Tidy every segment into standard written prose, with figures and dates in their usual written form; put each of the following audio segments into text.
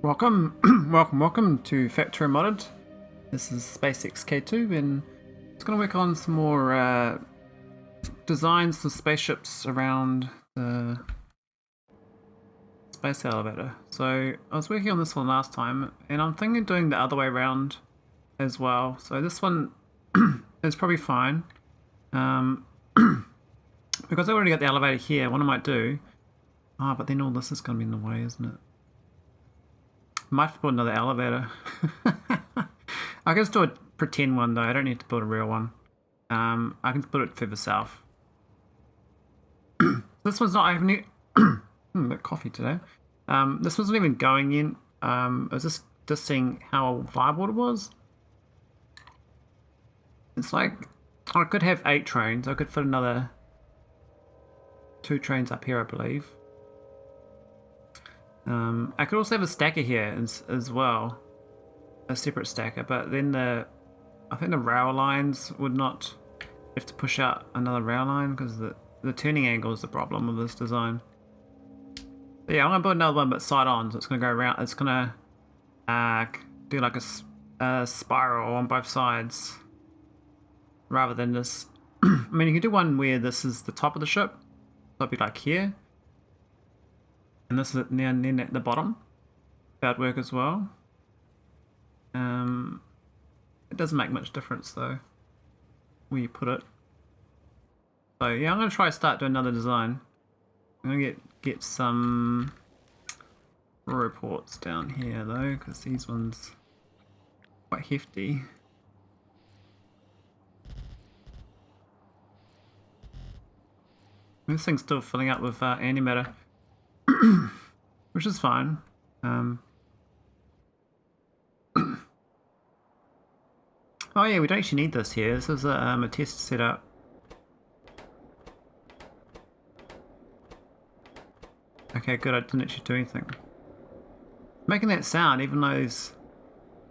Welcome, welcome to Factorio Modded. This is SpaceX K2 and it's going to work on some more designs for spaceships around the space elevator. So I was working on this one last time and I'm thinking of doing the other way around as well. So this one is probably fine. Because I already got the elevator here, what I might do... but then all this is going to be in the way, isn't it? Might have to build another elevator. I can just do a pretend one though. I don't need to build a real one. I can put it further south. This one's not. I haven't. A bit coffee today. This one's not even going in. I was just seeing how viable it was. It's like I could have 8 trains. I could fit another 2 trains up here, I believe. I could also have a stacker here as well, a separate stacker, but then I think the rail lines would not have to push out another rail line because the turning angle is the problem with this design. But yeah, I'm gonna build another one but side on, so it's gonna go around. It's gonna do like a spiral on both sides rather than this. I mean, you can do one where this is the top of the ship, so it'd be like here. And this is then at the bottom. That would work as well. It doesn't make much difference though, where you put it. So yeah, I'm gonna try to start doing another design. I'm gonna get some reports down here though, because these ones are quite hefty. This thing's still filling up with antimatter. Which is fine. Oh yeah, we don't actually need this here. This is a test setup. Okay, good. I didn't actually do anything. Making that sound even though there's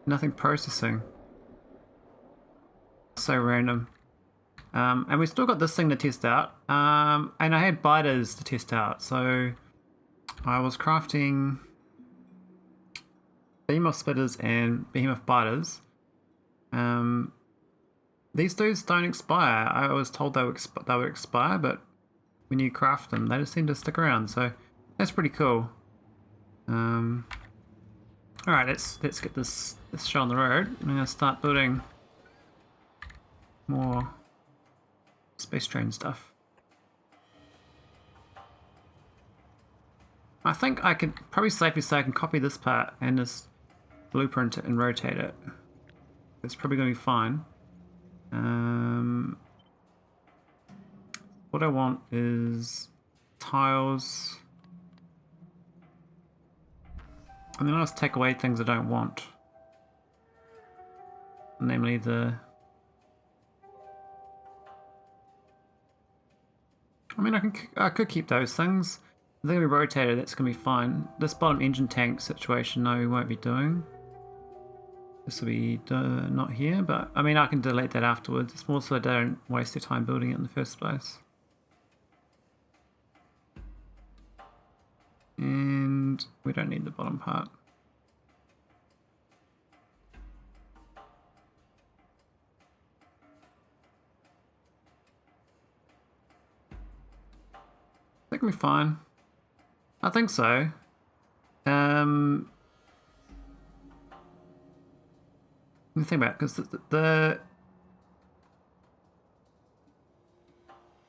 nothing processing. So random. And we still got this thing to test out. And I had biters to test out, so I was crafting behemoth splitters and behemoth biters. These dudes don't expire. I was told they would expire, but when you craft them, they just seem to stick around. So that's pretty cool. All right, let's get this show on the road. I'm gonna start building more space train stuff. I think I could probably safely say I can copy this part and just blueprint it and rotate it. It's probably going to be fine. What I want is tiles. And then I'll just take away things I don't want. Namely I mean, I could keep those things. They're going to be rotated, that's going to be fine. This bottom engine tank situation, no, we won't be doing. This will be not here, but I mean, I can delete that afterwards. It's more so I don't waste your time building it in the first place. And we don't need the bottom part. That can be fine. I think so. Let me think about it, because the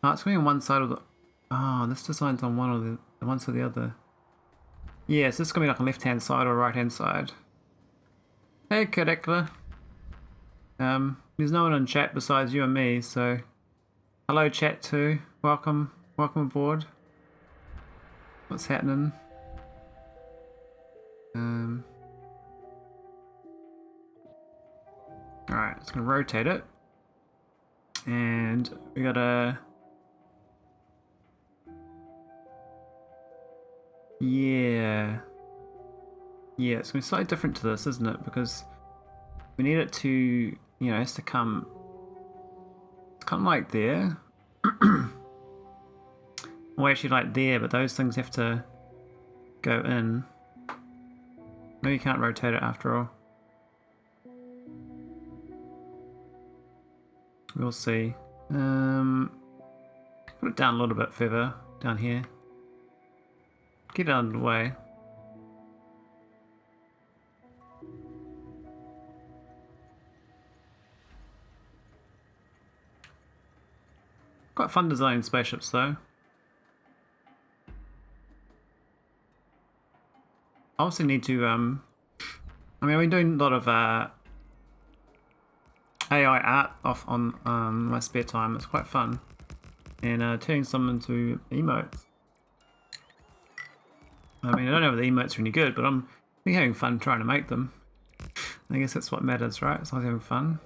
oh, it's going on one side of the. Oh, this design's on one of the one side or the other. Yeah, so this is going to be like a left-hand side or right-hand side. Hey, Cadecla. There's no one in chat besides you and me, so hello, chat too. Welcome aboard. What's happening? Alright, it's gonna rotate it. And we gotta... Yeah, it's gonna be slightly different to this, isn't it? Because we need it to, you know, it has to come... It's kind of like there. Well, actually like there, but those things have to go in. Maybe you can't rotate it after all. We'll see. Put it down a little bit further, down here. Get it out of the way. Quite fun designing spaceships though. I also need to, I mean, I've been doing a lot of AI art off on my spare time. It's quite fun. And turning some into emotes. I mean, I don't know if the emotes are any good, but I'm having fun trying to make them. I guess that's what matters, right? So I'm having fun.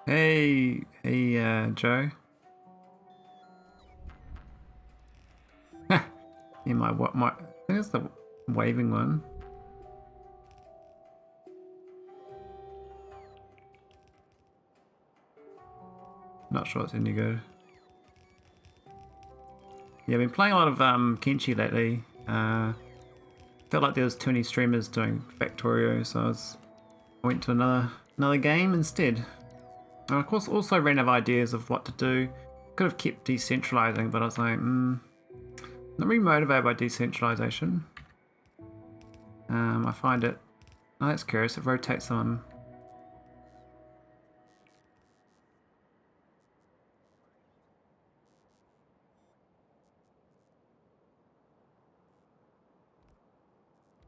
Hey, Joe. Yeah, my I think it's the waving one. Not sure it's any good. Yeah, I've been playing a lot of Kenshi lately. Felt like there was too many streamers doing Factorio, so I went to another game instead. And of course, also ran out of ideas of what to do. Could have kept decentralizing, but I was like, not really motivated by decentralization. I find it. Oh, that's curious. It rotates them.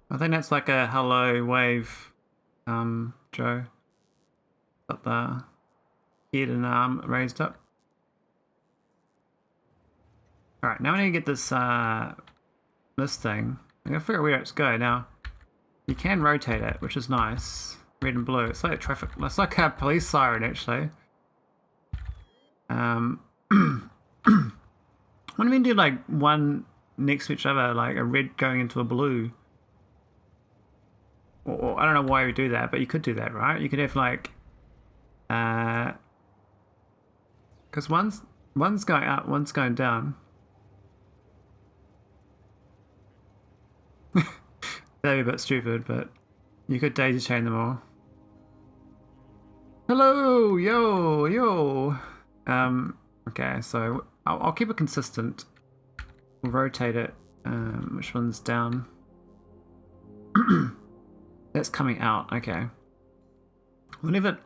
I think that's like a hello wave, Joe. Got the head and arm raised up. Alright, now we need to get this this thing. I'm gonna figure out where it's going. Now, you can rotate it, which is nice. Red and blue. It's like a traffic. It's like a police siren, actually. What do you mean do like one next to each other, like a red going into a blue? Or I don't know why we do that, but you could do that, right? You could have like, because one's going up, one's going down. That'd be a bit stupid, but you could daisy chain them all. Hello, yo. Okay, so I'll keep it consistent. We'll rotate it. Which one's down? That's coming out. Okay. We'll leave it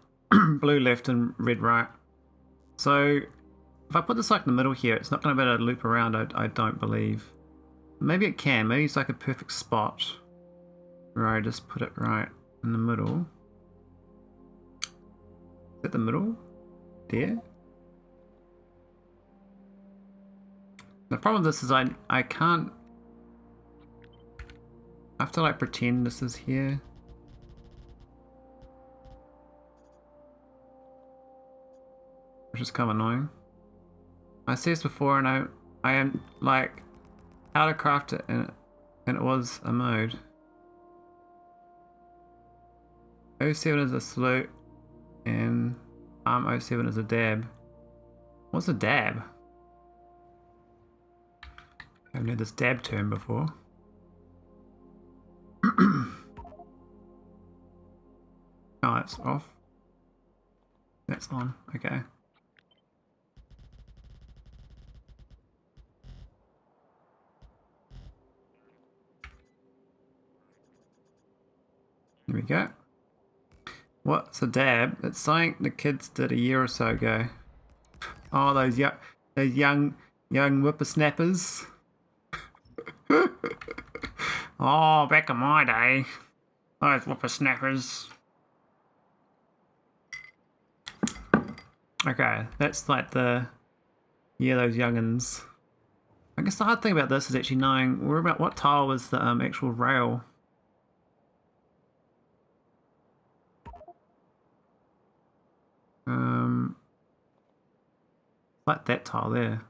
blue left and red right. So if I put this like in the middle here, it's not going to be able to loop around. I don't believe. Maybe it can. Maybe it's like a perfect spot. Right, just put it right in the middle. Is that the middle? There? The problem with this is I can't... I have to like pretend this is here. Which is kind of annoying. I said this before and I am like how to craft it and it was a mode. 07 is a salute and 07 is a dab. What's a dab? I haven't heard this dab term before. Oh, that's off. That's on. Okay. Here we go. What's a dab? It's something the kids did a year or so ago. Oh, those young whippersnappers. Oh, back in my day, those whippersnappers. Okay, that's like those youngins. I guess the hard thing about this is actually knowing where about what tile was the actual rail. Like that tile there.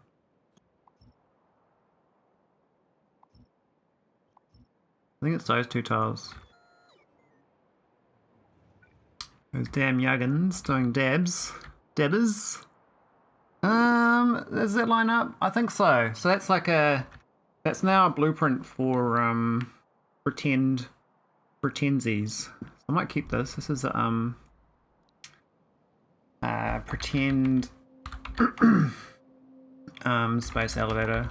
I think it's those two tiles. Those damn youngins doing dabbers. Does that line up? I think so. So that's like that's now a blueprint for pretensies. I might keep this. This is a pretend space elevator.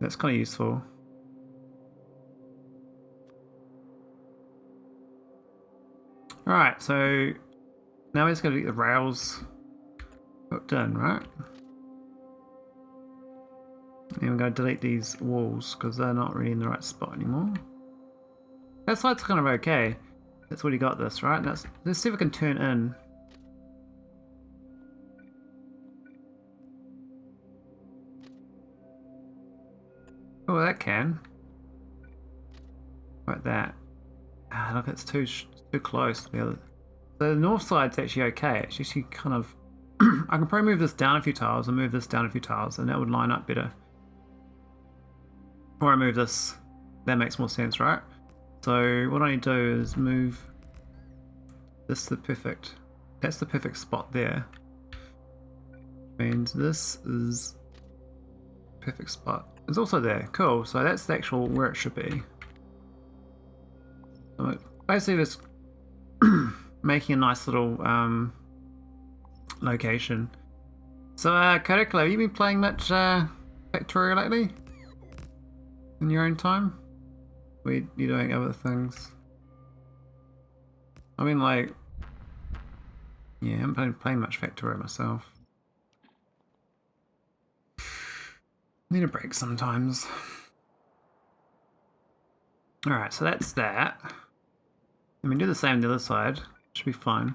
That's kind of useful. Alright, so now we just got to get the rails hooked in, right? And we're going to delete these walls because they're not really in the right spot anymore. That side's kind of okay. That's already got this, right? Let's see if we can turn in. Oh, that can. Like that. Ah, look, it's too close to the other. So the north side's actually okay. It's actually kind of... I can probably move this down a few tiles and move this down a few tiles, and that would line up better. Or I move this. That makes more sense, right? So what I need to do is move this to the perfect... That's the perfect spot there. Means this is perfect spot. It's also there. Cool. So that's the actual where it should be. So basically just making a nice little location. So Kodaklo, have you been playing much Factorio lately? In your own time? Or you doing other things? I mean, like, yeah, I haven't been playing much Factorio myself. Need a break sometimes. Alright, so that's that. I mean, do the same on the other side. Should be fine.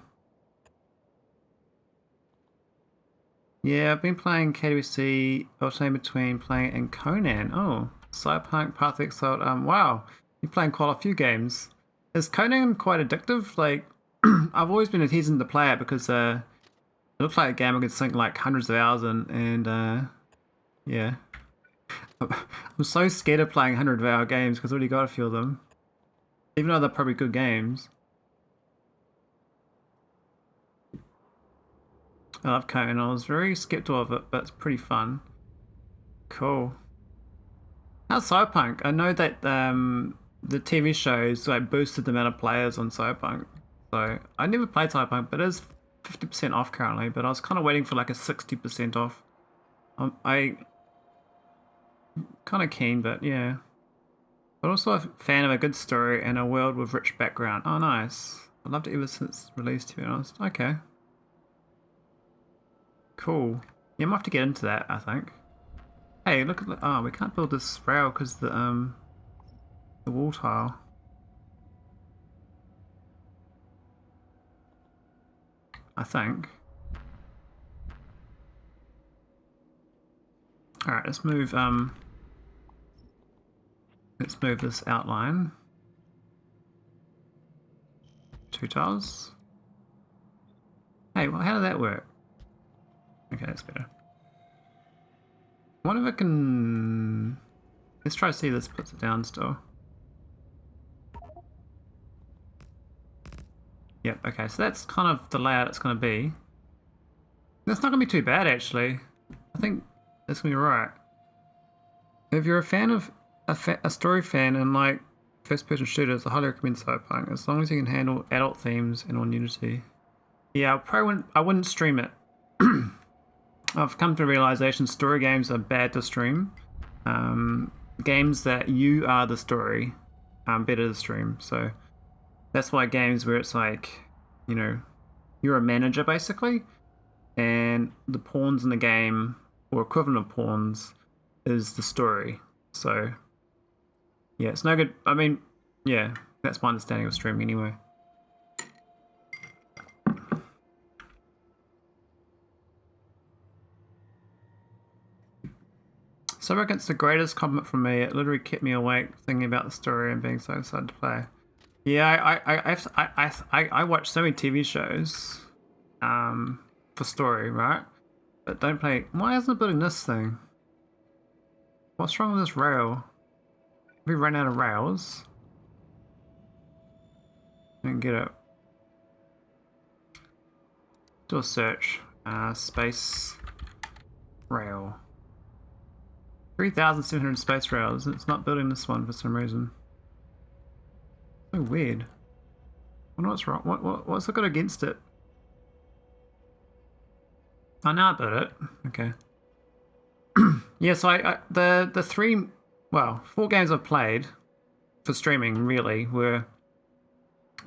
Yeah, I've been playing KWC, alternating between playing it and Conan. Oh, Cyberpunk, Path of Exile. Wow, you're playing quite a few games. Is Conan quite addictive? Like, I've always been hesitant to play it because it looks like a game I could sink like hundreds of hours in, and yeah. I'm so scared of playing 100-hour games because I've already got a few of them. Even though they're probably good games. I love Conan. I was very skeptical of it, but it's pretty fun. Cool. How's Cyberpunk? I know that the TV shows like boosted the amount of players on Cyberpunk. So I never played Cyberpunk, but it is 50% off currently. But I was kind of waiting for like a 60% off. I kind of keen, but yeah. But also a fan of a good story and a world with rich background. Oh, nice. I loved it ever since release, to be honest. Okay. Cool. Yeah, I might have to get into that, I think. Hey, look at the... Oh, we can't build this rail because the wall tile. I think. Alright, let's move this outline. 2 tiles. Hey, well, how did that work? Okay, that's better. I wonder if I can... Let's try to see if this puts it down still. Yep, okay, so that's kind of the layout it's going to be. That's not going to be too bad, actually. I think it's going to be right. If you're a fan of... a story fan and like first-person shooters, I highly recommend Cyberpunk, as long as you can handle adult themes and on Unity. Yeah, I wouldn't stream it. I've come to the realization story games are bad to stream. Games that you are the story are better to stream. So that's why games where it's like, you know, you're a manager basically, and the pawns in the game, or equivalent of pawns, is the story. So yeah, it's no good. I mean, yeah, that's my understanding of streaming anyway. So I reckon it's the greatest compliment from me. It literally kept me awake thinking about the story and being so excited to play. Yeah, I watch so many TV shows for story, right? But don't play. Why isn't it building this thing? What's wrong with this rail? Have we run out of rails? I don't get it. do a search. Space rail. 3,700 space rails. It's not building this one for some reason. So weird. I wonder what's wrong. What's it got against it? Oh, now I built it. Okay. Yeah, so the three, well, 4 games I've played for streaming really were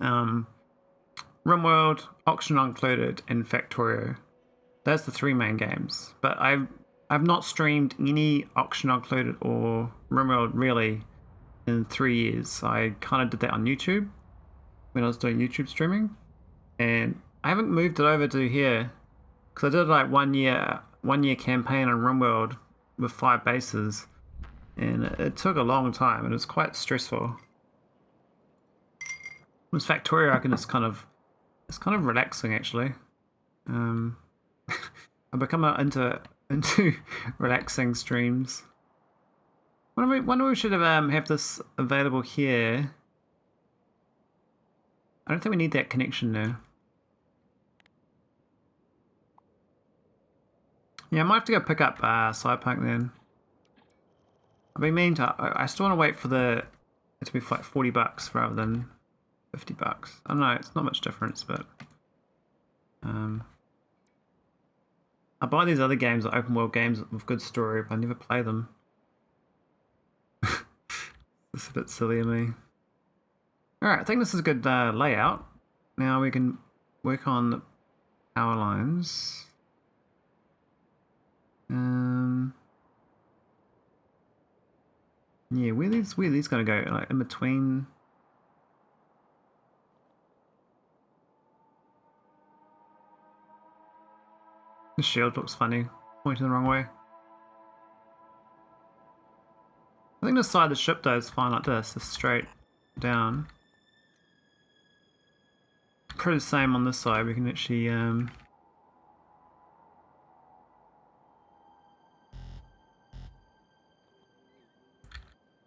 RimWorld, Auction Not Included, and Factorio. That's the 3 main games. But I've not streamed any Auction Not Included or RimWorld really in 3 years. I kind of did that on YouTube when I was doing YouTube streaming, and I haven't moved it over to here because I did like 1 year campaign on RimWorld with 5 bases, and it took a long time and it was quite stressful. With Factorio, I can just it's kind of relaxing actually. I've become into relaxing streams. Wonder we should have this available here. I don't think we need that connection now. Yeah, I might have to go pick up Cyberpunk then. I've been meaning to. I still want to wait for it to be like $40 rather than $50. I don't know. It's not much difference, but I buy these other games, like open world games with good story, but I never play them. It's a bit silly of me. Alright, I think this is a good layout. Now we can work on the power lines. Yeah, where are these gonna go? Like in between. The shield looks funny, pointing the wrong way. I think the side of the ship though is fine like this, just straight down. Pretty the same on this side. We can actually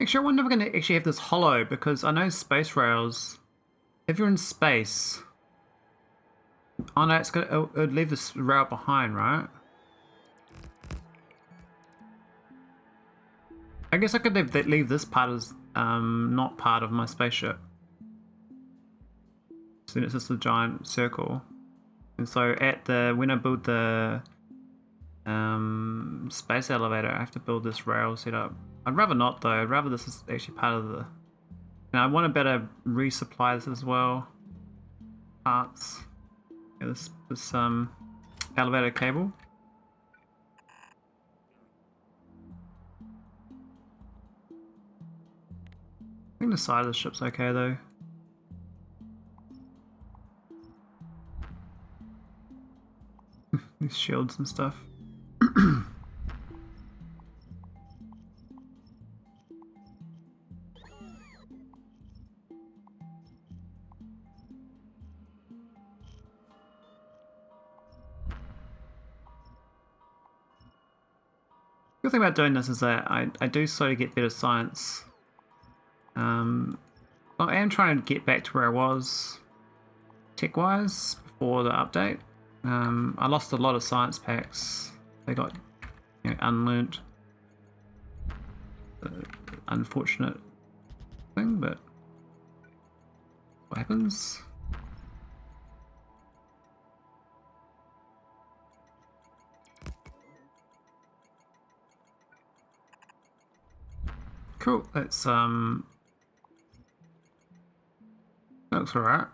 actually, I wonder if we're going to actually have this hollow, because I know space rails, if you're in space, oh no, it would leave this rail behind, right? I guess I could leave this part as not part of my spaceship. So then it's just a giant circle. And so when I build the space elevator, I have to build this rail setup. I'd rather not though. I'd rather this is actually part of the. Now I want to better resupply this as well. Parts. Yeah, this elevator cable. I think the side of the ship's okay though. These shields and stuff. The good thing about doing this is that I do slowly get better science. I am trying to get back to where I was tech-wise before the update. I lost a lot of science packs. They got unlearnt. Unfortunate thing, but what happens? Cool. That's looks alright.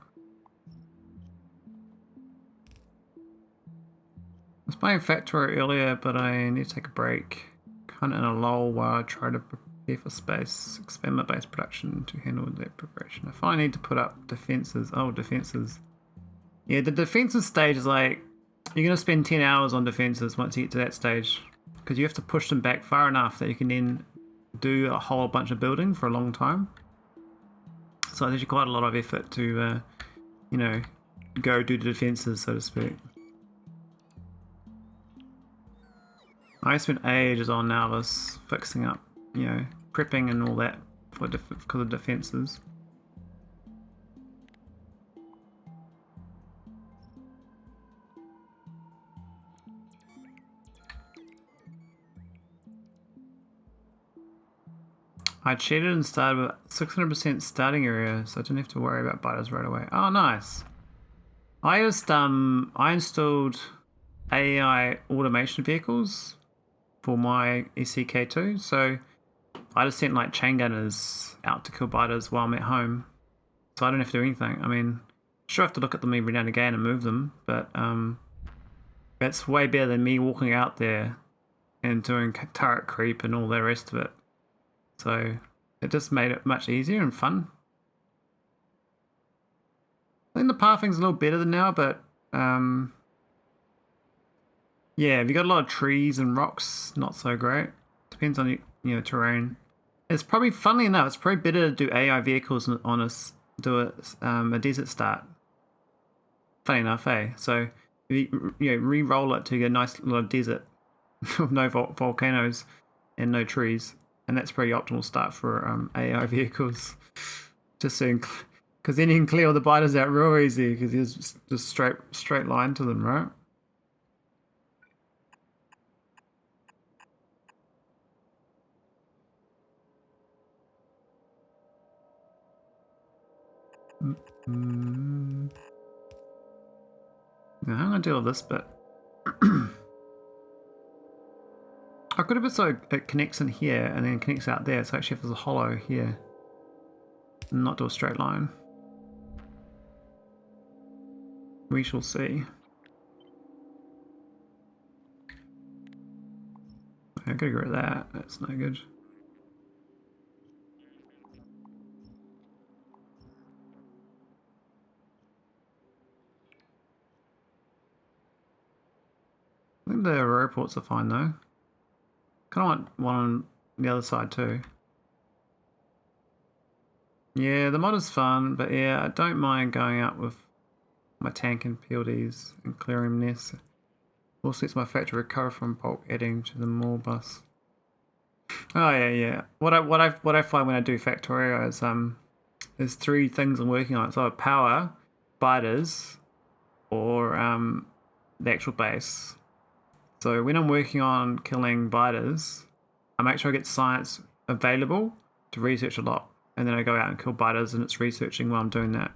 I was playing Factorio earlier, but I need to take a break. Kind of in a lull while I try to prepare for space. Expand my base production to handle that preparation. I finally need to put up defenses. Oh, defenses. Yeah, the defenses stage is like, you're going to spend 10 hours on defenses once you get to that stage. Because you have to push them back far enough that you can then do a whole bunch of building for a long time. So there's quite a lot of effort to, go do the defenses, so to speak. I spent ages on Navas fixing up, prepping and all that because of defenses. I cheated and started with 600% starting area, so I didn't have to worry about biters right away. Oh, nice. I installed AI automation vehicles for my ECK2, so I just sent like chain gunners out to kill biters while I'm at home, so I don't have to do anything. I mean, sure I have to look at them every now and again and move them, but that's way better than me walking out there and doing turret creep and all the rest of it. So it just made it much easier and fun. I think the pathing's a little better than now, but yeah, if you got a lot of trees and rocks, not so great. Depends on your terrain. It's probably, funnily enough, it's probably better to do AI vehicles on a desert start. Funny enough, eh? So you re-roll it to get a nice little desert with no volcanoes and no trees, and that's pretty optimal start for AI vehicles. Just so, because then you can clear all the biters out real easy because there's just straight line to them, right? Now, I'm gonna deal with this bit. I could have it so it connects in here and then connects out there, so actually if there's a hollow here, and not do a straight line. We shall see. I gotta get rid of that. That's no good. I think the aurora ports are fine though. Kind of want one on the other side too. Yeah, the mod is fun, but yeah, I don't mind going out with my tank and PLDs and clearing nests. Also, it's my factory recover from bulk adding to the mall bus. Oh yeah. What I find when I do Factorio is there's three things I'm working on. It's either power, biters, or the actual base. So when I'm working on killing biters, I make sure I get science available to research a lot, and then I go out and kill biters, and it's researching while I'm doing that.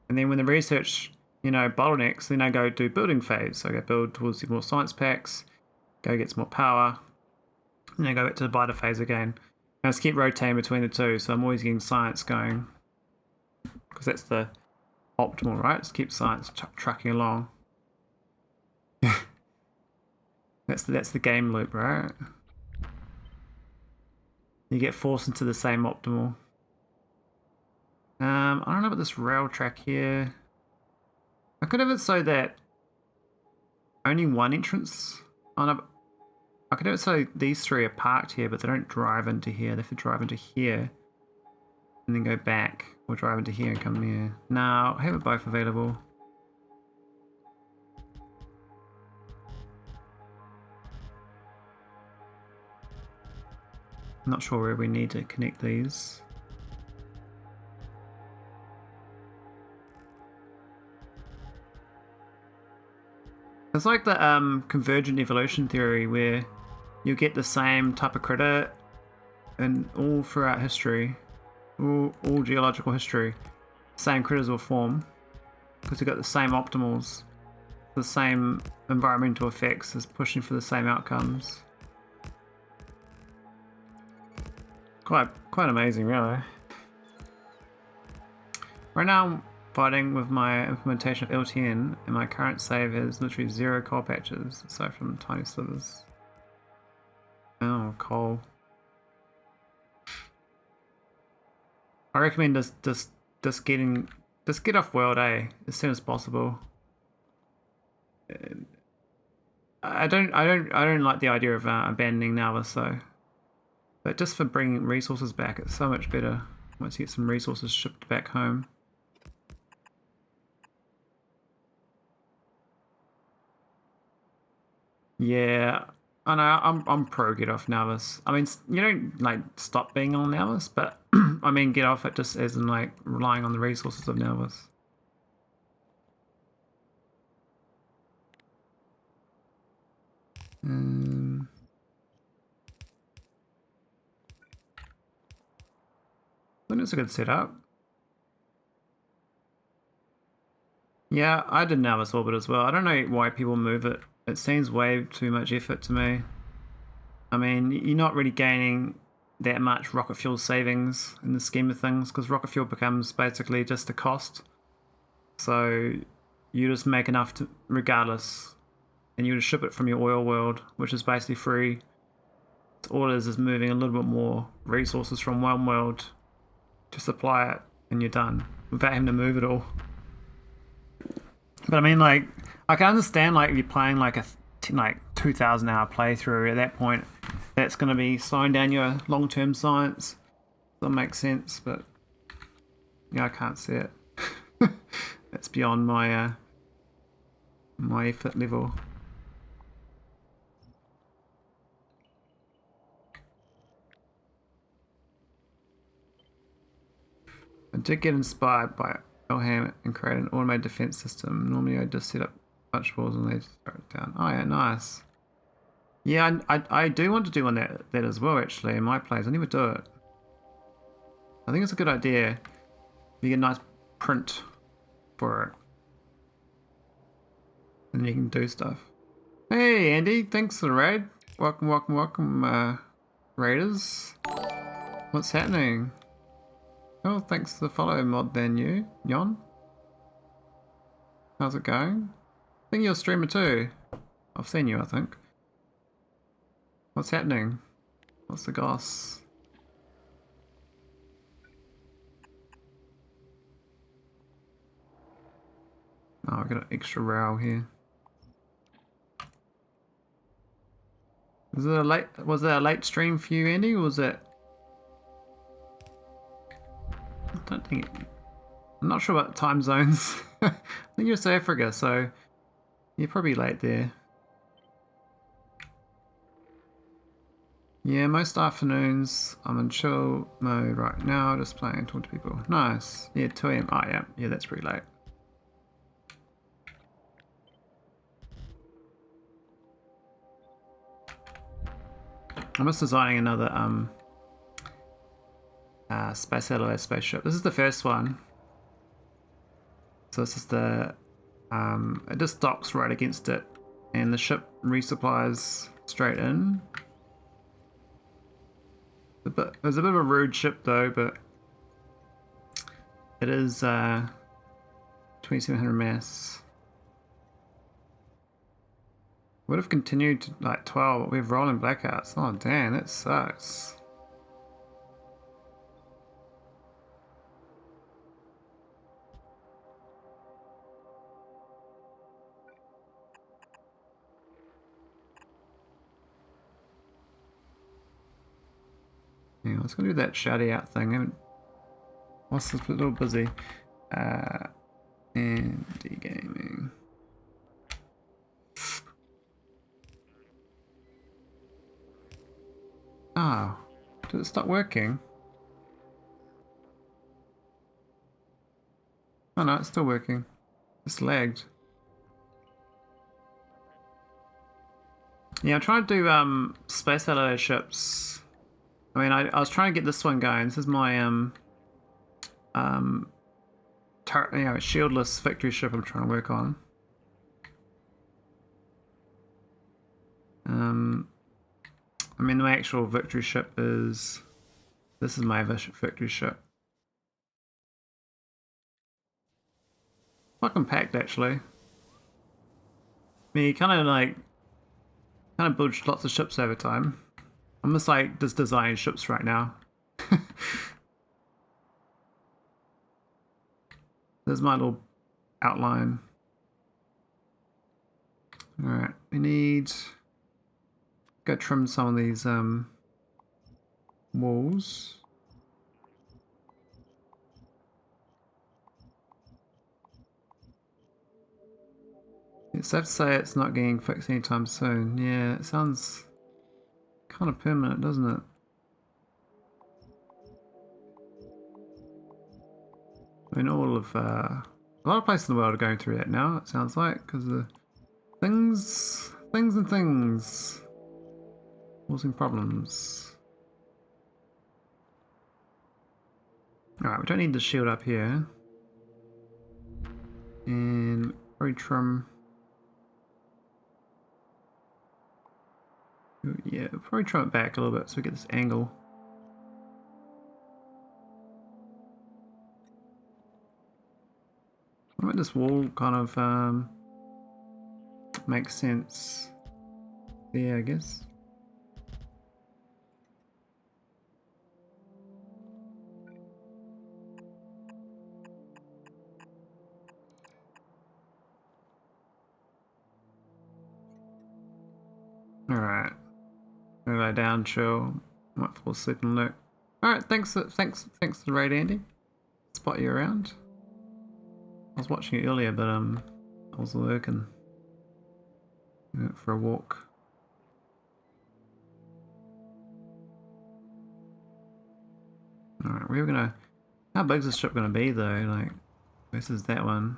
And then when the research, bottlenecks, then I go do building phase. So I go build towards the more science packs, go get some more power, and then go back to the biter phase again. And I just keep rotating between the two, so I'm always getting science going, because that's the optimal, right? Just keep science trucking along. That's the game loop, right? You get forced into the same optimal. I don't know about this rail track here. I could have it so that only one entrance on a. I could have it so these three are parked here, but they don't drive into here. They have to drive into here and then go back, or drive into here and come here. Now I have it both available. I'm not sure where we need to connect these. It's like the convergent evolution theory where you get the same type of critter and all throughout history, all geological history, same critters will form because you've got the same optimals, the same environmental effects is pushing for the same outcomes. Quite amazing, really. Right now I'm fighting with my implementation of LTN, and my current save has literally 0 coal patches aside from tiny slivers. Oh, coal. I recommend just get off world A as soon as possible. I don't like the idea of abandoning Nalvis though. But just for bringing resources back, it's so much better once you get some resources shipped back home. Yeah, I know. I'm pro get off Nalvis. I mean, you don't like stop being on Nalvis, but I mean get off it just as in like relying on the resources of Nalvis. think it's a good setup. Yeah, I did know this orbit as well. I don't know why people move it. It seems way too much effort to me. I mean, you're not really gaining that much rocket fuel savings in the scheme of things, because rocket fuel becomes basically just a cost. So you just make enough to, regardless, and you just ship it from your oil world, which is basically free. So all it is moving a little bit more resources from one world to supply it, and you're done without having to move it all. But I mean, like, I can understand, like, if you're playing like a 2,000 hour playthrough, at that point that's going to be slowing down your long-term science. That makes sense, but yeah, I can't see it. That's beyond my my effort level. I did get inspired by Elham and create an automated defense system. Normally I just set up punch balls and they just throw it down. Oh yeah, nice. Yeah, I do want to do one that as well, actually, in my plays. I never do it. I think it's a good idea. You get a nice print for it. And you can do stuff. Hey Andy, thanks for the raid. Welcome, welcome, welcome, raiders. What's happening? Oh, thanks for the follow, mod than you, Yon. How's it going? I think you're a streamer too. I've seen you, I think. What's happening? What's the goss? Oh, I've got an extra row here. Was it a late stream for you, Andy, or was it? I don't think I'm not sure about time zones. I think you're South Africa, so you're probably late there. Yeah, most afternoons I'm in chill mode right now, just playing and talking to people. Nice. Yeah, 2 AM. Oh yeah, yeah, that's pretty late. I'm just designing another space alloy spaceship. This is the first one. So this is the it just docks right against it, and the ship resupplies straight in. There's a bit of a rude ship though, but it is 2700 mass. Would have continued to like 12. We have rolling blackouts. Oh damn, that sucks. Yeah, let's go do that shouty out thing. What's this? A little busy. Andy gaming. Oh, did it stop working? Oh no, it's still working. It's lagged. Yeah, I'm trying to do space alloy ships. I mean, I was trying to get this one going. This is my shieldless victory ship I'm trying to work on. I mean, my actual victory ship is... This is my victory ship. Quite compact, actually. I mean, you kind of build lots of ships over time. I'm just like just designing ships right now. There's my little outline. Alright, we need... Go trim some of these walls. It's safe to say it's not getting fixed anytime soon. Yeah, it sounds kind of permanent, doesn't it? I mean, all of a lot of places in the world are going through that now. It sounds like, because of things causing problems. Alright, we don't need the shield up here. And probably trim. Yeah, probably trim it back a little bit so we get this angle. I think this wall kind of makes sense. Yeah, I guess. Alright. Go lie down, chill. Might fall asleep and look. Alright, thanks for the raid, Andy. Spot you around. I was watching you earlier, but I was working. Went for a walk. Alright, we were gonna. How big's this ship gonna be though? Like, this is that one.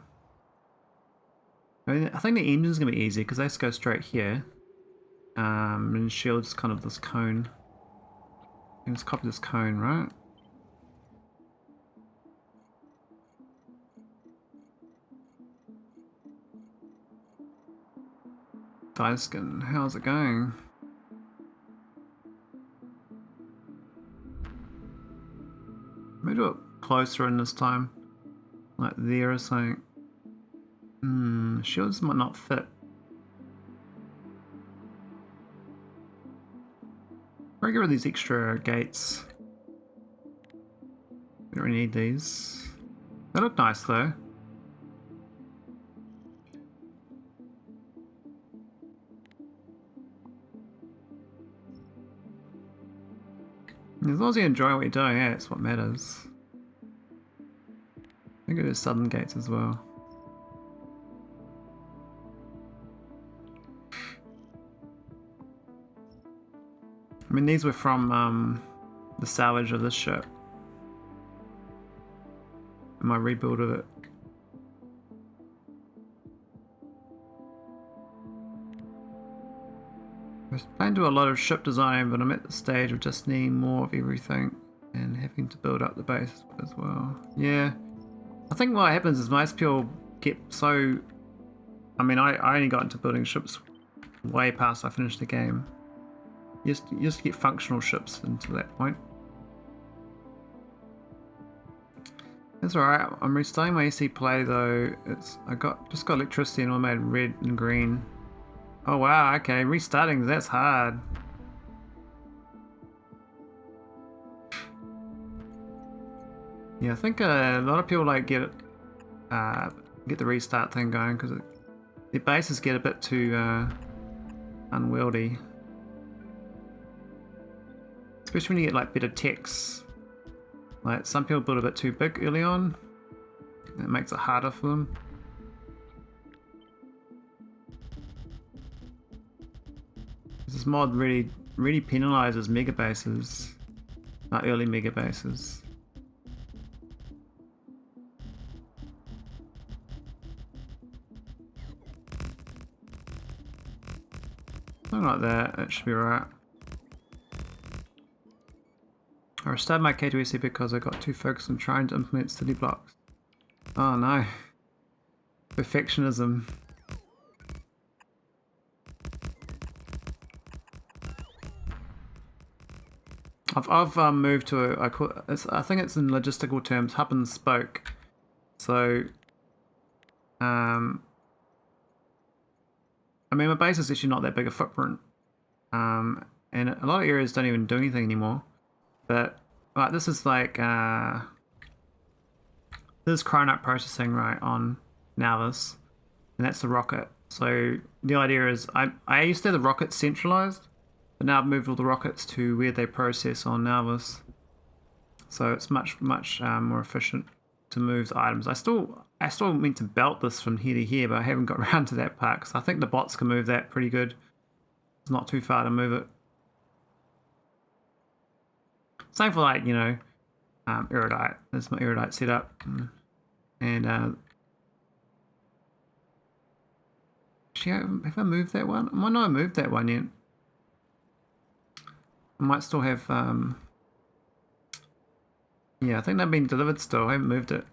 I mean, I think the engine's gonna be easy because they just go straight here. And shield's kind of this cone. And just copy this cone, right? Skin, how's it going? Maybe do it closer in this time. Like there or something. Shields might not fit. I'll get rid of these extra gates. We don't really need these. They look nice though. As long as you enjoy what you're doing, yeah, it's what matters. I think it is southern gates as well. I mean, these were from the salvage of this ship. My rebuild of it. I was planning to do a lot of ship design, but I'm at the stage of just needing more of everything and having to build up the base as well. Yeah, I think what happens is most people get so. I mean, I only got into building ships way past I finished the game. You just get functional ships into that point. That's alright. I'm restarting my EC play though. I just got electricity and all made red and green. Oh wow, okay, restarting, that's hard. Yeah, I think a lot of people like get the restart thing going because their bases get a bit too unwieldy. Especially when you get like better techs. Like some people build a bit too big early on. It makes it harder for them. This mod really penalizes mega bases, not early mega bases. Something like that, that should be right. I restarted my K2SC because I got too focused on trying to implement city blocks. Oh no. Perfectionism. I've moved to I think it's in logistical terms hub and spoke. So I mean my base is actually not that big a footprint. And a lot of areas don't even do anything anymore. But like this is like this is cronut processing right on Nauvis, and that's the rocket. So the idea is I used to have the rocket centralized, but now I've moved all the rockets to where they process on Nauvis. So it's much more efficient to move the items. I still meant to belt this from here to here, but I haven't got around to that part because I think the bots can move that pretty good. It's not too far to move it. Same for like, you know, erudite. There's my erudite setup. And actually, have I moved that one? I might not have moved that one yet. I might still have Yeah, I think they've been delivered still. I haven't moved it.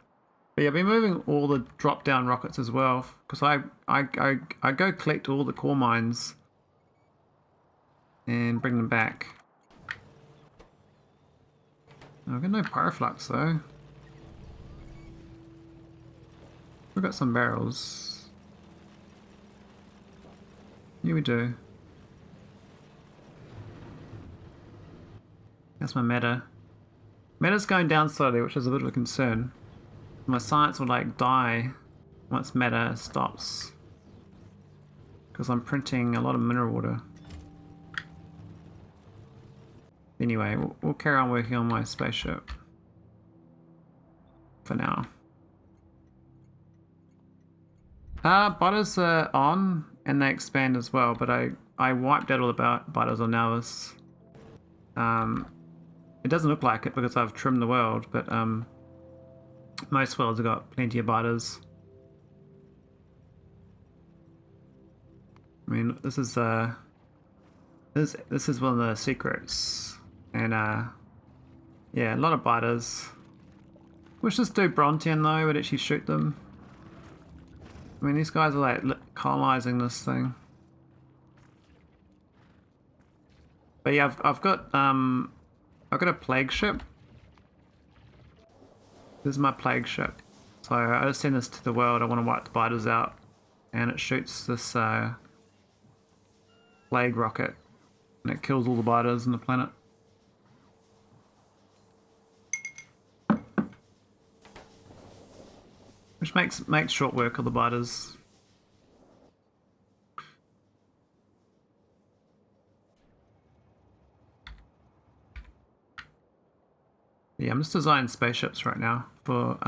But yeah, I've been moving all the drop-down rockets as well, because I go collect all the core mines and bring them back. I've got no pyroflux though. We've got some barrels. Here we do. That's my meta. Meta's going down slowly, which is a bit of a concern. My science will like die once meta stops. Because I'm printing a lot of mineral water. Anyway, we'll carry on working on my spaceship. For now. Butters are on, and they expand as well, but I wiped out all the butters on Navis. It doesn't look like it because I've trimmed the world, but most worlds have got plenty of butters. I mean, this is one of the secrets, and yeah, a lot of butters. Wish this dude Brontian though would actually shoot them. I mean, these guys are like colonizing this thing. But yeah, I've got a plague ship. This is my plague ship. So I just send this to the world. I want to wipe the biters out, and it shoots this plague rocket, and it kills all the biters on the planet. Which makes short work of the biters. Yeah, I'm just designing spaceships right now for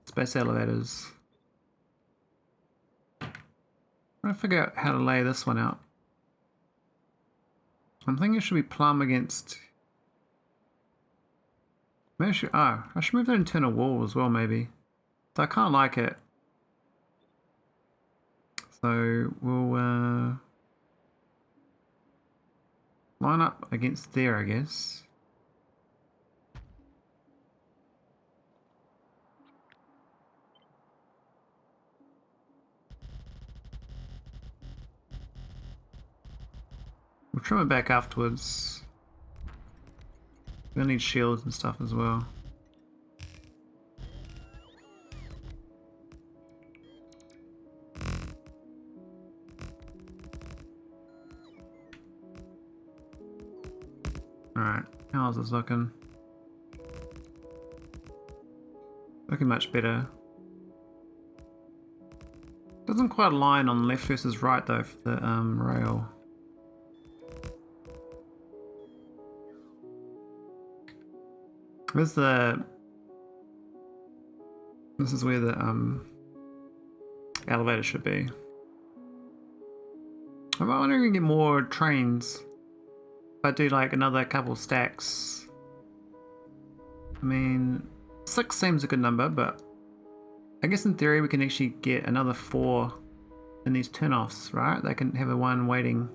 space elevators. I'm trying to figure out how to lay this one out. I'm thinking it should be plumb against. Maybe I should move that internal wall as well, maybe. So I kind of like it. So we'll line up against there, I guess. We'll trim it back afterwards. We'll need shields and stuff as well. Alright, how's this looking? Looking much better. Doesn't quite align on left versus right though for the rail. This is where the elevator should be. I wonder if we can get more trains. If I do like another couple stacks. I mean, 6 seems a good number, but I guess in theory we can actually get another 4 in these turn-offs, right? They can have a 1 waiting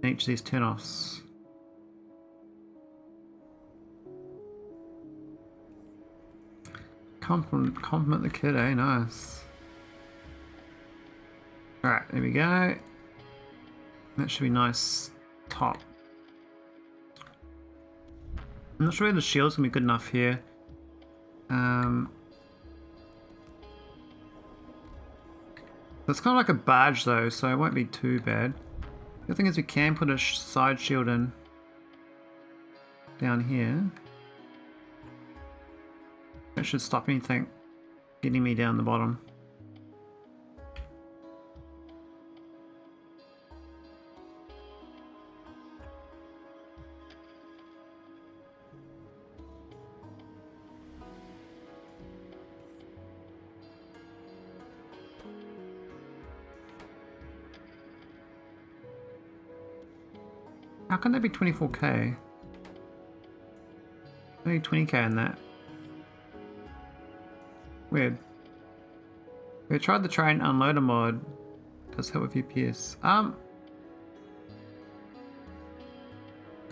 in each of these turn-offs. Compliment the kid, eh? Nice. Alright, there we go. That should be nice top. I'm not sure whether the shield's gonna be good enough here. It's kind of like a barge though, so it won't be too bad. The thing is we can put a side shield in down here. That should stop anything getting me down the bottom. How can that be 24k? Only 20k in that. Weird. We tried the train unloader mod. Does help with UPS. I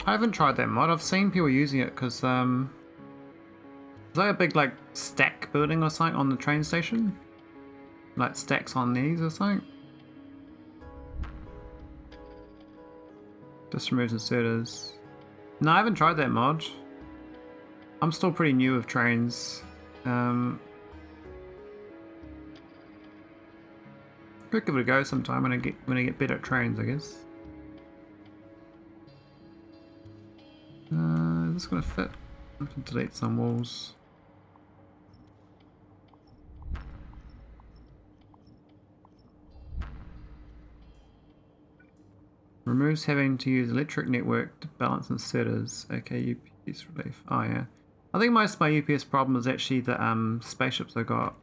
haven't tried that mod. I've seen people using it because Is that a big like stack building or something on the train station? Like stacks on these or something? Just removes inserters. No, I haven't tried that mod. I'm still pretty new with trains. Could give it a go sometime when I get better at trains, I guess. Is this gonna fit? I have to delete some walls. Removes having to use electric network to balance inserters. Okay, UPS relief. Oh yeah. I think most of my UPS problem is actually the spaceships I got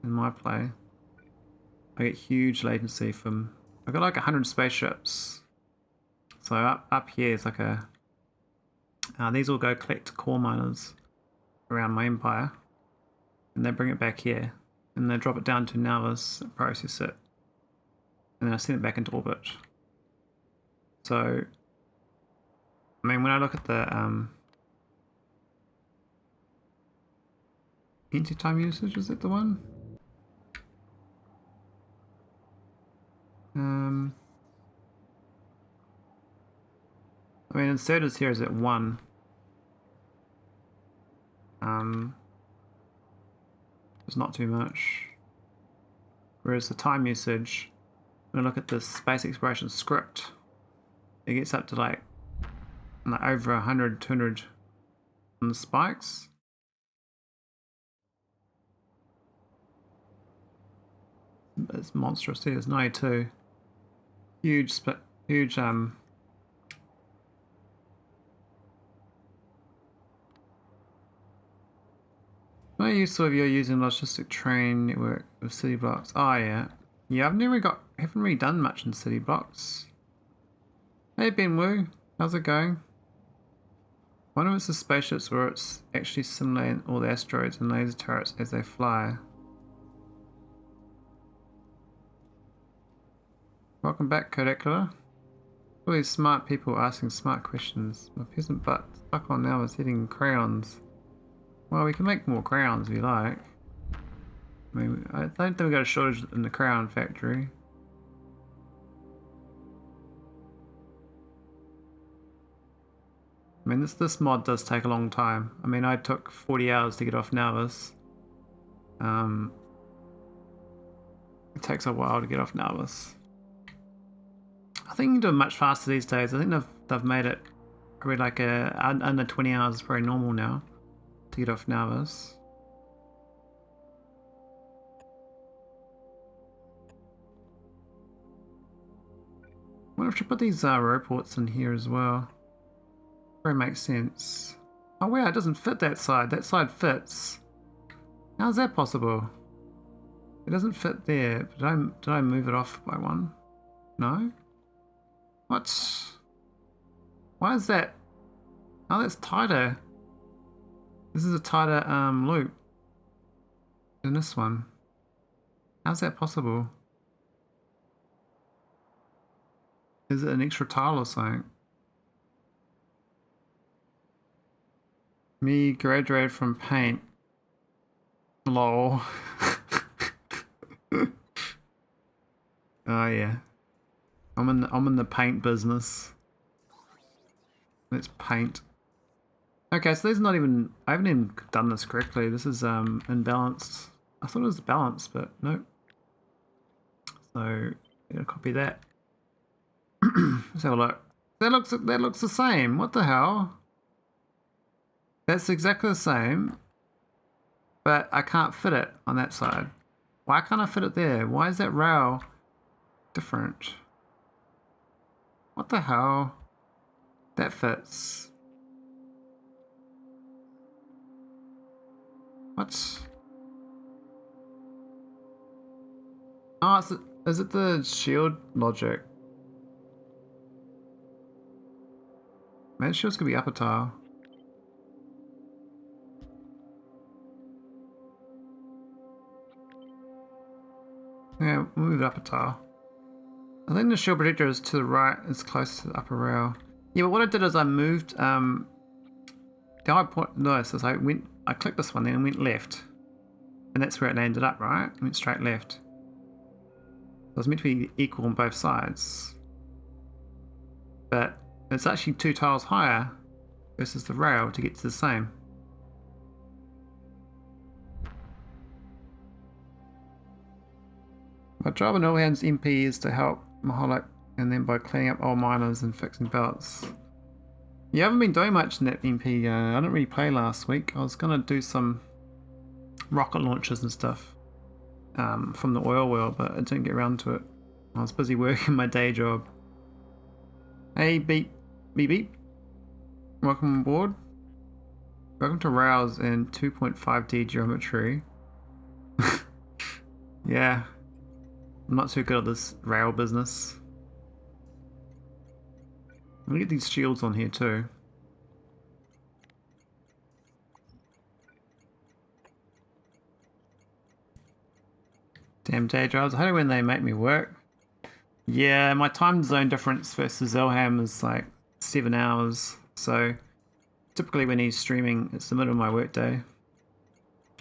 in my play. I get huge latency from... I got like 100 spaceships. So up here is like a... these all go collect core miners around my empire. And they bring it back here. And they drop it down to Navas, process it. And then I send it back into orbit. So... I mean, when I look at the... entry time usage, is it the one? I mean, inserters here is at 1. It's not too much. Whereas the time usage, when I look at the space exploration script, it gets up to like over 100, 200 on the spikes. It's monstrous. See, it's 92. Huge. No use of you're using logistic train network of city blocks. Oh yeah. Yeah, haven't really done much in city blocks. Hey Ben Wu, how's it going? One of it's the spaceships where it's actually simulating all the asteroids and laser turrets as they fly. Welcome back, Codecula. All these smart people asking smart questions. My peasant butt stuck on now is eating crayons. Well, we can make more crayons if you like. I mean, I don't think we got a shortage in the crayon factory. I mean, this mod does take a long time. I mean, I took 40 hours to get off Navas. It takes a while to get off Navas. I think you can do it much faster these days. I think they've made it probably like under 20 hours is probably normal now to get off Navas. I wonder if you put these roports in here as well. Probably makes sense. Oh wow, it doesn't fit that side. That side fits. How's that possible? It doesn't fit there. Did I move it off by one? No? What? Why is that? Oh, that's tighter. This is a tighter loop than this one. How's that possible? Is it an extra tile or something? Me graduated from paint. Lol. Oh yeah. I'm in the paint business. Let's paint. Okay, so there's not even... I haven't even done this correctly. This is imbalanced. I thought it was balanced, but nope. So, I'm gonna copy that. Let's have a look. That looks the same. What the hell? That's exactly the same, but I can't fit it on that side. Why can't I fit it there? Why is that rail different? What the hell? That fits. What? Oh, is it the shield logic? Man, shield's gonna be upper tile. Yeah, we'll move it up a tile. I think the shield protector is to the right, it's close to the upper rail. Yeah, but what I did is I moved, the high point, notice is I went I clicked this one then and went left. And that's where it ended up, right? It went straight left. So it was meant to be equal on both sides. But it's actually 2 tiles higher versus the rail to get to the same. My job in all hands MP is to help Maholic, and then by cleaning up old miners and fixing belts. You haven't been doing much in that MP. I didn't really play last week. I was gonna do some rocket launches and stuff from the oil world, but I didn't get around to it. I was busy working my day job. Hey, beep, beep, beep. Welcome aboard. Welcome to Rails and 2.5D geometry. Yeah, I'm not too good at this rail business. Let me get these shields on here too. Damn day jobs. I hate it when they make me work. Yeah, my time zone difference versus Elham is like 7 hours. So typically when he's streaming, it's the middle of my workday.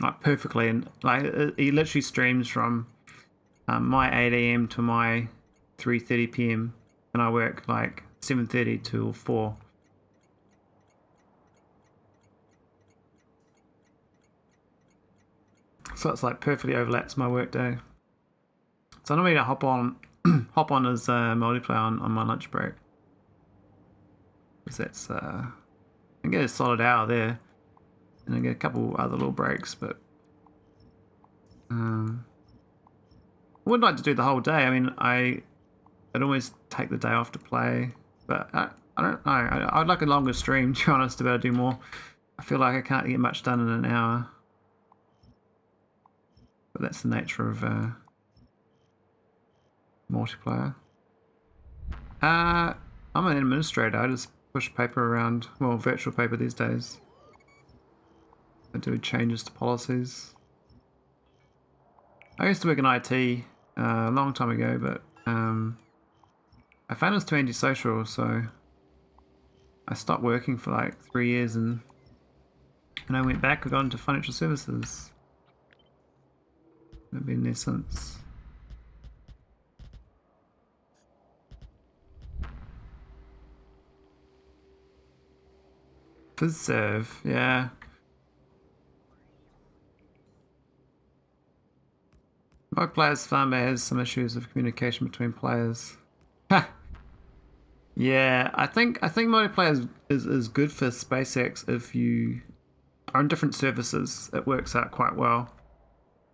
Like perfectly. And like he literally streams from my 8 AM to my 3:30 PM. And I work like 7:30 till 4. So it's like perfectly overlaps my workday. So I normally hop on his multiplayer on my lunch break. Because that's I get a solid hour there. And I get a couple other little breaks, but I would like to do the whole day. I mean, I'd always take the day off to play, but I don't know. I'd like a longer stream, to be honest, to be able to do more. I feel like I can't get much done in an hour. But that's the nature of multiplayer. I'm an administrator. I just push paper around. Well, virtual paper these days. I do changes to policies. I used to work in IT a long time ago, but I found it was too antisocial, so I stopped working for like 3 years, and I went back. I got into financial services. I've been there since. Preserve, yeah. My players farm has some issues of communication between players. Yeah, I think multiplayer is good for SpaceX if you are on different surfaces. It works out quite well.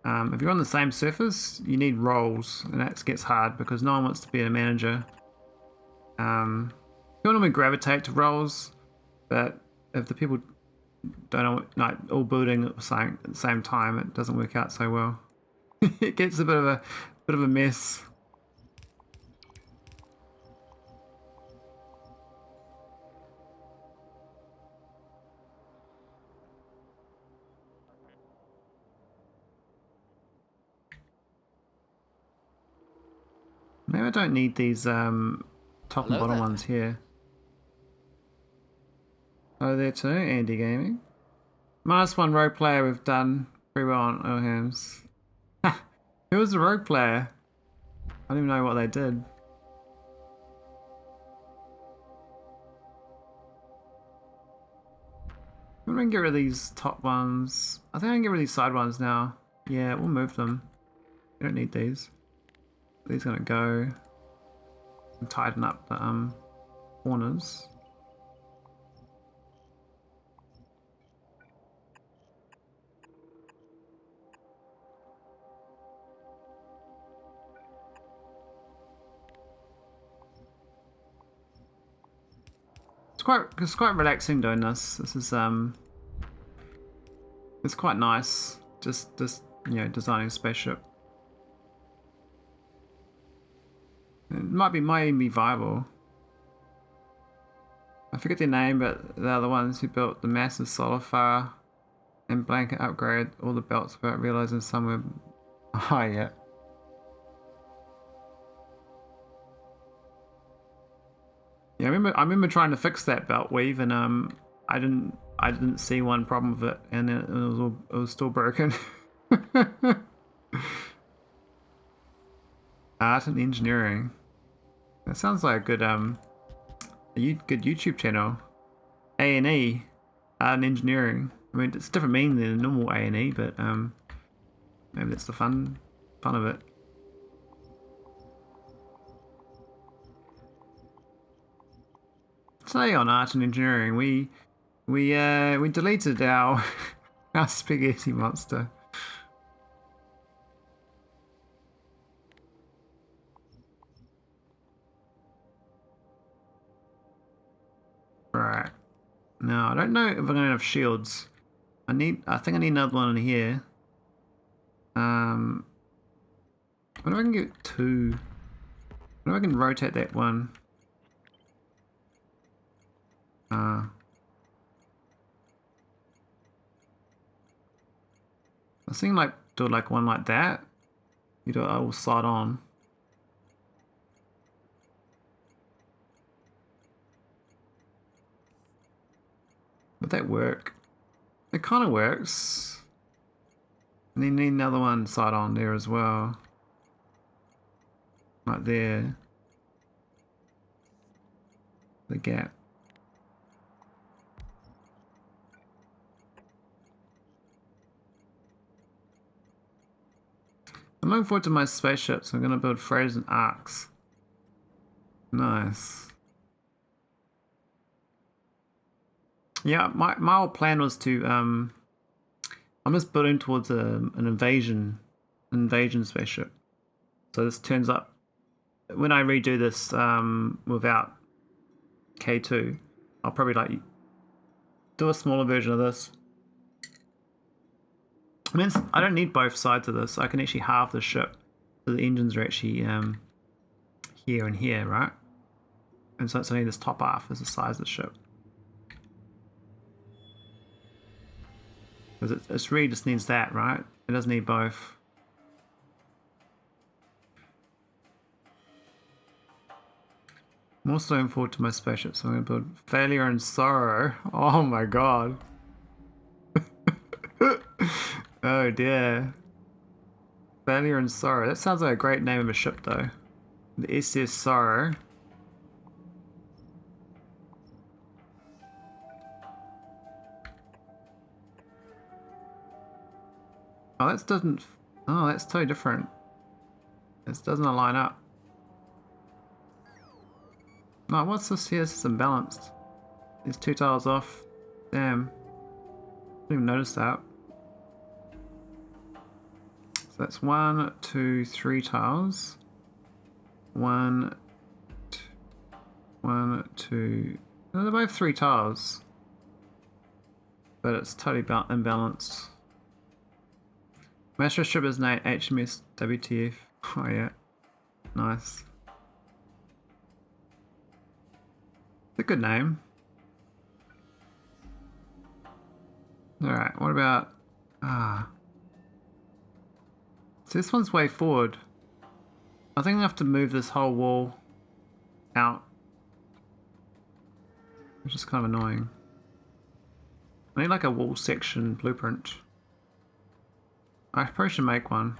If you're on the same surface, you need roles, and that gets hard because no one wants to be a manager. You normally gravitate to roles, but if the people don't know, like all building at the same time, it doesn't work out so well. It gets a bit of a mess. Maybe I don't need these top and bottom ones here. Oh, there too, Andy Gaming. -1 rogue player we've done pretty well on Ohams. Who was the rogue player? I don't even know what they did. I'm gonna get rid of these top ones. I think I can get rid of these side ones now. Yeah, we'll move them. We don't need these. These are gonna go and tighten up the corners. It's quite relaxing doing this. This is it's quite nice. Just you know, designing a spaceship. It might even be viable. I forget their name, but they're the ones who built the massive solar farm and blanket upgrade all the belts without realizing some were high yet. Yeah, I remember trying to fix that belt weave, and I I didn't see one problem with it, and it was still broken. Art and engineering. That sounds like a good good YouTube channel. A&E, art and engineering. I mean, it's different meaning than a normal A&E, but maybe that's the fun of it. Today on art and engineering, we deleted our our spaghetti monster. Right. Now I don't know if I'm gonna have shields. I think I need another one in here. What if I can get two? What if I can rotate that one? I was thinking like do like one like that. You do it all slide on. Would that work? It kind of works. And then you need another one side on there as well. Right there. The gap. I'm looking forward to my spaceship, so I'm going to build freighters and arcs. Nice. Yeah, my whole plan was to I'm just building towards an invasion spaceship. So this turns up when I redo this without K2, I'll probably like do a smaller version of this. I mean, I don't need both sides of this. I can actually halve the ship, so the engines are actually here and here, right? And so it's only this top half is the size of the ship. Because it really just needs that, right? It doesn't need both. I'm also looking forward to my spaceship, so I'm going to build failure and sorrow. Oh my god. Oh dear. Failure and sorrow. That sounds like a great name of a ship though. The SS Sorrow. Oh, that doesn't... Oh, that's totally different. This doesn't align up. Oh, what's this here? This is imbalanced. There's 2 tiles off. Damn. Didn't even notice that. So that's 1, 2, 3 tiles. 1, 2... No, they're both 3 tiles. But it's totally imbalanced. Master ship is named HMS WTF. Oh yeah. Nice. It's a good name. Alright, what about... So this one's way forward. I think I have to move this whole wall out. Which is kind of annoying. I need like a wall section blueprint. I probably should make one.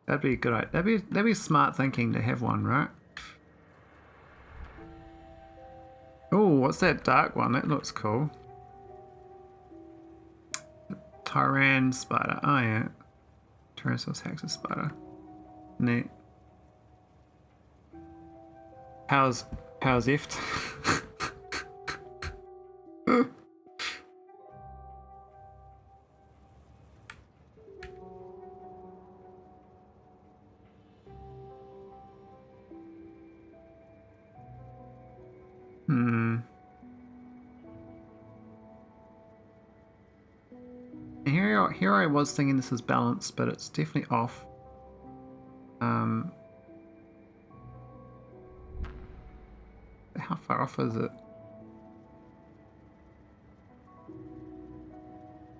That'd be a good idea. That'd be smart thinking to have one, right? Oh, what's that dark one? That looks cool. Tyran spider. Oh yeah. Tyrannosaurus Hexus spider. Neat. How's Eft? Here I was thinking this is balanced, but it's definitely off. How far off is it?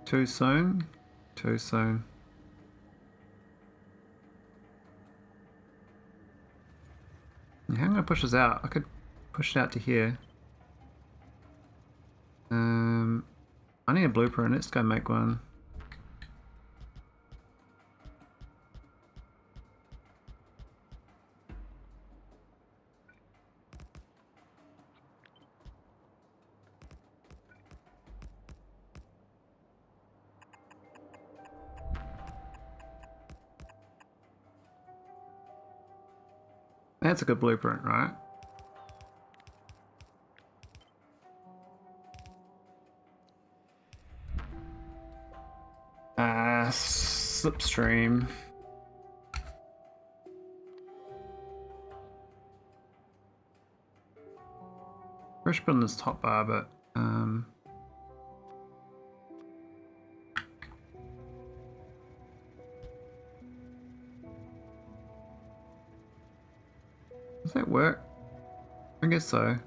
Too soon? Too soon. Yeah, I'm gonna push this out. I could push it out to here. I need a blueprint. Let's go make one. That's a good blueprint, right? Slipstream. Push on this top bar, but does that work? I guess so.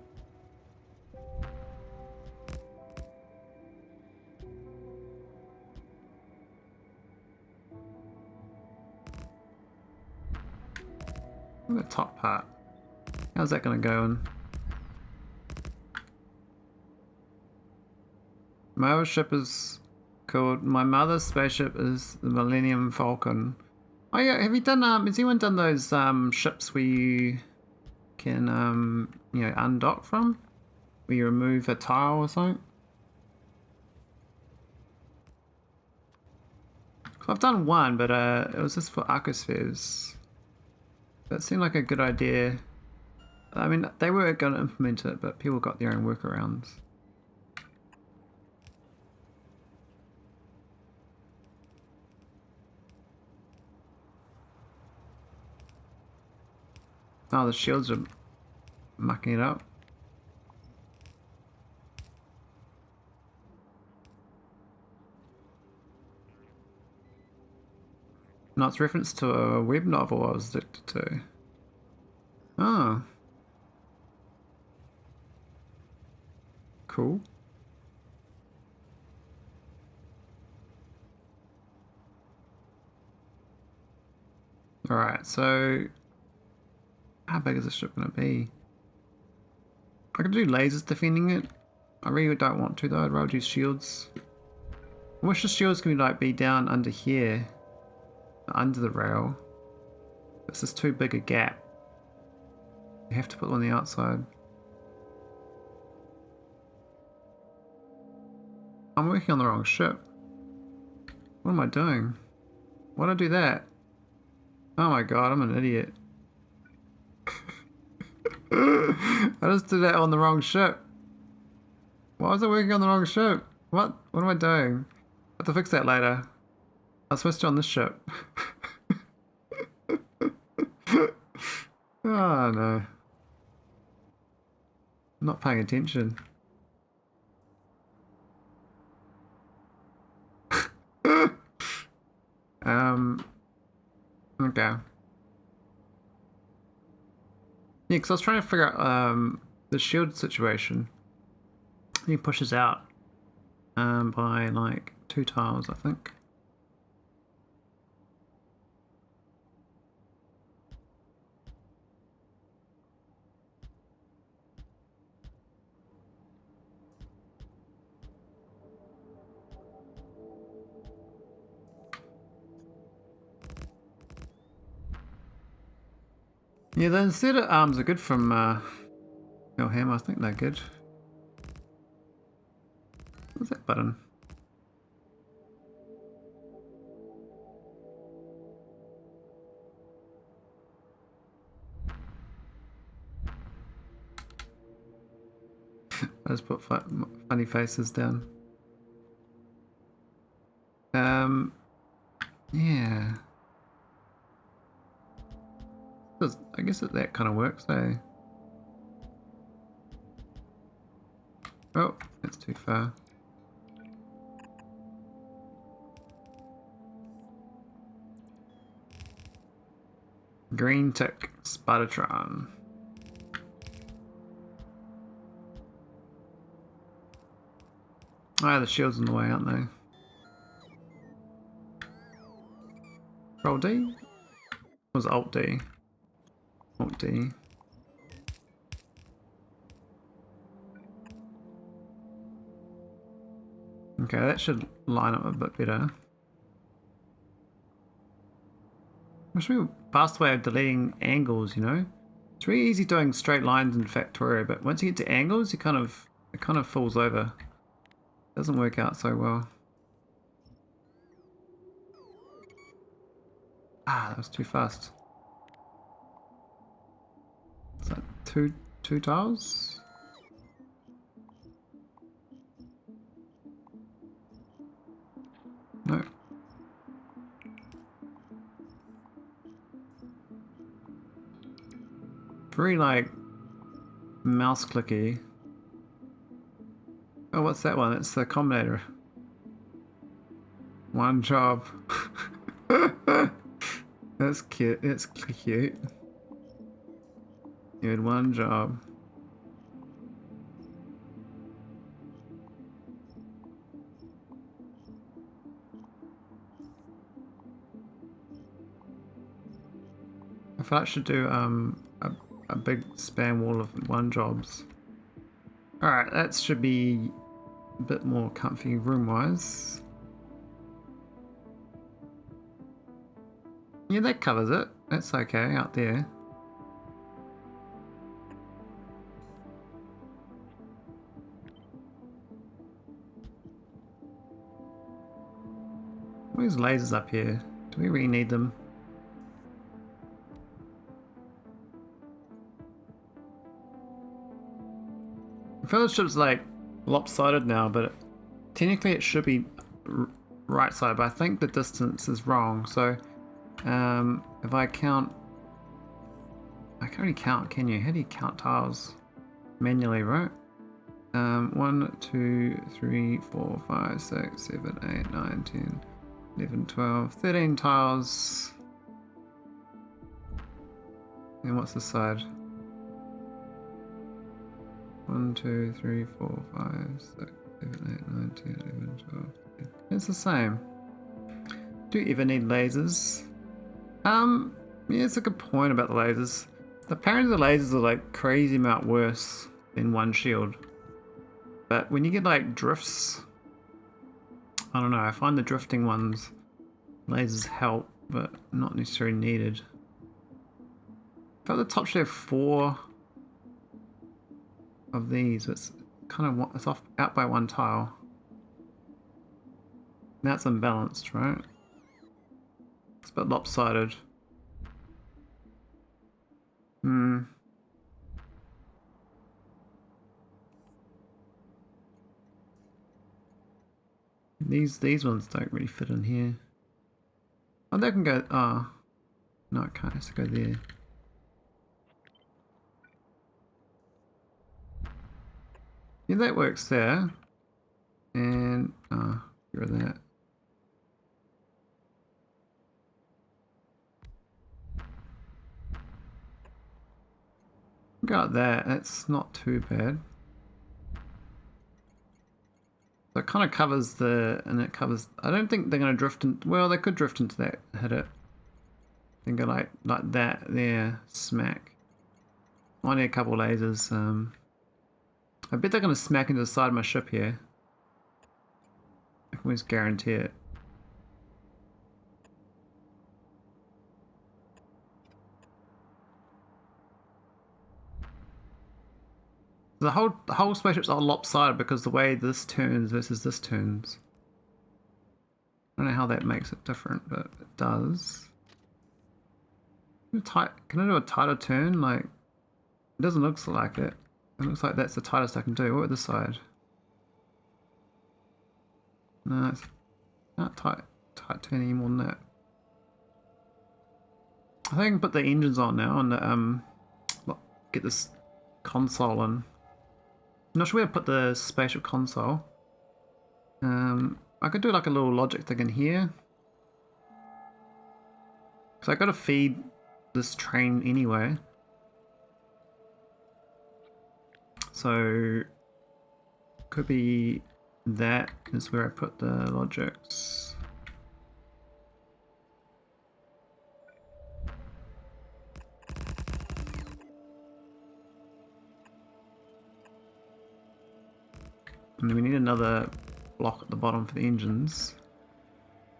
The top part. How's that gonna go in? My other ship is called, my mother's spaceship is the Millennium Falcon. Oh yeah, have you done, has anyone done those ships where you can, you know, undock from? Where you remove a tile or something? I've done one, but it was just for arcospheres. That seemed like a good idea. I mean, they were going to implement it, but people got their own workarounds. Oh, the shields are mucking it up. No, it's reference to a web novel I was addicted to. Oh. Cool. Alright, so how big is this ship gonna be? I could do lasers defending it. I really don't want to though, I'd rather do shields. I wish the shields can be down under here. Under the rail. This is too big a gap. You have to put them on the outside. I'm working on the wrong ship. What am I doing? Why'd I do that? Oh my god, I'm an idiot. I just did that on the wrong ship. Why was I working on the wrong ship? What am I doing? I have to fix that later. I was supposed to on this ship. Oh no. I'm not paying attention. Okay. Yeah, because I was trying to figure out the shield situation. He pushes out by like 2 tiles, I think. Yeah, the inserted arms are good from Hammer. I think they're good. What's that button? I just put funny faces down. Yeah. I guess that kind of works, eh? Oh, that's too far. Green tick, Spidertron. Oh, the shield's in the way, aren't they? Control D? Or was it Alt D? Alt D. Okay, that should line up a bit better. Wish we were past the way of deleting angles, you know? It's really easy doing straight lines in Factorio, but once you get to angles, it kind of falls over. Doesn't work out so well. Ah, that was too fast. Is that two tiles? No. Very like mouse clicky. Oh, what's that one? It's the combinator. One job. That's cute. It's cute. You had one job. I thought I should do a big span wall of one jobs. Alright, that should be a bit more comfy room-wise. Yeah, that covers it. That's okay out there. What are these lasers up here? Do we really need them? The fellowship's like lopsided now, but technically it should be right side, but I think the distance is wrong. So if I count, I can't really count, can you? How do you count tiles? Manually, right? 1, 2, 3, 4, 5, 6, 7, 8, 9, 10, 11, 12, 13 tiles. And what's this side? 1, 2, 3, 4, 5, 6, 7, 8, 9, 10, 11, 12. It's the same. Do you ever need lasers? Yeah, it's a good point about the lasers. Apparently the lasers are like crazy amount worse than one shield. But when you get like drifts, I don't know, I find the drifting ones, lasers help, but not necessarily needed. But the top should have 4 of these, but it's kind of, it's off out by 1 tile. That's unbalanced, right? It's a bit lopsided. These ones don't really fit in here. Oh, they can go. Oh, no, it can't. It has to go there. Yeah, that works there. And get rid of that. Got that. That's not too bad. So it kind of covers the, and it covers. I don't think they're going to drift in. Well, they could drift into that, hit it. Then go like that there, smack. I need a couple lasers. I bet they're going to smack into the side of my ship here. I can always guarantee it. The whole spaceship's all lopsided because the way this turns versus this turns. I don't know how that makes it different, but it does. Can I do a tighter turn? Like, it doesn't look like it. It looks like that's the tightest I can do. What about this side? No, it's not tight turn any more than that. I think I can put the engines on now and get this console in. I'm not sure where to put the spaceship console. I could do like a little logic thing in here. So I got to feed this train anyway. So could be that is where I put the logics. And then we need another block at the bottom for the engines.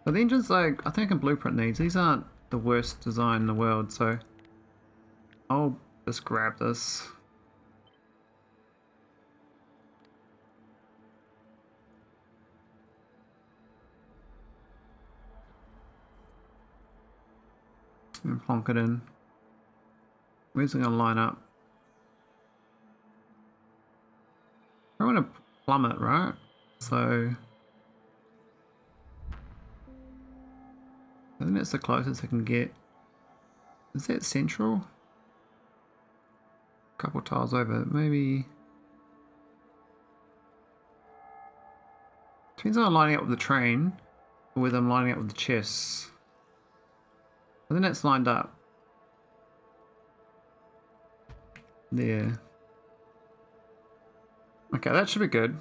But the engines, like, I think I can blueprint these. These aren't the worst design in the world, so I'll just grab this. And plonk it in. Where's it going to line up? I want to plummet, right? So I think that's the closest I can get. Is that central? A couple tiles over, maybe. Depends on I'm lining up with the train, or whether I'm lining up with the chests. I think that's lined up. There. Okay, that should be good.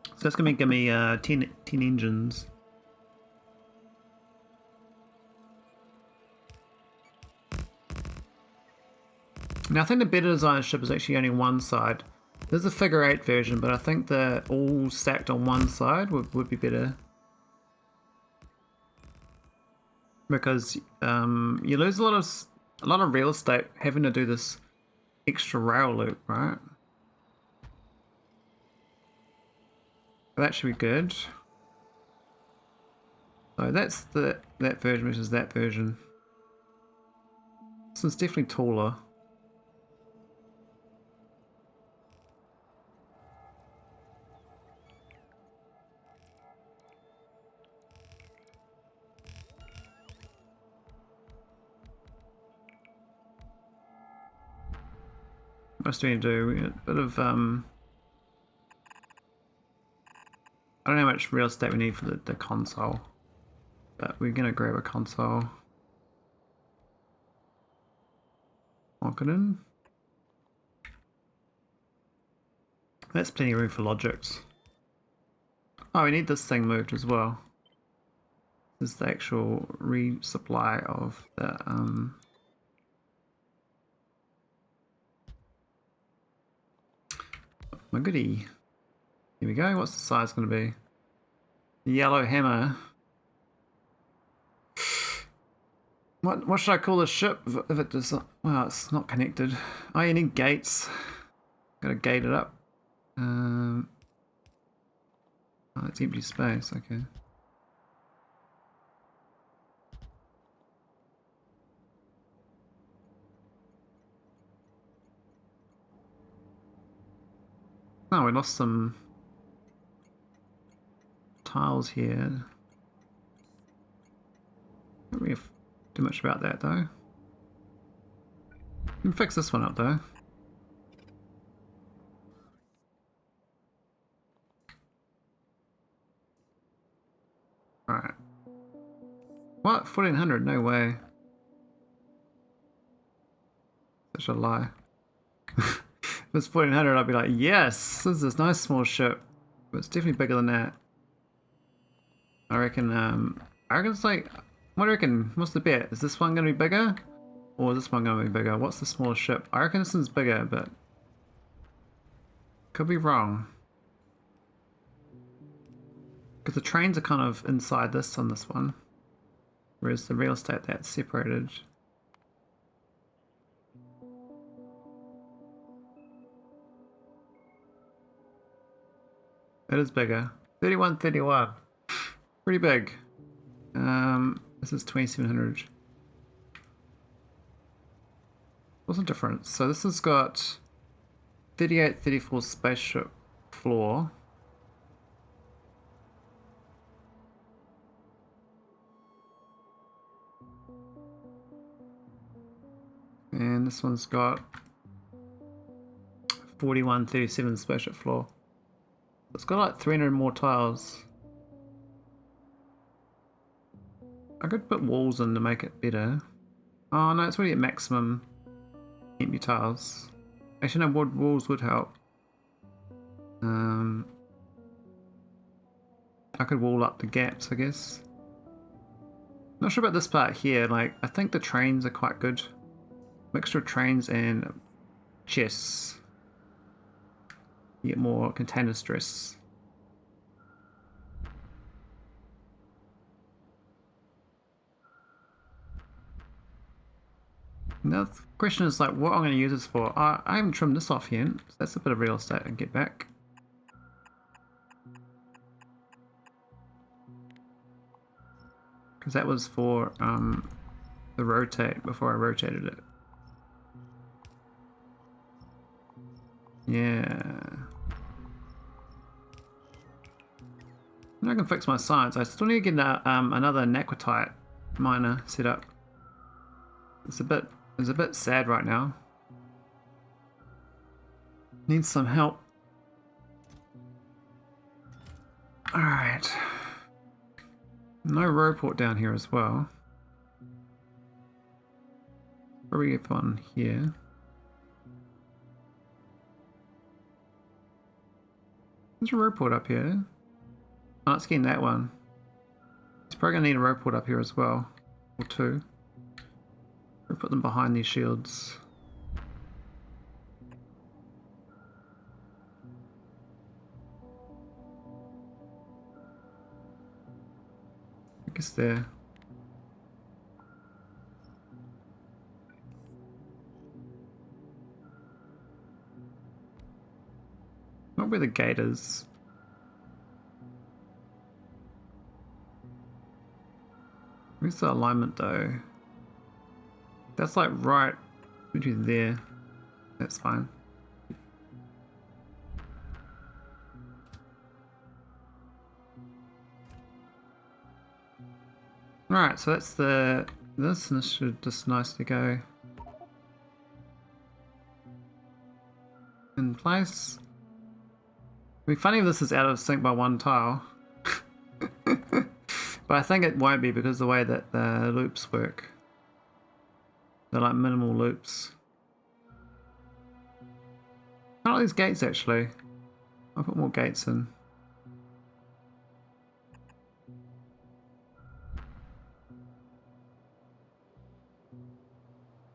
So that's going to give me 10 engines. Now I think the better design ship is actually only one side. There's a figure 8 version, but I think the all stacked on one side would be better. Because you lose a lot of real estate having to do this extra rail loop, right? That should be good. So that's that version versus that version. This one's definitely taller. What else do we need to do? A bit of I don't know how much real estate we need for the console, but we're gonna grab a console. Lock it in. That's plenty of room for logics. Oh, we need this thing moved as well. This is the actual resupply of the my goodie. Here we go. What's the size going to be? The yellow hammer. What should I call this ship if it does not? Well, it's not connected. Oh, you need gates. Got to gate it up. Oh, it's empty space. Okay. Oh, we lost some tiles here. Don't really do much about that though. We can fix this one up though. Alright. What? 1400? No way. Such a lie. If it's 1400, I'd be like, yes, this is this nice small ship. But it's definitely bigger than that. I reckon it's like, what do you reckon? What's the bet? Is this one going to be bigger? Or is this one going to be bigger? What's the smallest ship? I reckon this one's bigger, but could be wrong. Because the trains are kind of inside this on this one. Whereas the real estate, that's separated. It is bigger. 3131. Pretty big. This is 2700. What's the difference? So this has got 3834 spaceship floor. And this one's got 4137 spaceship floor. It's got like 300 more tiles. I could put walls in to make it better. Oh no, it's already at maximum empty tiles. Actually no, walls would help. I could wall up the gaps, I guess. Not sure about this part here, like I think the trains are quite good. Mixture of trains and chests. You get more container stress. Now the question is like what I'm going to use this for. I haven't trimmed this off yet, so that's a bit of real estate I can get back. Because that was for the rotate before I rotated it. Yeah. And I can fix my science. I still need to get another naquitite miner set up. It's a bit sad right now. Needs some help. Alright. No roleport down here as well. Probably get one here. There's a roleport up here. Oh, let's get that one. It's probably gonna need a roleport up here as well. Or two. We'll put them behind these shields. I guess there. Not where the gate is. Where's the alignment though? That's like right between there. That's fine. Alright, so that's this, and this should just nicely go in place. It'd be funny if this is out of sync by one tile. But I think it won't be because of the way that the loops work. They're like minimal loops. I like these gates actually. I'll put more gates in.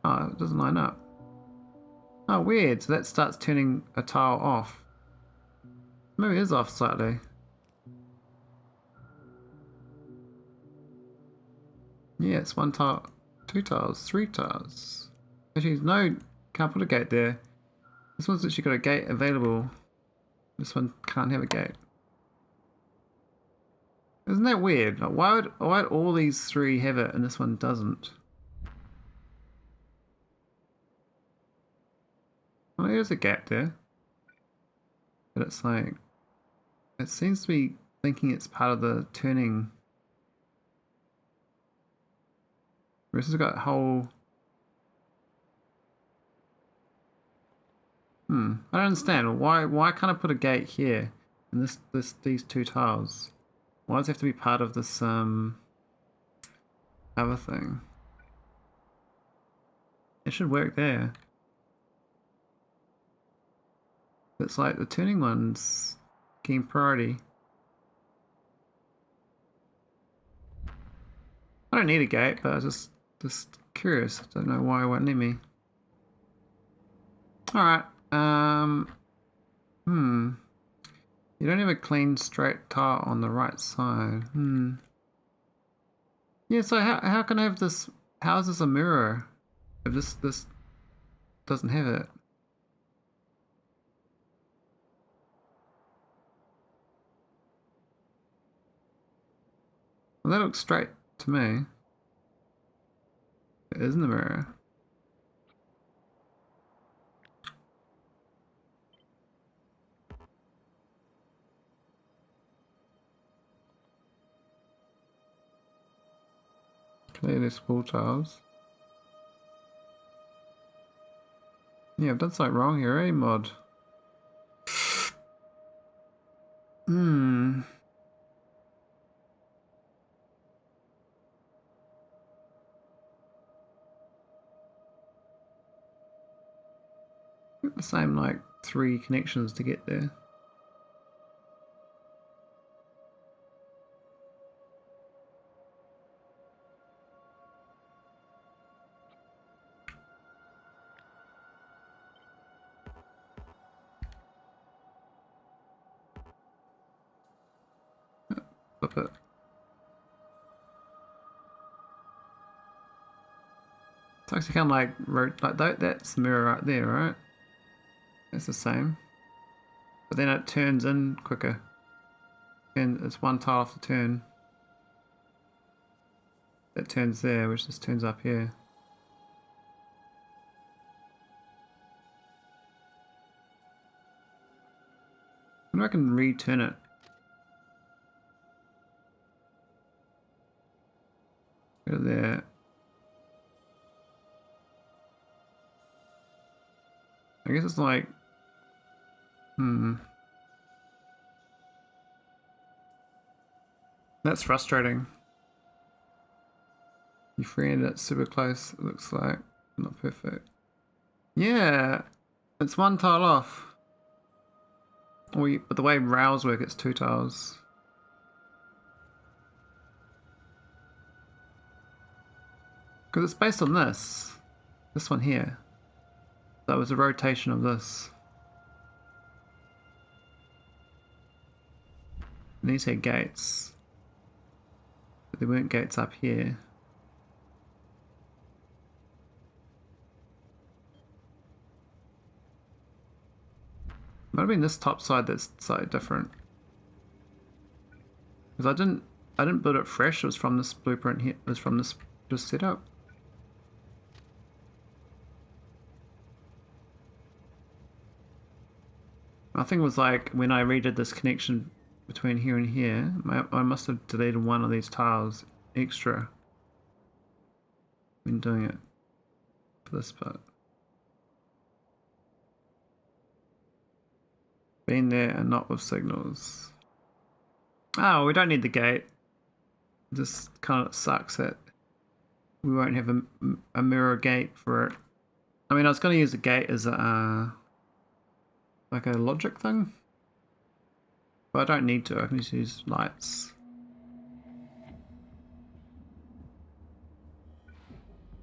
Oh, it doesn't line up. Oh, weird. So that starts turning a tile off. Maybe it is off slightly. Yeah, it's one tile, two tiles, three tiles. Actually, no, can't put a gate there. This one's actually got a gate available. This one can't have a gate. Isn't that weird? Like, why would all these three have it and this one doesn't? Well, there's a gap there. But it's like, it seems to be thinking it's part of the turning. This has got a whole... I don't understand. Why can't I put a gate here and these two tiles? Why does it have to be part of this other thing? It should work there. It's like the turning one's getting priority. I don't need a gate, but I was just curious. I don't know why it won't let me. Alright. You don't have a clean straight tile on the right side. Yeah, so how can I have this? How is this a mirror if this doesn't have it? Well, that looks straight to me. It isn't a mirror. Clearly spool tiles. Yeah, I've done something wrong here, eh, mod? The same like 3 connections to get there. flip it. It's actually kind of like that's the mirror right there, right? It's the same, but then it turns in quicker, and it's one tile off the turn. That turns there, which just turns up here. I wonder if I can return it. Go there. I guess it's like, that's frustrating. You freed it super close, it looks like. Not perfect. Yeah, it's one tile off. But the way rails work, it's 2 tiles. Because it's based on this one here. That was a rotation of this. And these had gates, but there weren't gates up here. Might have been this top side that's slightly different. Because I didn't build it fresh. It was from this blueprint here. It was from this just setup. I think it was like when I redid this connection between here and here, I must have deleted one of these tiles extra when doing it for this part. Been there and not with signals. Oh, we don't need the gate. This kind of sucks that we won't have a mirror gate for it. I mean, I was going to use the gate as a like a logic thing, but I don't need to. I can just use lights.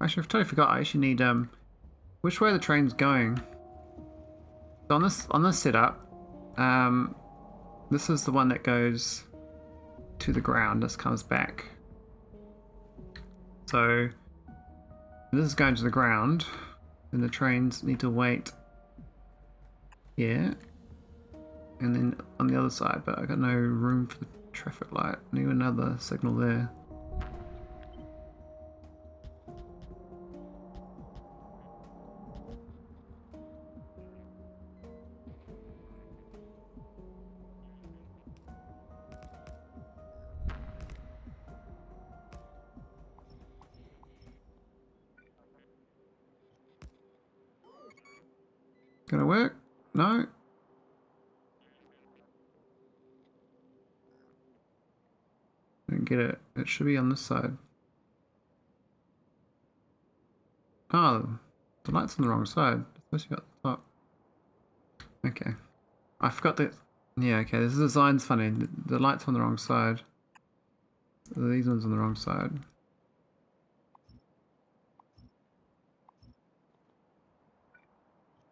Actually, I've totally forgot. I actually need which way the train's going. So on this setup, this is the one that goes to the ground. This comes back. So this is going to the ground, and the trains need to wait here, and then on the other side. But I got no room for the traffic light. I need another signal there. Gonna work? No? Didn't get it. It should be on this side. Oh, the light's on the wrong side. It's supposed to be at the top. Okay. I forgot that. Yeah, okay, this design's funny. The light's on the wrong side. These ones on the wrong side.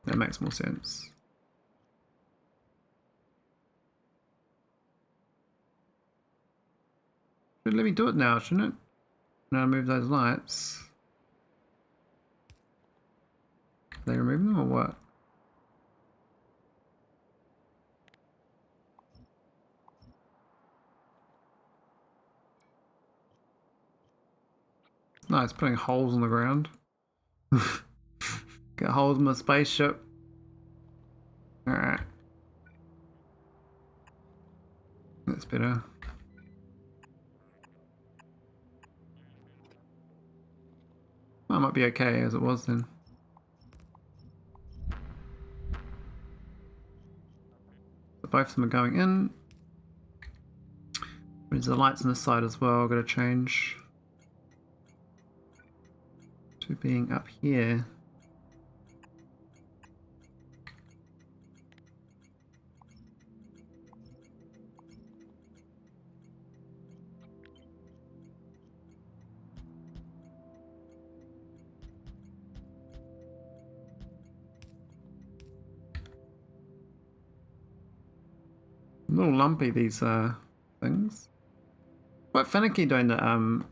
That makes more sense. Should let me do it now, shouldn't it? Now move those lights. They remove them or what? It's nice putting holes in the ground. Get holes in my spaceship. Alright. That's better. That might be okay as it was then. So both of them are going in. There's the lights on this side as well. I've got to change to being up here. A little lumpy, these things. Quite finicky doing the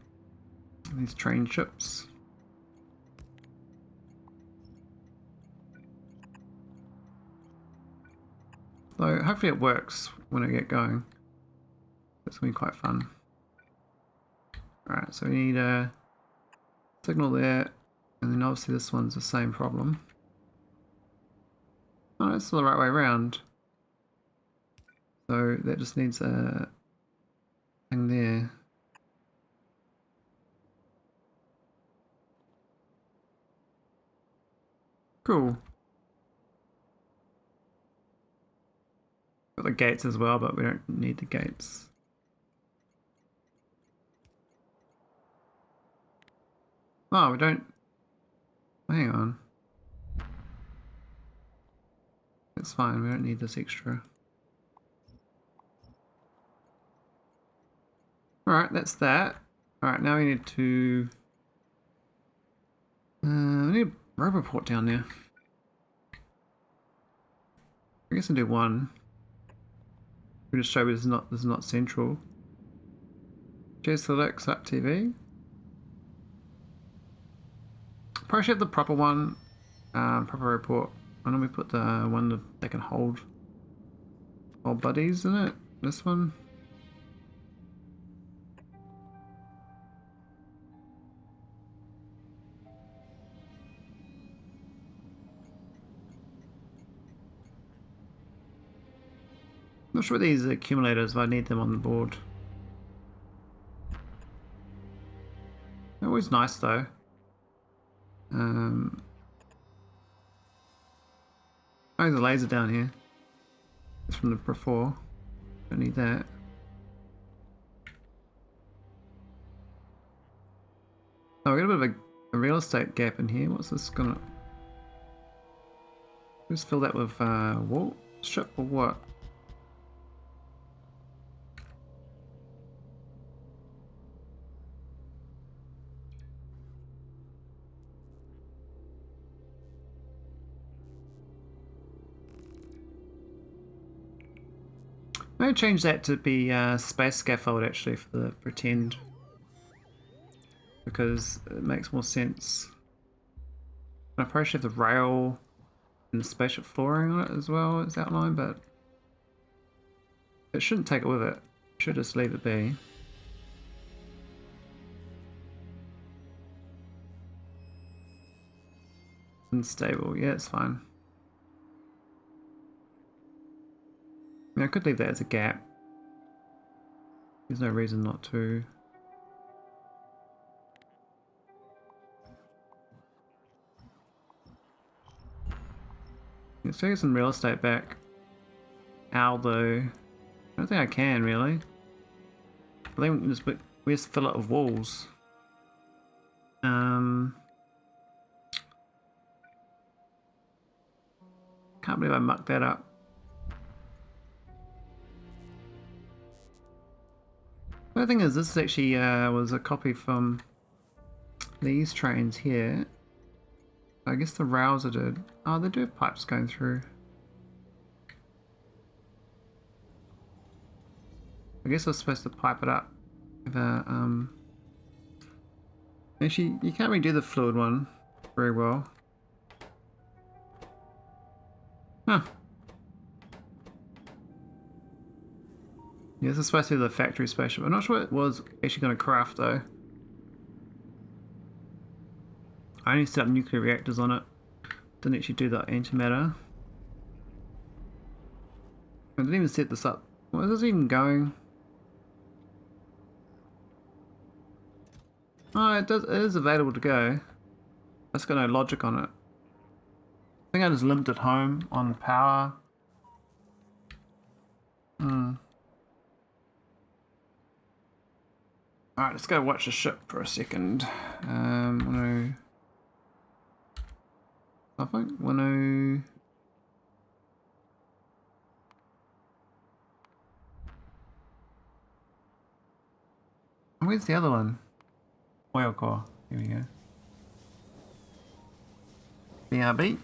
these train ships. So hopefully it works when I get going. It's gonna be quite fun. Alright, so we need a signal there, and then obviously this one's the same problem. Oh, it's the right way around. So that just needs a thing there. Cool. Got the gates as well, but we don't need the gates. Oh, we don't... Hang on. It's fine, we don't need this extra. Alright, that's that. Alright, now we need to... we need a roboport down there. I guess I'll do one. We just show you this is not central. Select up TV. Probably should have the proper one, proper report. Why don't we put the one that can hold buddies in it? This one. Not sure these accumulators, if I need them on the board. They're always nice though. Oh, there's a laser down here. It's from the before. Don't need that. Oh, we got a bit of a real estate gap in here. What's this gonna... Just fill that with wall strip or what? Maybe change that to be space scaffold actually for the pretend, because it makes more sense. I probably should have the rail and the spaceship flooring on it as well as outlined, but it shouldn't take it with it. Should just leave it be. Unstable, yeah, it's fine. I mean, I could leave that as a gap. There's no reason not to. Let's take some real estate back. How though? I don't think I can really. I think we just fill it with walls. Can't believe I mucked that up. The thing is, this actually was a copy from these trains here. I guess the rails are did. Oh, they do have pipes going through. I guess I was supposed to pipe it up. Actually, you can't really do the fluid one very well. Huh. Yeah, this is supposed to be the factory spaceship. I'm not sure what it was actually going to craft though. I only set up nuclear reactors on it. Didn't actually do the antimatter. I didn't even set this up. Where is this even going? Oh, it is available to go. That's got no logic on it. I think I just limped it home on power. Alright, let's go watch the ship for a second. I think 10. Where's the other one? Oil core. Here we go. BRB.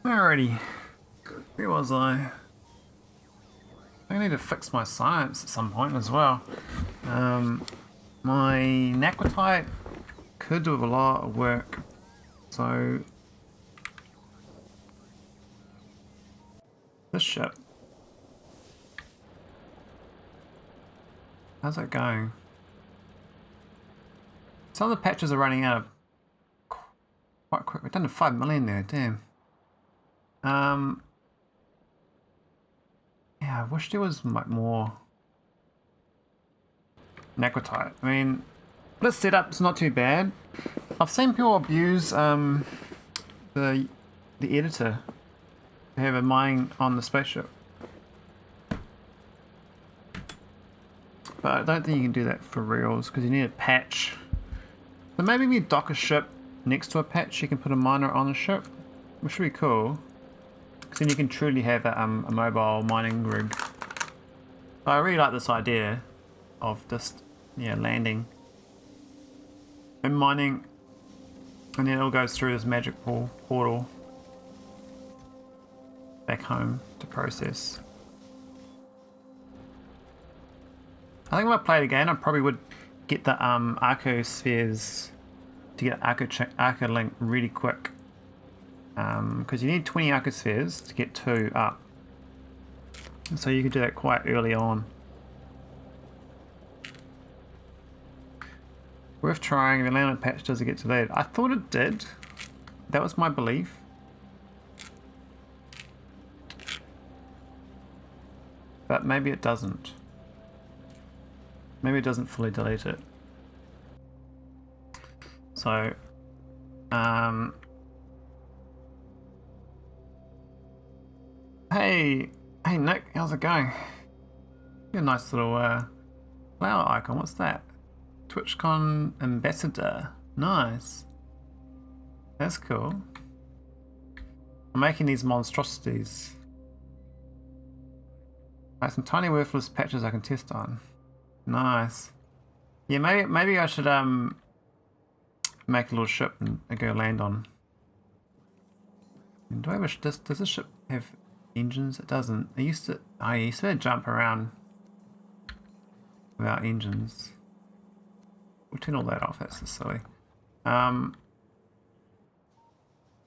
Alrighty. Where was I? I need to fix my science at some point as well. My naquitite could do a lot of work. So this ship. How's that going? Some of the patches are running out of quite quick. We've done 5 million there, damn. Yeah, I wish there was more naquitite. I mean, this setup's not too bad. I've seen people abuse the editor to have a mining on the spaceship, but I don't think you can do that for reals because you need a patch. So maybe we dock a ship next to a patch. You can put a miner on the ship, which would be cool. Because then you can truly have a mobile mining rig. I really like this idea of just landing and mining, and then it all goes through this magic portal back home to process. I think if I played again, I probably would get the Arco spheres to get Arco link really quick. Because you need 20 Arco spheres to get 2 up. And so you can do that quite early on. Worth trying. If the landed patch doesn't get deleted. I thought it did. That was my belief. But maybe it doesn't. Maybe it doesn't fully delete it. So, hey Nick, how's it going? You're a nice little flower icon. What's that? TwitchCon ambassador. Nice. That's cool. I'm making these monstrosities. I have some tiny worthless patches I can test on. Nice. Yeah, maybe I should make a little ship and go land on. And do I wish does this ship have engines? It doesn't. I used to jump around without engines. We'll turn all that off. That's just silly. Yeah,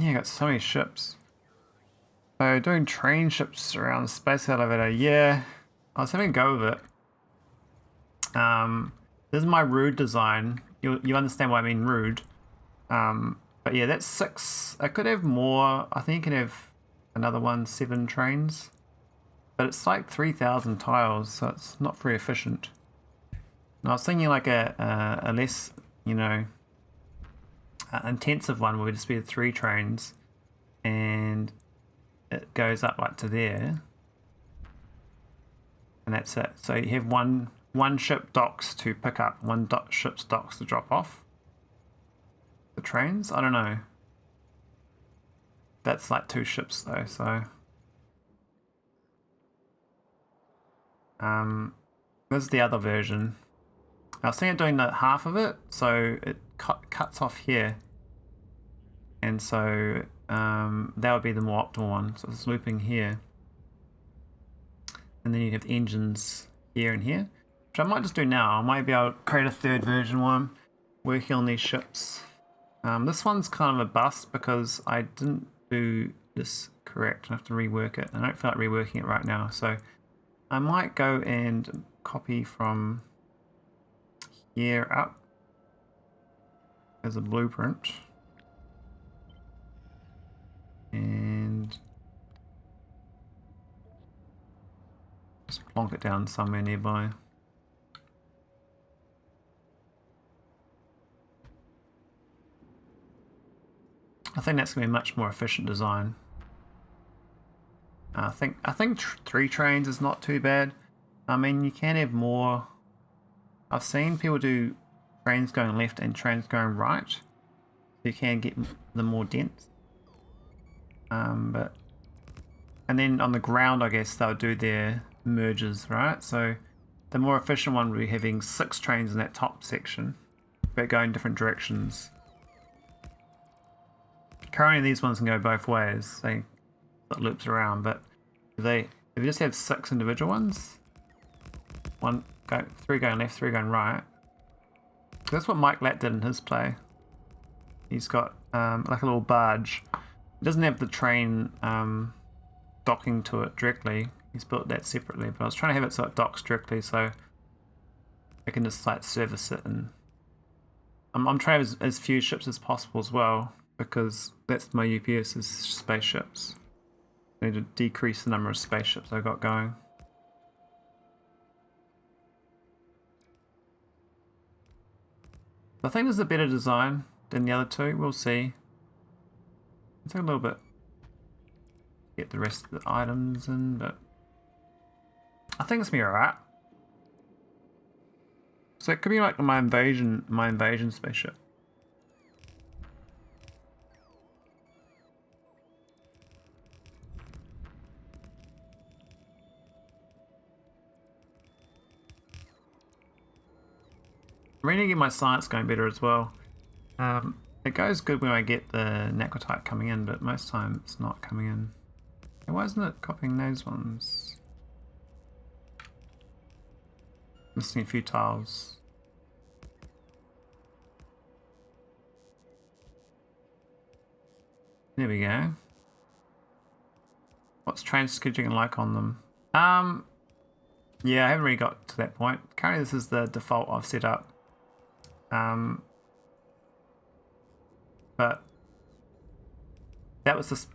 I got so many ships. So doing train ships around the space elevator. Yeah, I was having a go with it. This is my rude design. You understand why I mean rude. But yeah, that's 6. I could have more. I think I can have another 7 trains. But it's like 3,000 tiles, so it's not very efficient. And I was thinking like a less, intensive one would just be 3 trains, and it goes up like to there, and that's it. So you have one ship docks to pick up, one ship's docks to drop off the trains. I don't know. That's like 2 ships though, so this is the other version. I was thinking of doing half of it, so it cuts off here, and so that would be the more optimal one. So it's looping here, and then you have engines here and here, which I might just do now. I might be able to create a 3rd version while I'm working on these ships. This one's kind of a bust because I didn't do this correct. I have to rework it. I don't feel like reworking it right now, so I might go and copy from here up as a blueprint and just plonk it down somewhere nearby. I think that's going to be a much more efficient design. I think 3 trains is not too bad. I mean, you can have more. I've seen people do trains going left and trains going right. So you can get them more dense. And then on the ground, I guess they'll do their merges, right? So the more efficient one would be having 6 trains in that top section, but going different directions. Currently, these ones can go both ways. They that loops around. But if you just have 6 individual ones, three going left, 3 going right. That's what Mike Latt did in his play. He's got like a little barge. It doesn't have the train docking to it directly. He's built that separately, but I was trying to have it so it docks directly so I can just like service it, and I'm trying to have as few ships as possible as well, because that's my UPS is spaceships. I need to decrease the number of spaceships I got going. I think there's a better design than the other two. We'll see. It's a little bit to get the rest of the items in, but I think it's gonna be alright. So it could be like my invasion spaceship. I'm really getting my science going better as well. It goes good when I get the naquitite coming in, but most time it's not coming in. Why isn't it copying those ones? Missing a few tiles. There we go. What's train scheduling like on them? Yeah, I haven't really got to that point. Currently this is the default I've set up. But that was just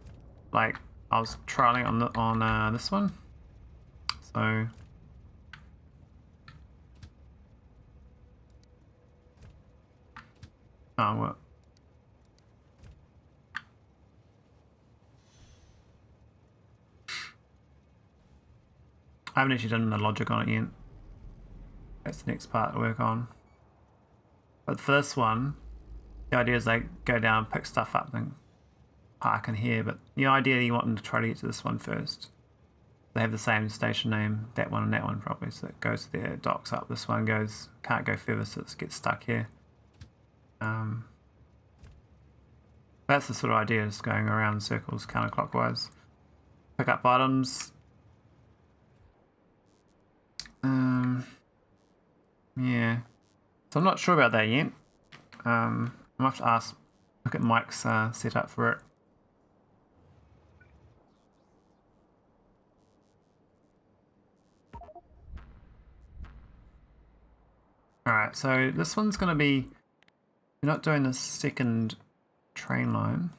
like I was trialing on this one. So what? I haven't actually done the logic on it yet. That's the next part to work on. But for this one, the idea is they go down, pick stuff up, then park in here. But the idea you want them to try to get to this one first. They have the same station name, that one and that one probably. So it goes there, docks up. This one can't go further, so it gets stuck here. That's the sort of idea, is going around in circles counterclockwise. Pick up items. Yeah. So I'm not sure about that yet. I'm gonna have to look at Mike's setup for it. Alright, so this one's gonna be, we're not doing the second train line.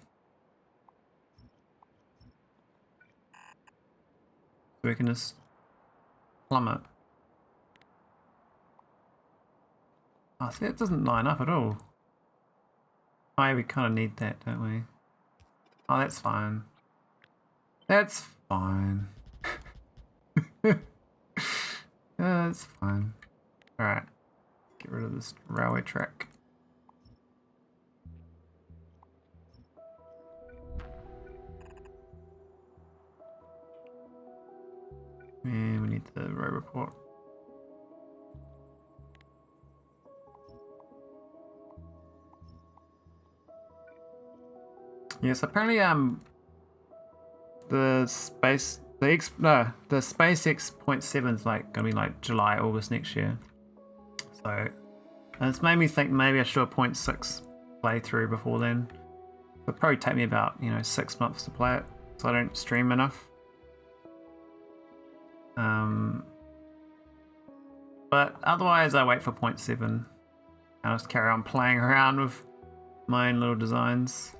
So we can just plummet. Oh, see, it doesn't line up at all. Oh, yeah, we kind of need that, don't we? Oh, that's fine. That's fine. That's fine. Alright. Get rid of this railway track. And we need the road report. Yes, apparently the space X.7 is like gonna be like July, August next year. So, and it's made me think maybe I should do a 0.6 playthrough before then. It'll probably take me about 6 months to play it, so I don't stream enough. But otherwise I wait for 0.7. I'll just carry on playing around with my own little designs.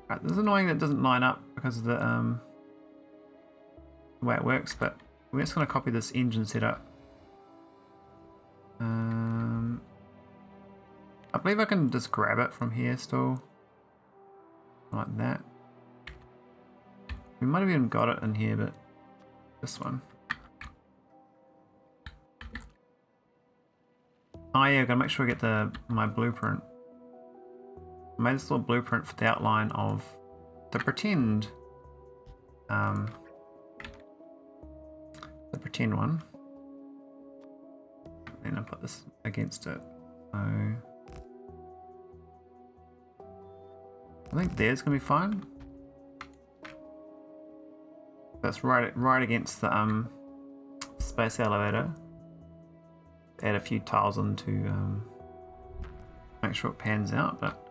Right, this is annoying that it doesn't line up because of the way it works, but we're just going to copy this engine setup. I believe I can just grab it from here still, like that. We might have even got it in here, but this one. Oh yeah, I've got to make sure I get my blueprint. I made this little blueprint for the outline of the pretend one. Then I put this against it. So I think there's gonna be fine. That's right against the space elevator. Add a few tiles in to make sure it pans out, but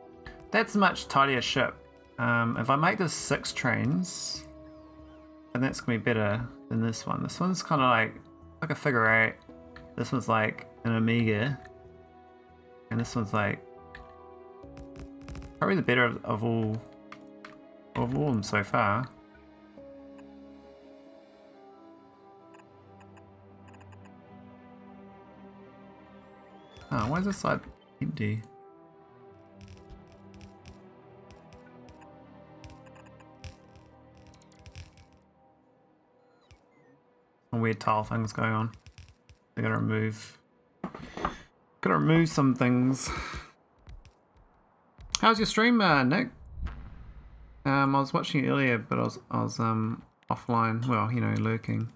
that's a much tidier ship. If I make this 6 trains, and that's gonna be better than this one. This one's kind of like a figure 8. This one's like an omega, and this one's like probably the better of all of them so far. Oh, why is this side empty? Some weird tile things going on. I gotta remove some things. How's your stream, Nick? I was watching it earlier, but I was offline. Well, you know, lurking.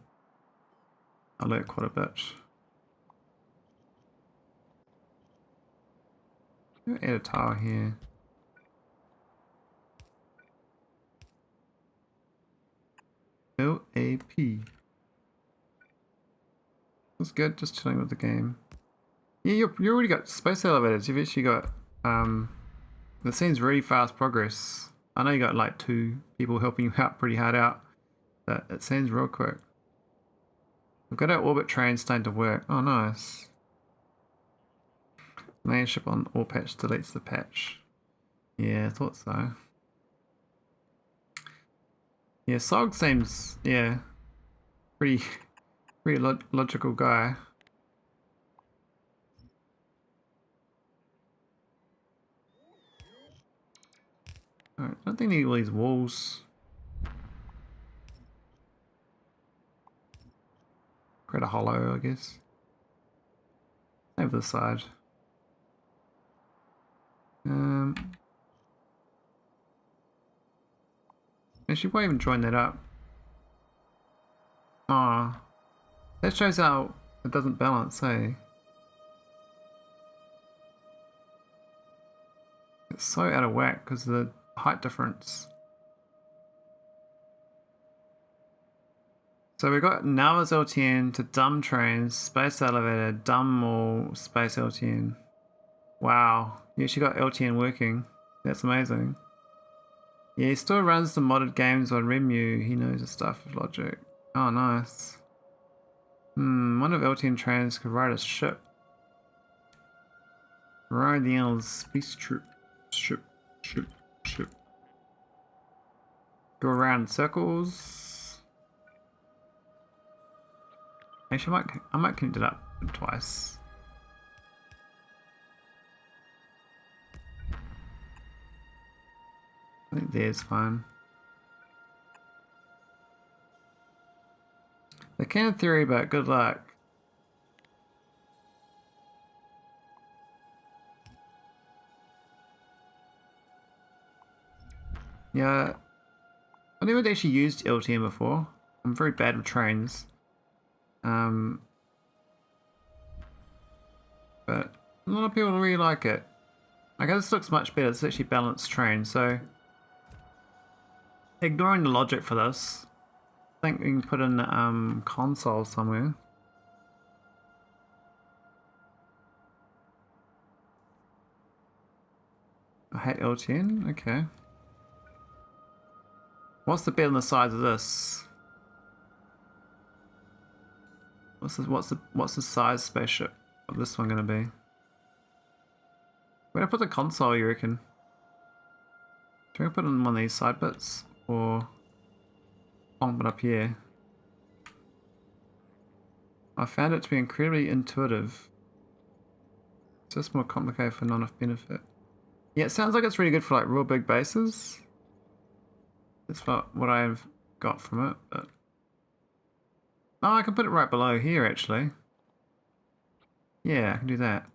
I lurk quite a bit. Add a tile here. LAP. That's good, just chilling with the game. Yeah, you already got space elevators. You've actually got the scene's really fast progress. I know you got like 2 people helping you out pretty hard out, but it seems real quick. We've got our orbit train starting to work. Oh, nice. Main ship on all patch deletes the patch. Yeah, I thought so. Yeah, Sog seems, yeah, pretty logical guy. Alright, I don't think I need all these walls. Create a hollow, I guess. Same for the side. Actually, won't even join that up. Ah, that shows how it doesn't balance, eh? It's so out of whack because of the height difference. So we got Nava's LTN to dumb trains, space elevator, dumb mall, space LTN. Wow, you actually got LTN working. That's amazing. Yeah, he still runs the modded games on Remu. He knows his stuff with logic. Oh, nice. One of LTN trains could ride a ship. Ride the L's space troop. Ship. Go around in circles. Actually, I might connect it up twice. I think there's fine. They can in theory, but good luck. Yeah, I never actually used LTM before. I'm very bad with trains. But a lot of people really like it. I guess this looks much better. It's actually balanced train, so ignoring the logic for this, I think we can put in the console somewhere. I hate LTN, okay. What's the bit on the sides of this? What's the size spaceship of this one gonna be? Where do I put the console, you reckon? Do I put it in one of these side bits? Or bump it up here? I found it to be incredibly intuitive. It's just more complicated for not enough benefit. Yeah, it sounds like it's really good for like real big bases. That's what I've got from it, but... Oh, I can put it right below here, actually. Yeah, I can do that.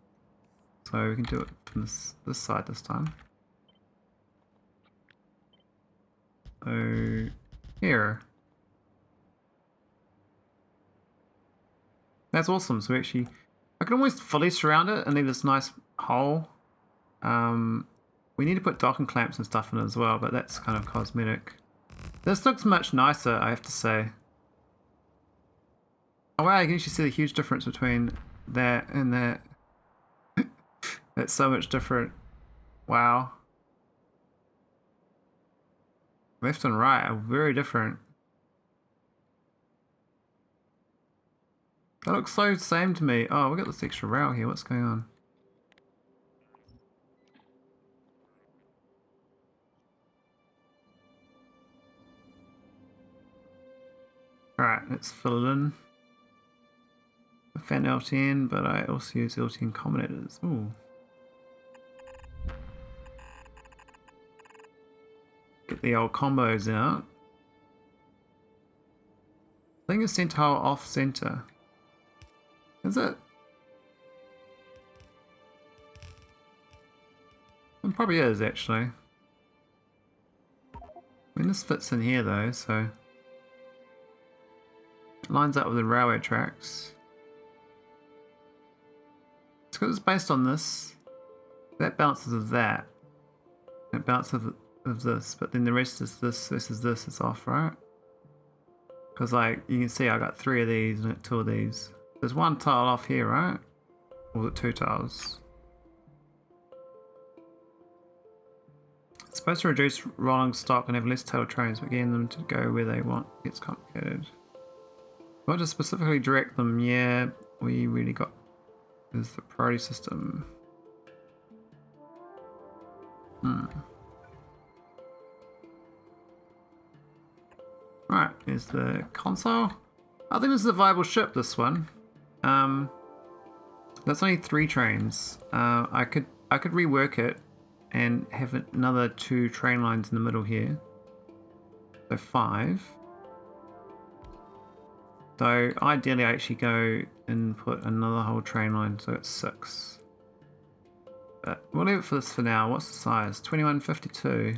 So we can do it from this side this time. So, here. That's awesome. So actually, I can almost fully surround it and leave this nice hole. We need to put docking clamps and stuff in it as well, but that's kind of cosmetic. This looks much nicer, I have to say. Oh wow, you can actually see the huge difference between that and that. It's so much different. Wow. Left and right are very different. That looks so same to me. Oh, we got this extra rail here. What's going on? Alright, let's fill it in. I found LTN, but I also use LTN combinators. Ooh. Get the old combos out. I think it's center hole off center. Is it? It probably is actually. I mean, this fits in here though, so it lines up with the railway tracks. It's because it's based on this. That bounces of that. It bounces of this, but then the rest is this versus this is off, right? Because like you can see, I got 3 of these and 2 of these. There's 1 tile off here, right? Or the 2 tiles. It's supposed to reduce rolling stock and have less tail trains, but getting them to go where they want gets complicated. What to specifically direct them? Yeah, we really got is the priority system. Right, here's the console. I think this is a viable ship, this one. That's only 3 trains. I could rework it and have another 2 train lines in the middle here. So 5. So ideally I actually go and put another whole train line, so it's 6. But we'll leave it for this for now. What's the size? 2152.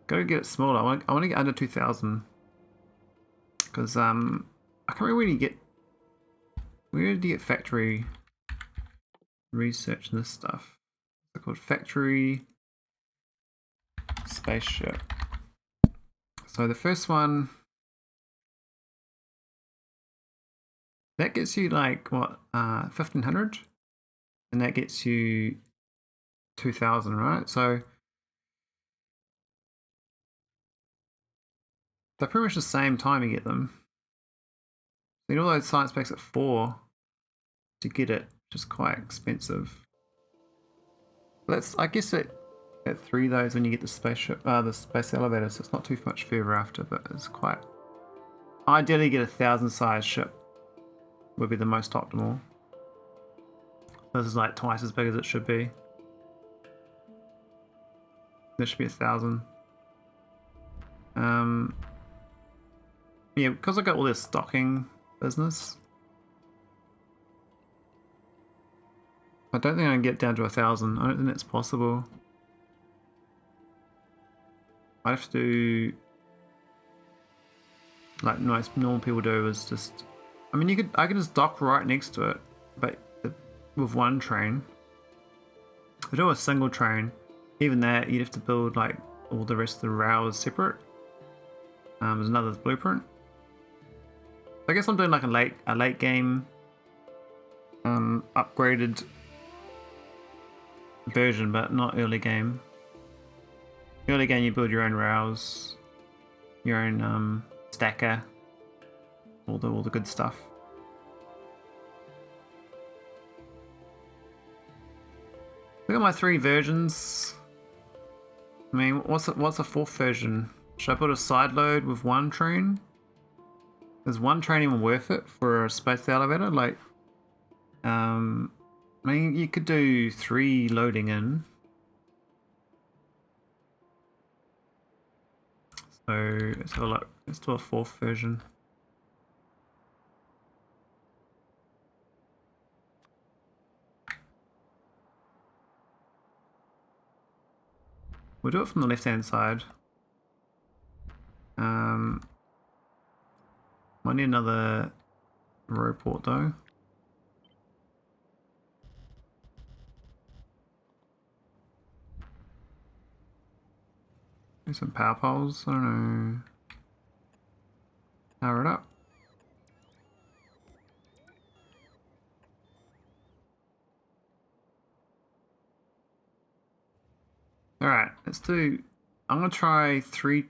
Gotta get it smaller. I want to get under 2000. Because I can't really get... Where do you get factory research and this stuff? It's called Factory Spaceship. So the first one, that gets you like what, 1500, and that gets you 2000, right? So they're pretty much the same time you get them. You know, all those science packs at 4 to get it, which is quite expensive. That's, I guess at 3 though is when you get the spaceship, the space elevator, so it's not too much further after, but it's quite. Ideally, get 1000 size ship would be the most optimal. This is like twice as big as it should be. There should be 1000. Yeah, because I got all this stocking business, I don't think I can get down to 1000. I don't think that's possible. I have to do like most normal people do is just. I mean, I could just dock right next to it, but with 1 train. If I do a single train, even that you'd have to build like all the rest of the rails separate. There's another blueprint. I guess I'm doing like a late game upgraded version, but not early game. Early game you build your own rails, your own stacker, all the good stuff. Look at my 3 versions. I mean, what's a 4th version? Should I put a side load with 1 train? Is 1 train even worth it for a space elevator? Like, I mean, you could do 3 loading in. So let's have a look. Let's do a 4th version. We'll do it from the left-hand side. Might need another row port though. some power poles. I don't know. Power it up. Alright, let's do... I'm gonna try three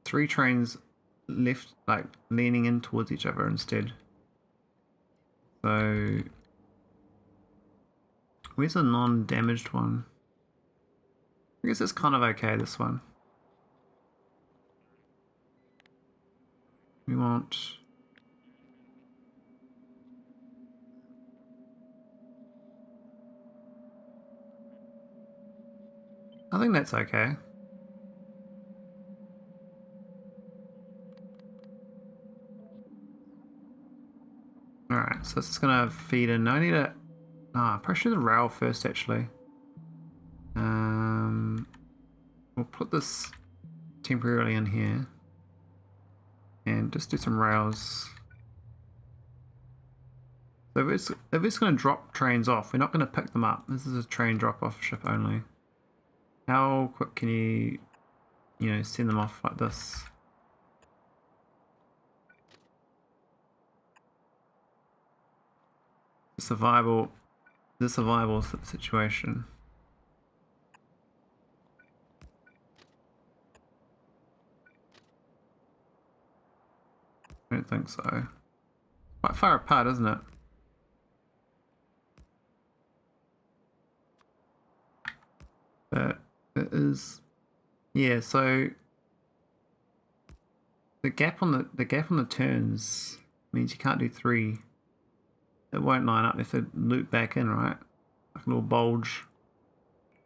trains left, like leaning in towards each other instead. So where's a non-damaged one? I guess it's kind of okay, this one. We want... I think that's okay. Alright, so it's just gonna feed in. I need to pressure the rail first actually. We'll put this temporarily in here. And just do some rails. So if it's gonna drop trains off, we're not gonna pick them up. This is a train drop off ship only. How quick can you send them off like this? The survival situation. I don't think so. Quite far apart, isn't it? But it is, yeah. So the gap on the turns means you can't do 3. It won't line up. You have to loop back in, right? Like a little bulge.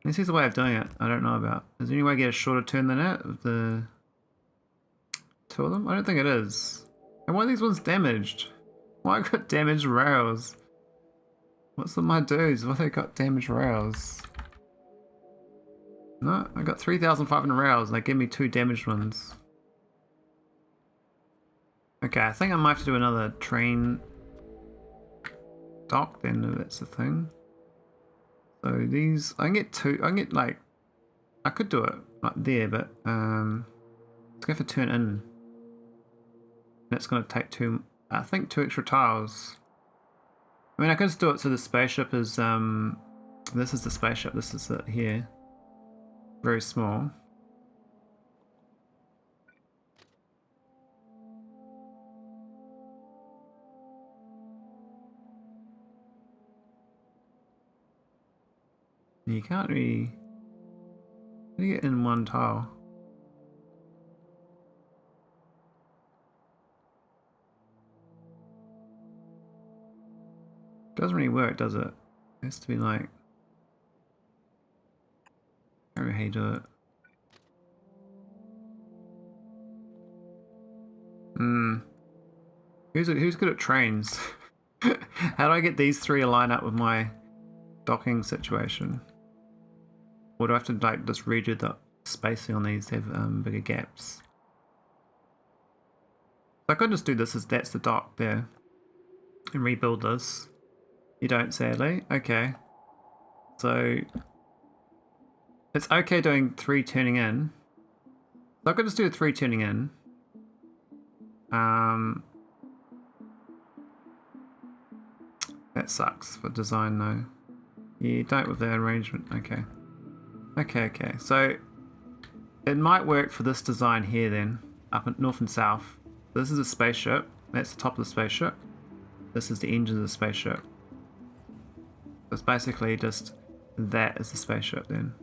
This is a way of doing it. I don't know about. Is there any way to get a shorter turn than that of the 2 of them? I don't think it is. And why are these ones damaged? Why I got damaged rails? What's with my dudes? Why they got damaged rails? No, I got 3,500 rails and they give me 2 damaged ones. Okay, I think I might have to do another train dock then, if that's the thing. So these, I can get 2, I can get like, I could do it like there, but let's go for turn in. That's going to take 2, I think 2 extra tiles. I mean, I could just do it so the spaceship is, this is the spaceship, this is it here. Very small. You can't really... How do you get in one tile? Doesn't really work, does it? It has to be like... I don't know how you do it. Who's good at trains? How do I get these 3 to line up with my docking situation? Or do I have to like just redo the spacing on these to have bigger gaps? I could just do this as that's the dock there and rebuild this. You don't, sadly. Okay. So it's okay doing 3 turning in. So I could just do 3 turning in. That sucks for design though. You don't with the arrangement. Okay. Okay. So it might work for this design here then, up in north and south. This is a spaceship. That's the top of the spaceship. This is the engine of the spaceship. It's basically just that is the spaceship then.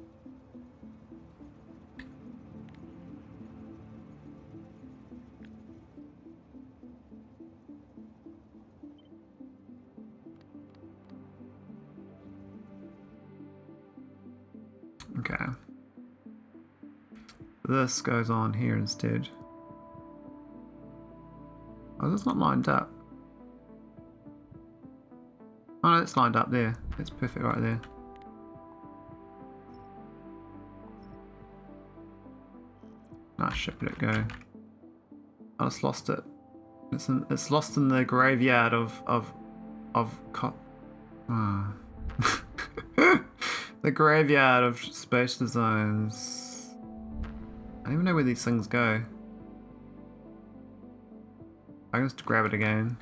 Okay. This goes on here instead. Oh, that's not lined up. Oh no, it's lined up there. It's perfect right there. Ah, shit, let it go. I just lost it. It's lost in the graveyard of the graveyard of space designs. don't even know where these things go. I can just grab it again.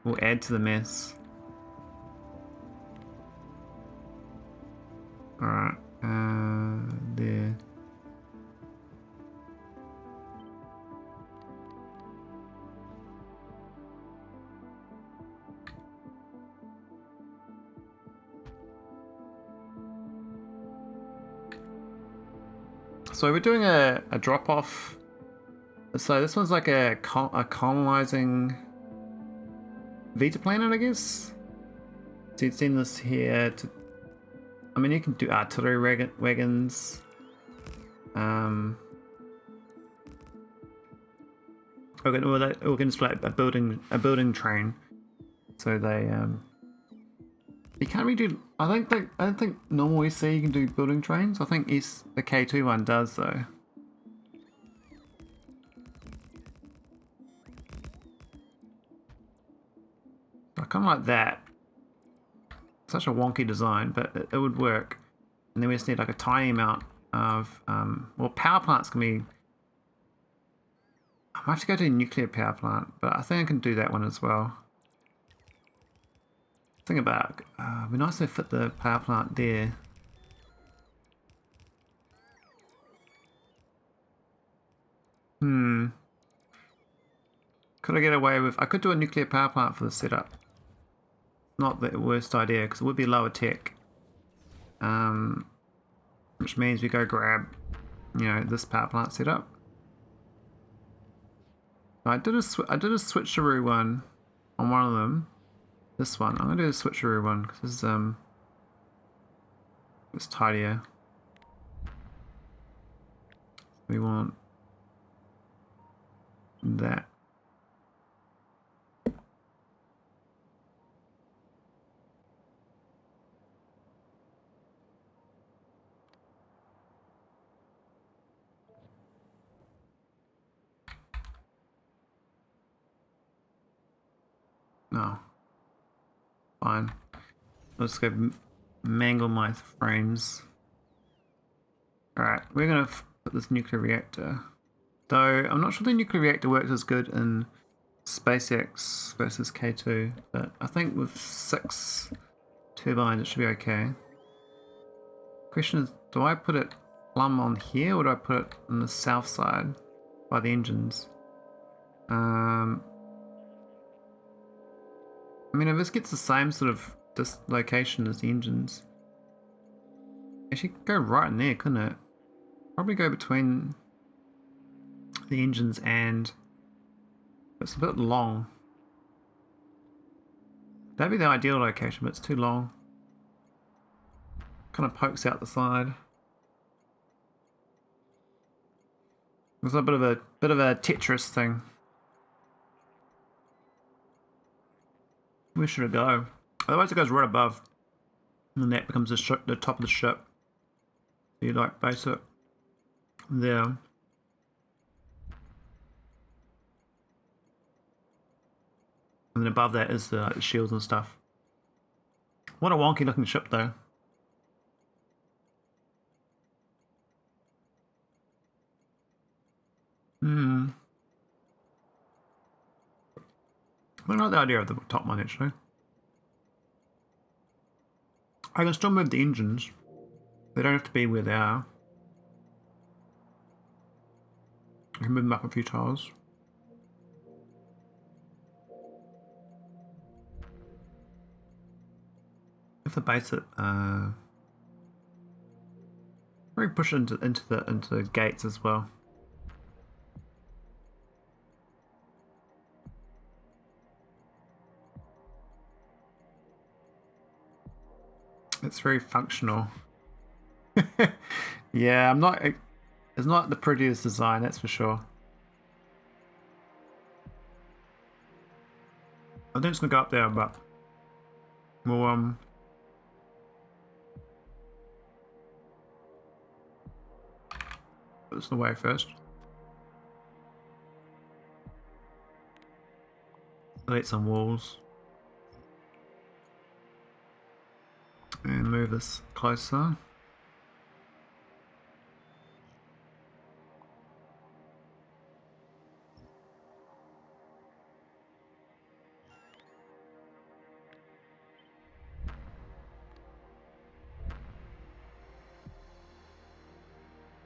We'll add to the mess. Alright, there. So we're doing a drop-off. So this one's like a colonizing Vita planet, I guess. So you'd seen this here. I mean, you can do artillery wagons. We're gonna display a building train. So they you can't really do. I don't think normal SC you can do building trains. I think the K2 one does though. I kind of like that. Such a wonky design, but it would work. And then we just need like a tiny amount of well, power plants can be. I might have to go to a nuclear power plant, but I think I can do that one as well. Think about it'd be nice to fit the power plant there. Could I get away with? I could do a nuclear power plant for the setup. Not the worst idea because it would be lower tech. Which means we go grab, this power plant setup. I did a switcheroo one on one of them. This one. I'm gonna do a switcheroo one because it's tidier. We want that. No. Fine. Let's go mangle my frames. Alright, we're gonna put this nuclear reactor. Though, I'm not sure the nuclear reactor works as good in SpaceX versus K2, but I think with 6 turbines it should be okay. Question is, do I put it plumb on here or do I put it on the south side by the engines? I mean, if this gets the same sort of dislocation as the engines, actually could go right in there, couldn't it? Probably go between the engines and it's a bit long. That'd be the ideal location, but it's too long. Kind of pokes out the side. It's a bit of a Tetris thing. Where should it go? Otherwise it goes right above. And that becomes the top of the ship. So you like base it there. And then above that is the shields and stuff. What a wonky looking ship though. I don't like the idea of the top one actually. I can still move the engines. They don't have to be where they are. I can move them up a few tiles. If the base it, probably push it into the gates as well. It's very functional. Yeah, it's not the prettiest design, that's for sure. I think it's gonna go up there, but we'll put this away first. Delete some walls. And move this closer.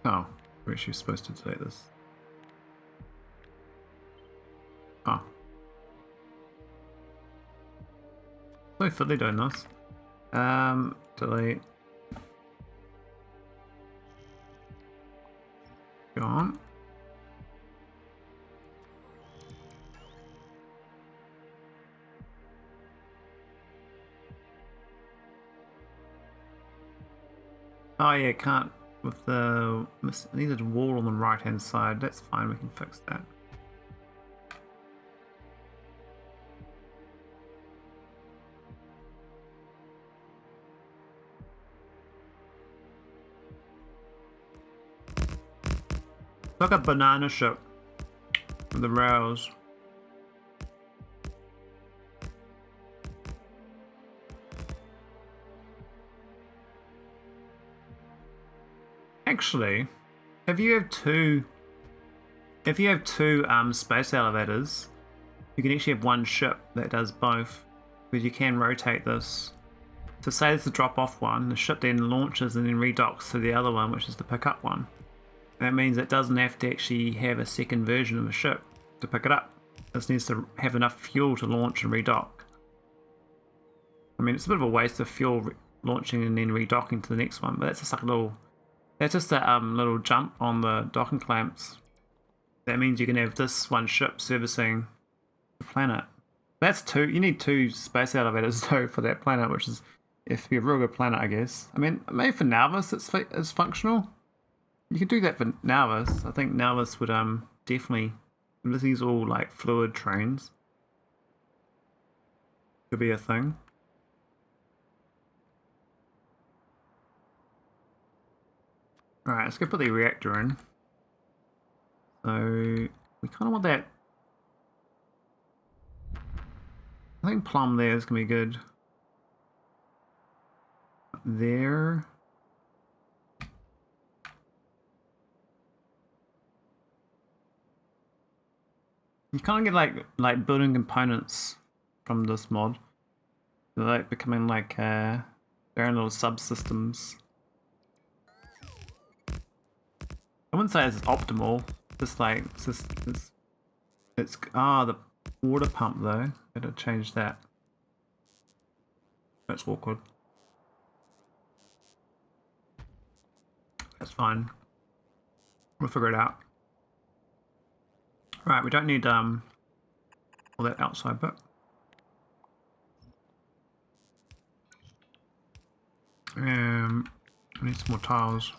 Oh, we're actually supposed to delete this. Oh. So fiddly doing this. Delete. Go on. Oh yeah, can't with the needed wall on the right hand side. That's fine, we can fix that. It's like a banana ship with the rails. Actually, if you have two space elevators, you can actually have one ship that does both, because you can rotate this. So say it's the drop-off one, the ship then launches and then redocks to the other one, which is the pick-up one. That means it doesn't have to actually have a second version of a ship to pick it up. It just needs to have enough fuel to launch and redock. I mean, it's a bit of a waste of fuel launching and then redocking to the next one, but that's just like a little... That's just a little jump on the docking clamps. That means you can have this one ship servicing the planet. That's two. You need two space elevators though for that planet, which is if to be a real good planet, I guess. I mean, maybe for Nauvis it's functional. You can do that for Nauvis. I think Nauvis would definitely. These are all like fluid trains. Could be a thing. Alright, let's go put the reactor in. So, we kind of want that... I think plumb there is going to be good. There. You kind of get like building components from this mod. They're like becoming like their own little subsystems. I wouldn't say it's optimal. Just like it's the water pump though. Gotta change that. That's awkward. That's fine. We'll figure it out. Right, we don't need all that outside bit. We need some more tiles.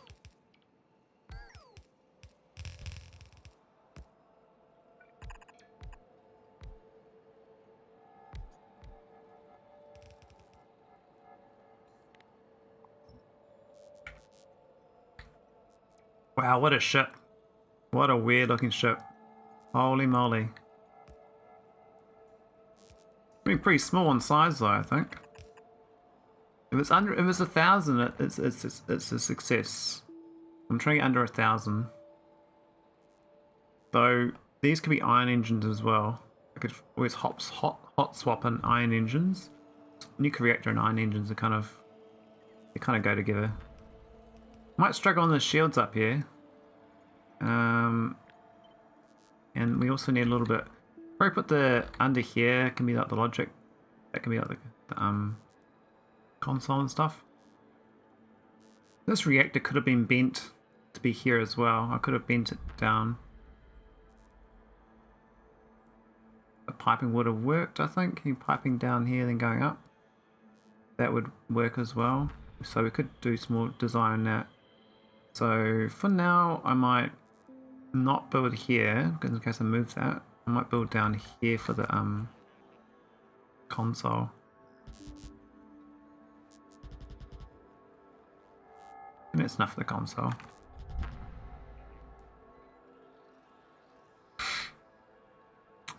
Wow, what a ship. What a weird looking ship. Holy moly. I mean, pretty small in size though, I think. If it's 1,000, it's a success. I'm trying to get under 1,000. Though these could be iron engines as well. I could always hot swap in iron engines. Nuclear reactor and iron engines are kind of go together. Might struggle on the shields up here. And we also need a little bit. Probably put the under here can be like the logic. That can be like the console and stuff. This reactor could have been bent to be here as well. I could have bent it down. The piping would have worked, I think. Piping down here then going up. That would work as well. So we could do some more design on that. So for now, I might not build here, because in case I move that, I might build down here for the console. And it's enough for the console.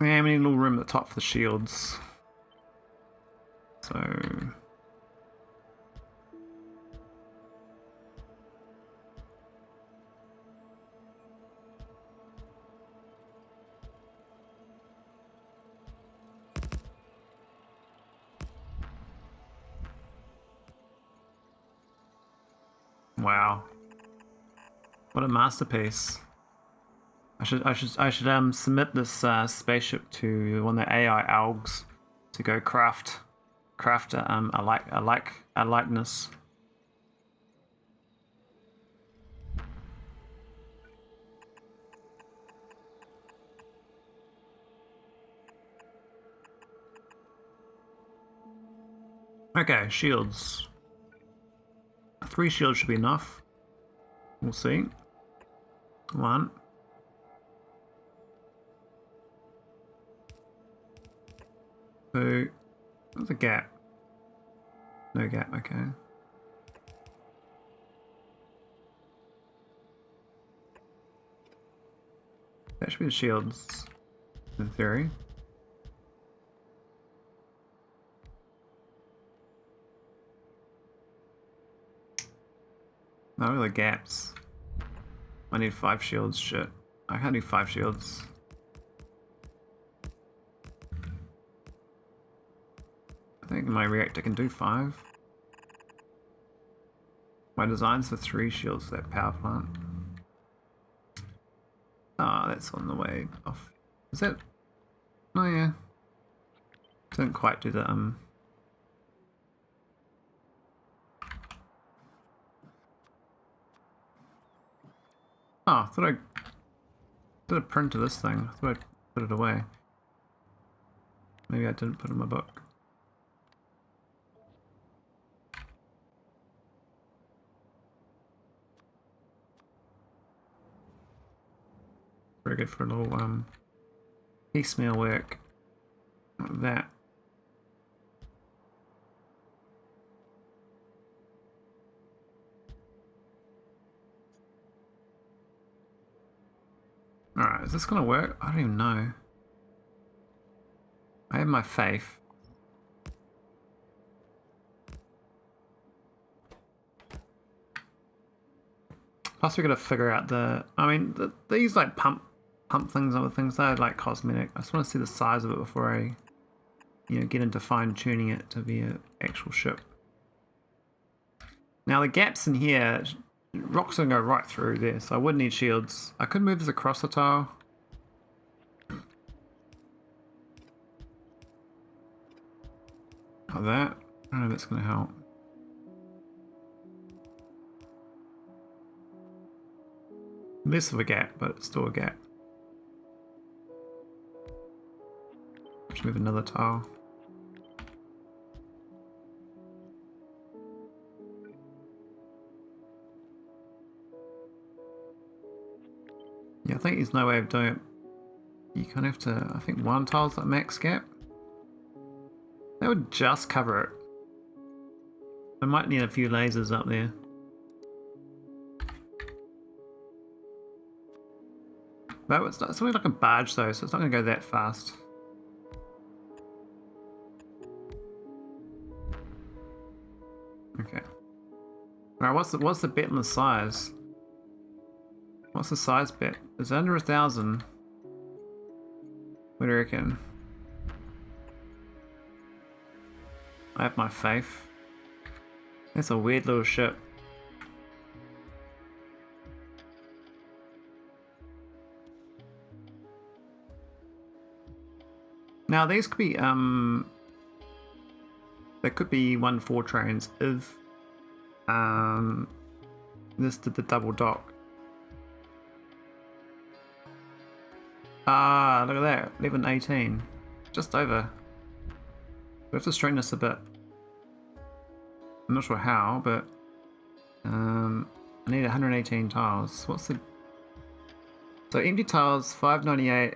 Yeah, we need a little room at the top for the shields. So wow. What a masterpiece. I should submit this spaceship to one of the AI algs to go craft a likeness. Okay, shields. 3 shields should be enough. We'll see. 1. 2. There's a gap. No gap, okay. That should be the shields, in theory. No, really gaps. I need 5 shields, shit. I can't do 5 shields. I think my reactor can do 5. My design's for 3 shields for that power plant. Ah, oh, that's on the way off. Is that? Oh yeah. Didn't quite do the Oh, I thought I did a print of this thing. I thought I put it away. Maybe I didn't put it in my book. Pretty good for a little piecemeal work like that. Alright, is this gonna work? I don't even know. I have my faith. Plus we gotta figure out the... I mean, these like pump things and other things, they're like cosmetic. I just want to see the size of it before I, you know, get into fine-tuning it to be an actual ship. Now the gaps in here, rocks gonna go right through there, so I would need shields. I could move this across the tile. Like that. I don't know if it's gonna help. Less of a gap, but it's still a gap. Let's move another tile. Yeah, I think there's no way of doing it. You kind of have to, I think 1 tile's that max gap. That would just cover it. I might need a few lasers up there. But it's only like a barge though, so it's not going to go that fast. Okay. Alright, what's the bet on the size? What's the size bet? It's under 1,000. What do you reckon? I have my faith. That's a weird little ship. Now these could be there could be 1-4 trains if this did the double dock. Ah, look at that, 1118, just over. We have to straighten this a bit. I'm not sure how, but I need 118 tiles. What's the... So empty tiles, 598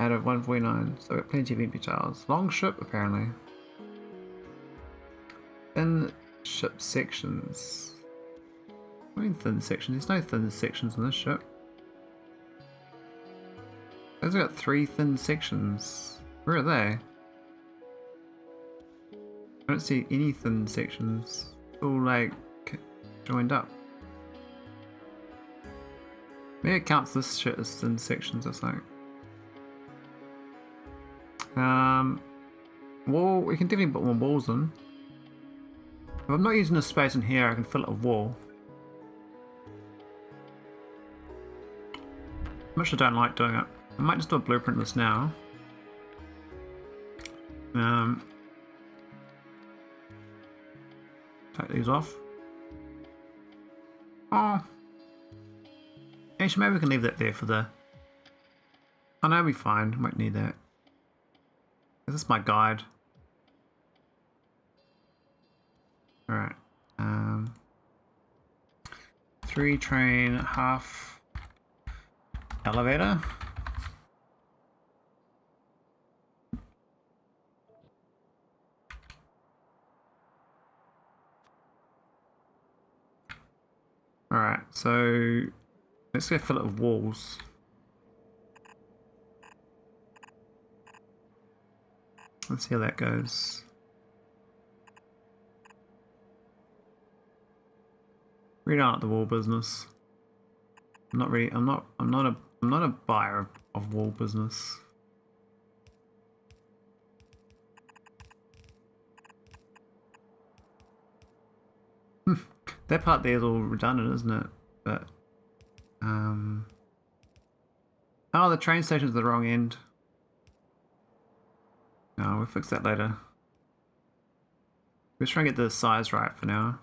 out of 149. So we've got plenty of empty tiles. Long ship, apparently. Thin ship sections. What do you mean thin sections? There's no thin sections in this ship. Those got 3 thin sections. Where are they? I don't see any thin sections. All like joined up. Maybe it counts this shit as thin sections or something. Wall, we can definitely put more walls in. If I'm not using the space in here, I can fill it with wall. Much I don't like doing it. I might just do a blueprint this now. Take these off. Oh. Actually, maybe we can leave that there for the... Oh no, it'll be fine. Won't need that. This is my guide. Alright. 3 train, half elevator. Alright, so let's go fill it with walls. Let's see how that goes. Really don't like the wall business. I'm not a buyer of wall business. That part there is all redundant, isn't it? But oh, the train station's at the wrong end. No, we'll fix that later. Let's try and get the size right for now.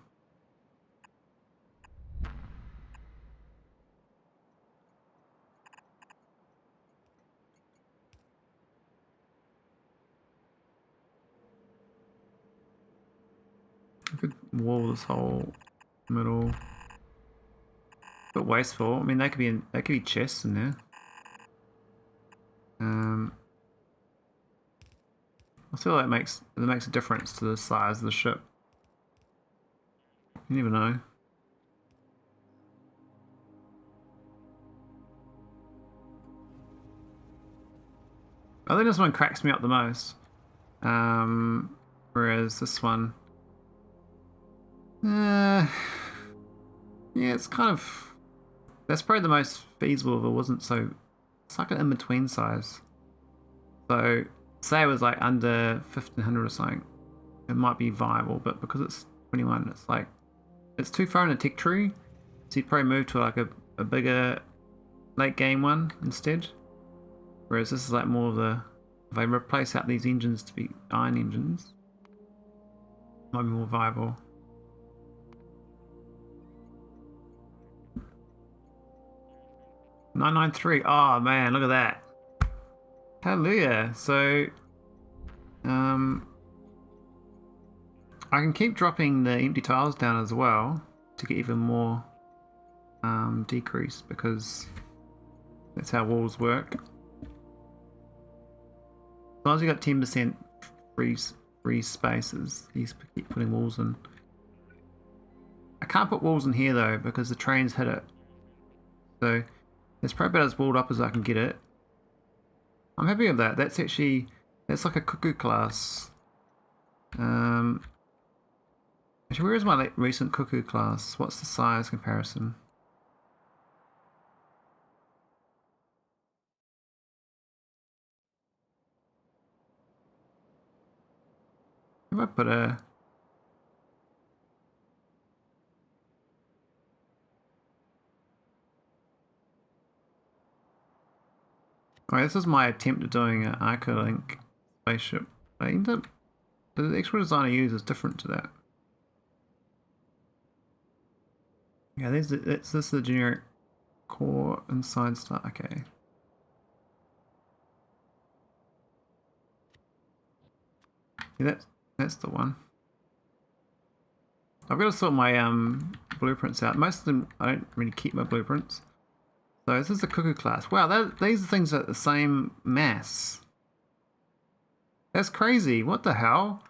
I could wall this whole middle. A bit wasteful. I mean, they could be chests in there. I feel like it makes a difference to the size of the ship. You never know. I think this one cracks me up the most. Whereas this one, yeah, it's kind of, that's probably the most feasible if it wasn't so, it's like an in-between size. So say it was like under 1500 or something, it might be viable, but because it's 21, it's like, it's too far in the tech tree, so you'd probably move to like a bigger late game one instead. Whereas this is like more of the, if I replace out these engines to be iron engines, it might be more viable. $993. Oh man, look at that. Hallelujah. So I can keep dropping the empty tiles down as well to get even more decrease, because that's how walls work. As long as you got 10% free spaces, these keep putting walls in. I can't put walls in here though because the trains hit it. So it's probably about as walled up as I can get it. I'm happy with that. That's like a cuckoo class. Actually, where is my recent cuckoo class? What's the size comparison? If I put a... Alright, this is my attempt at doing an Arcolink spaceship. I end up... The extra design I use is different to that. Yeah, this is the generic core inside stuff. Okay. Yeah, that's the one. I've got to sort my blueprints out. Most of them, I don't really keep my blueprints. So this is the cuckoo class. Wow, these things are the same mass. That's crazy. What the hell?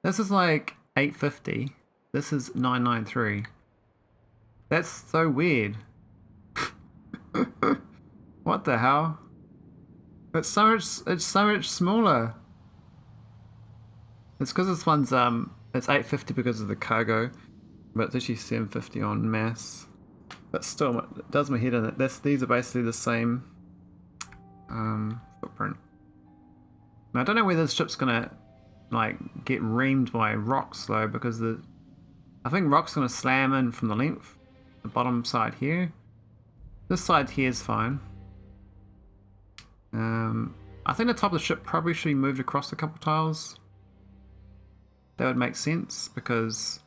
This is like 850. This is 993. That's so weird. What the hell? It's so much smaller. It's because this one's it's 850 because of the cargo, but it's actually 750 on mass. But still, it does my head in it. These are basically the same footprint. Now I don't know whether this ship's gonna like get reamed by rocks though, because I think rocks gonna slam in from the length. The bottom side here. This side here is fine. I think the top of the ship probably should be moved across a couple tiles. That would make sense because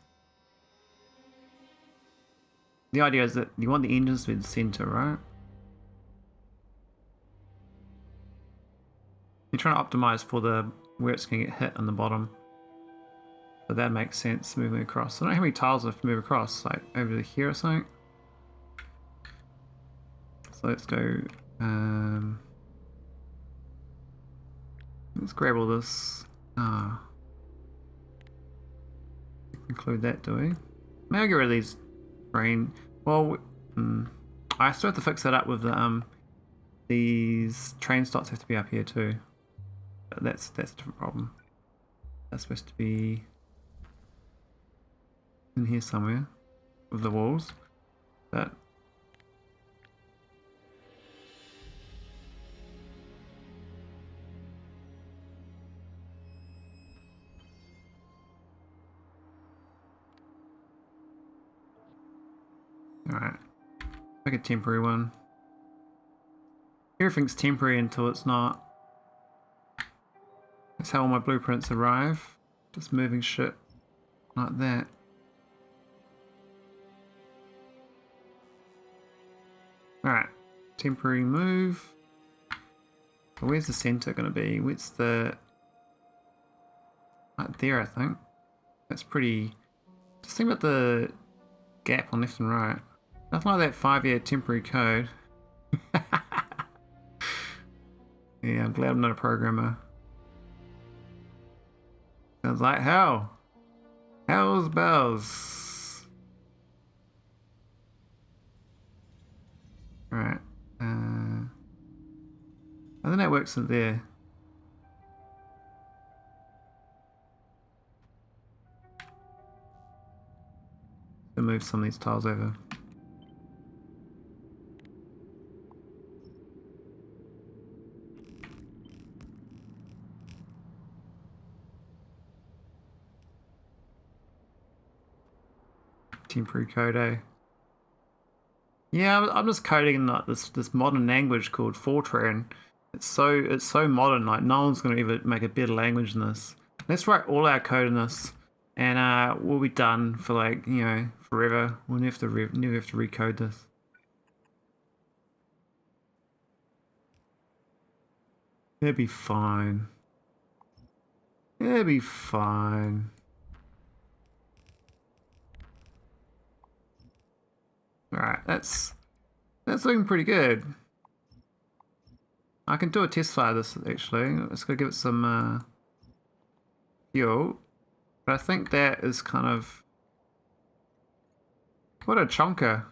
the idea is that you want the engines to be in the center, right? You're trying to optimize for the where it's going to get hit on the bottom. But that makes sense moving across. I don't know how many tiles I have to move across, like over here or something. So let's go. Let's grab all this. Include that, do we? Maybe I'll get rid of these train. Well, I still have to fix that up with the these train slots have to be up here too. But that's a different problem. That's supposed to be in here somewhere with the walls. But alright. Make a temporary one. Everything's temporary until it's not. That's how all my blueprints arrive. Just moving shit like that. Alright. Temporary move. So where's the center going to be? Where's the... Right there, I think. That's pretty... Just think about the gap on left and right. Nothing like that 5-year temporary code. Yeah, I'm glad I'm not a programmer. Sounds like hell. Hell's bells. Alright. I think that works in there. I'll move some of these tiles over. Temporary code, eh? Yeah, I'm just coding in like this modern language called Fortran. It's so modern. Like no one's gonna ever make a better language than this. Let's write all our code in this, and we'll be done for like forever. We'll never have to recode this. It'll be fine. It'll be fine. Alright, that's looking pretty good. I can do a test fire of this actually. Let's go give it some fuel. But I think that is kind of what a chonker.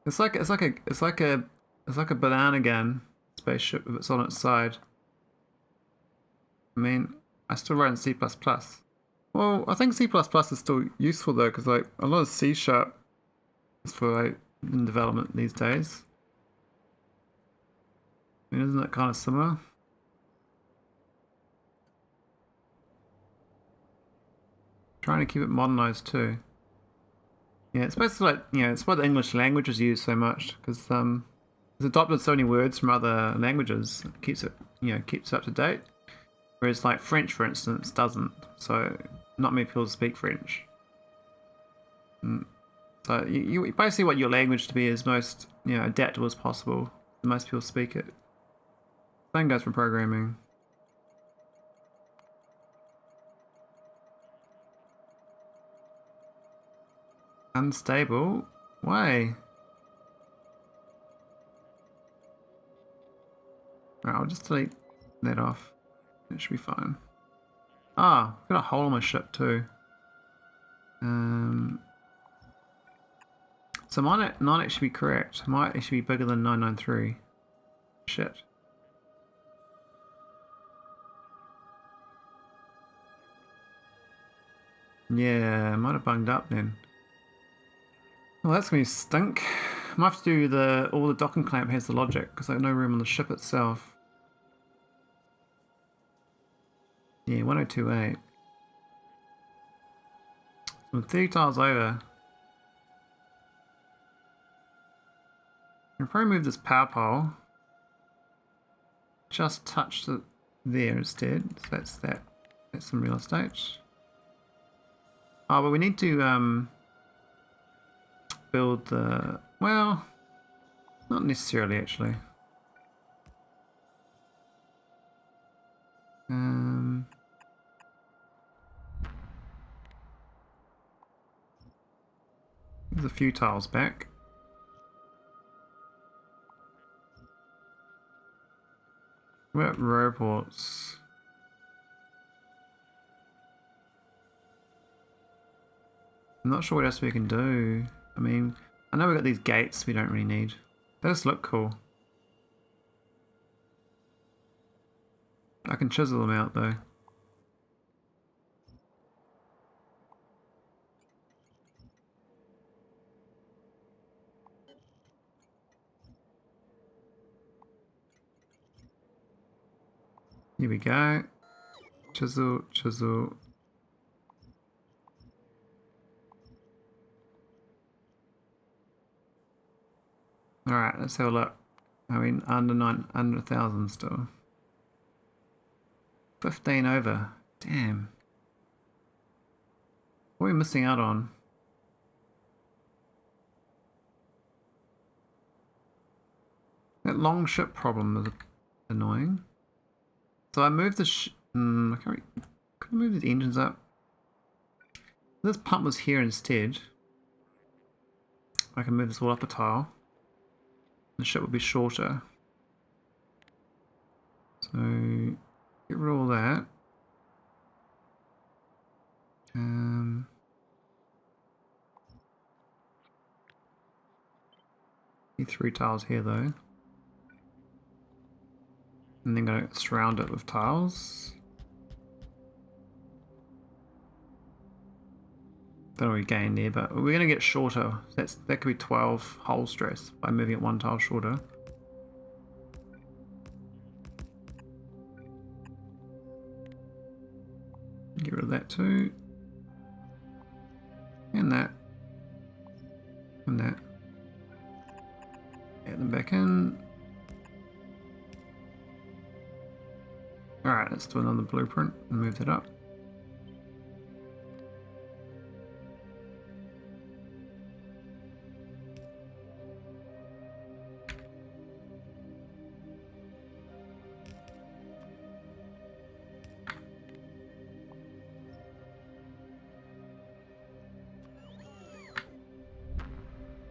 It's like a banana gun spaceship if it's on its side. I mean, I still write in C++. Well, I think C++ is still useful though, because like a lot of C# is for like in development these days. I mean, isn't that kind of similar? Trying to keep it modernized too. Yeah, it's basically like it's why the English language is used so much because it's adopted so many words from other languages. It keeps it keeps it up to date. Whereas like French, for instance, doesn't. So not many people speak French. So you basically want your language to be as most adaptable as possible. Most people speak it. Same goes for programming. Unstable? Why? Right, I'll just delete that off. It should be fine. Ah, I've got a hole in my ship too. So might not actually be correct. Might actually be bigger than 993. Shit. Yeah, might have bunged up then. Well, that's gonna stink. I might have to do all the docking clamp has the logic because I have no room on the ship itself. Yeah, 1028. I'm 30 tiles over. I'll probably move this power pole. just touch there instead. So that's that. That's some real estate. Oh, but we need to build the... Well, not necessarily actually. There's a few tiles back. What about robots? I'm not sure what else we can do. I mean, I know we've got these gates we don't really need. They just look cool. I can chisel them out though. Here we go. Chisel, chisel. Alright, let's have a look. I mean, under 1,000 still. 15 over. Damn. What are we missing out on? That long ship problem is annoying. So I moved the I can't could I move the engines up? This pump was here instead. I can move this all up a tile. The ship will be shorter. So get rid of all that. Need 3 tiles here though. And then gonna surround it with tiles. Don't know what we gain there, but we're gonna get shorter. That could be 12 hull stress by moving it 1 tile shorter. Get rid of that too. And that. And that. Add them back in. Alright, let's do another blueprint and move that up.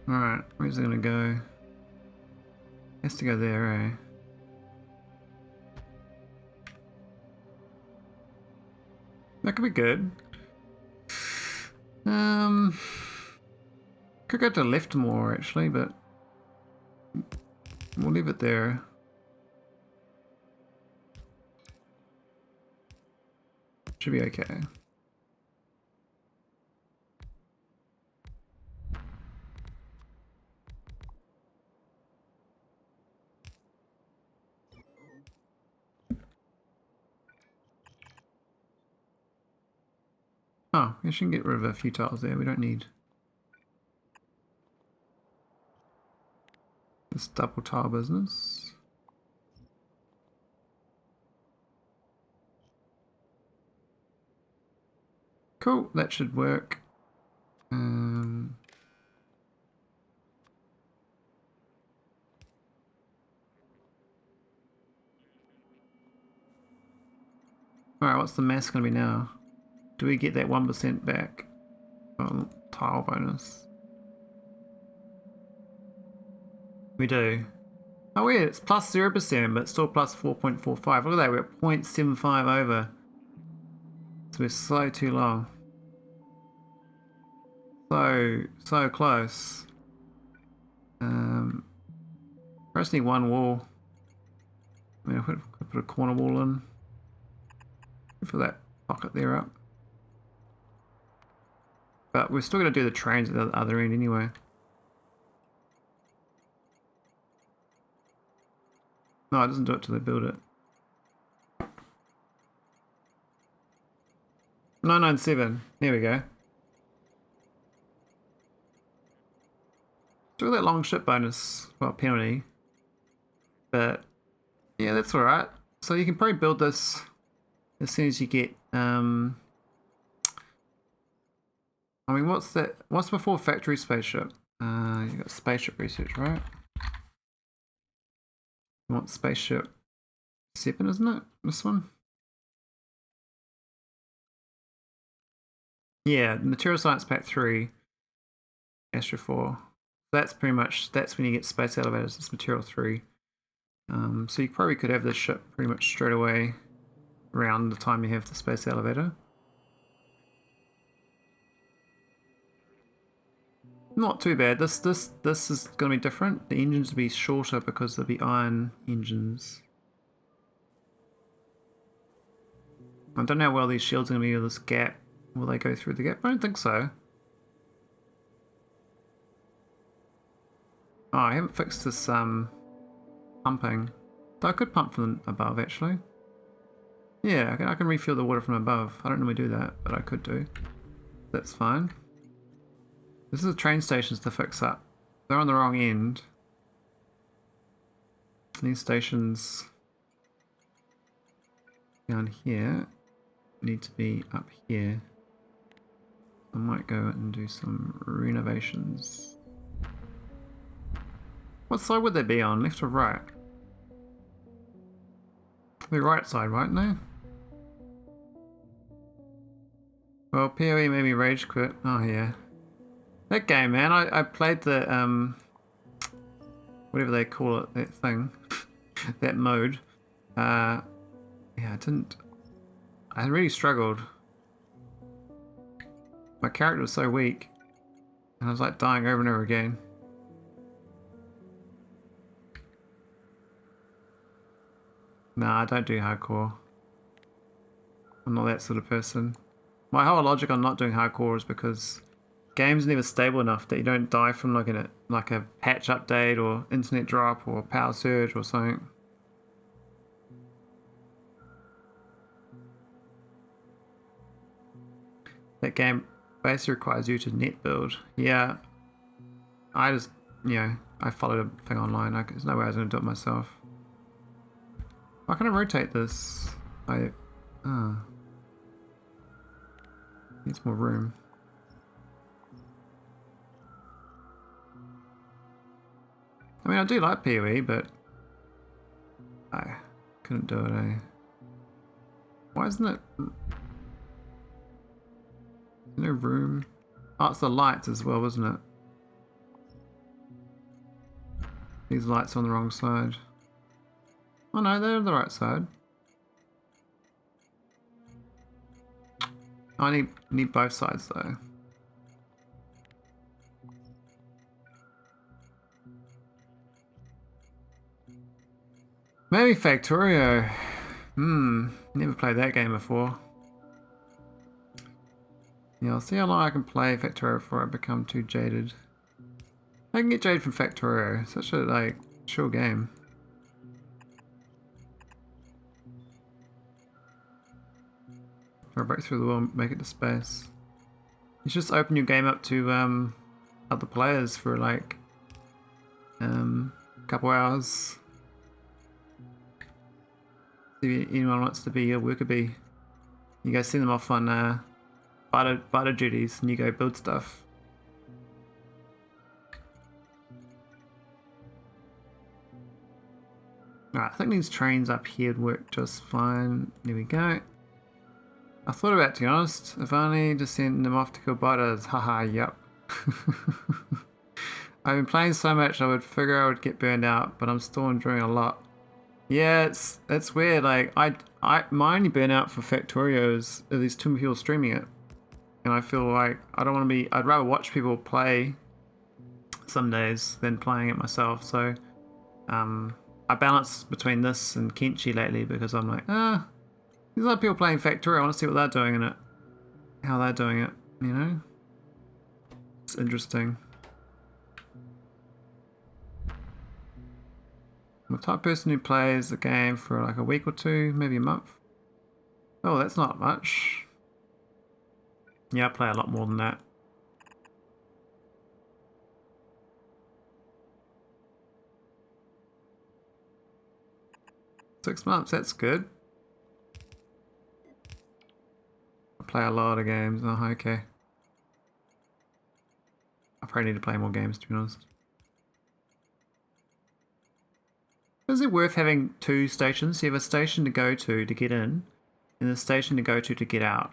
Alright, where's it gonna go? Has to go there, eh? That could be good. Could go to the left more actually, but we'll leave it there. Should be okay. Oh, we should get rid of a few tiles there. We don't need this double tile business. Cool, that should work. Alright, what's the mass going to be now? Do we get that 1% back on tile bonus? We do. Oh weird, it's plus 0%, but still plus 4.45. Look at that, we're at 0.75 over. So we're so too long. So close. I just need one wall. I mean, I could put a corner wall in. Fill that pocket there up. But we're still going to do the trains at the other end anyway. No, it doesn't do it till they build it. 997. There we go. Still that long ship bonus, well, penalty. But Yeah, that's alright. So you can probably build this as soon as you get I mean, what's that? What's before factory spaceship? You got spaceship research, right? You want spaceship 7, isn't it? This one? Yeah, material science pack 3, astro 4. That's pretty much, that's when you get space elevators. It's material 3. So you probably could have this ship pretty much straight away around the time you have the space elevator. Not too bad. This is going to be different. The engines will be shorter because they'll be iron engines. I don't know how well these shields are going to be with this gap. Will they go through the gap? I don't think so. Oh, I haven't fixed this pumping. Though I could pump from above actually. Yeah, I can refill the water from above. I don't normally do that, but I could do. That's fine. This is the train stations to fix up. They're on the wrong end. These stations down here need to be up here. I might go and do some renovations. What side would they be on? Left or right? The right side, right now? Well, PoE made me rage quit. Oh yeah. That game, man, I played the, whatever they call it, that thing. That mode. Yeah, I really struggled. My character was so weak. And I was like dying over and over again. Nah, I don't do hardcore. I'm not that sort of person. My whole logic on not doing hardcore is because game's never stable enough that you don't die from like a patch update or internet drop or power surge or something. That game basically requires you to net build. Yeah, I just, I followed a thing online. There's no way I was going to do it myself. Why can I rotate this? Needs more room. I mean, I do like PoE, but I couldn't do it, eh? Why isn't it? No room. Oh, it's the lights as well, isn't it? These lights are on the wrong side. Oh no, they're on the right side. I need both sides though. Maybe Factorio. Never played that game before. Yeah, I'll see how long I can play Factorio before I become too jaded. I can get jaded from Factorio. Such a chill game. Or break through the wall, make it to space. You should just open your game up to other players for a couple hours. See if anyone wants to be a worker bee. You go send them off on barter duties and you go build stuff. Alright, I think these trains up here would work just fine. There we go. I thought about it, to be honest. If only just send them off to kill biters. Haha, yup. I've been playing so much I would figure I would get burned out, but I'm still enjoying a lot. Yeah, it's weird. Like my only burnout for Factorio is these two people streaming it, and I feel like I don't want to be. I'd rather watch people play some days than playing it myself. So, I balance between this and Kenchi lately because I'm like, there's other people playing Factorio. I want to see what they're doing in it, how they're doing it. You know, it's interesting. I'm the type of person who plays the game for like a week or two, maybe a month. Oh, that's not much. Yeah, I play a lot more than that. 6 months, that's good. I play a lot of games. Oh, okay. I probably need to play more games, to be honest. Is it worth having 2 stations? You have a station to go to get in, and a station to go to get out.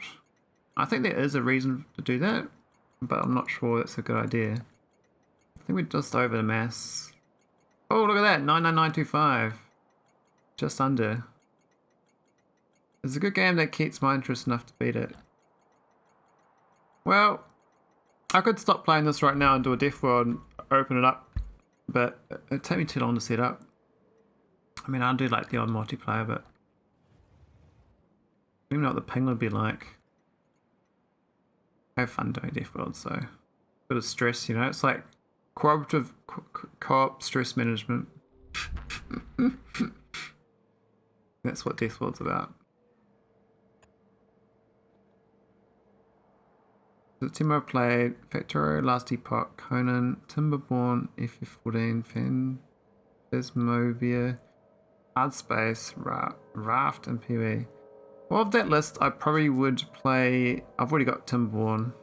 I think there is a reason to do that, but I'm not sure that's a good idea. I think we're just over the mass. Oh, look at that, 99925. Just under. It's a good game that keeps my interest enough to beat it. Well, I could stop playing this right now and do a death world and open it up, but it'd take me too long to set up. I mean, I'll do like the odd multiplayer, but I don't even know what the ping would be like. I have fun doing death world, so a bit of stress, you know. It's like cooperative co-op stress management. That's what death world's about. The team I played: Factorio, Last Epoch, Conan, Timberborn, FF14, Phasmovia, Hard Space, Raft, and PB. Well, of that list, I probably would play. I've already got Timberborn,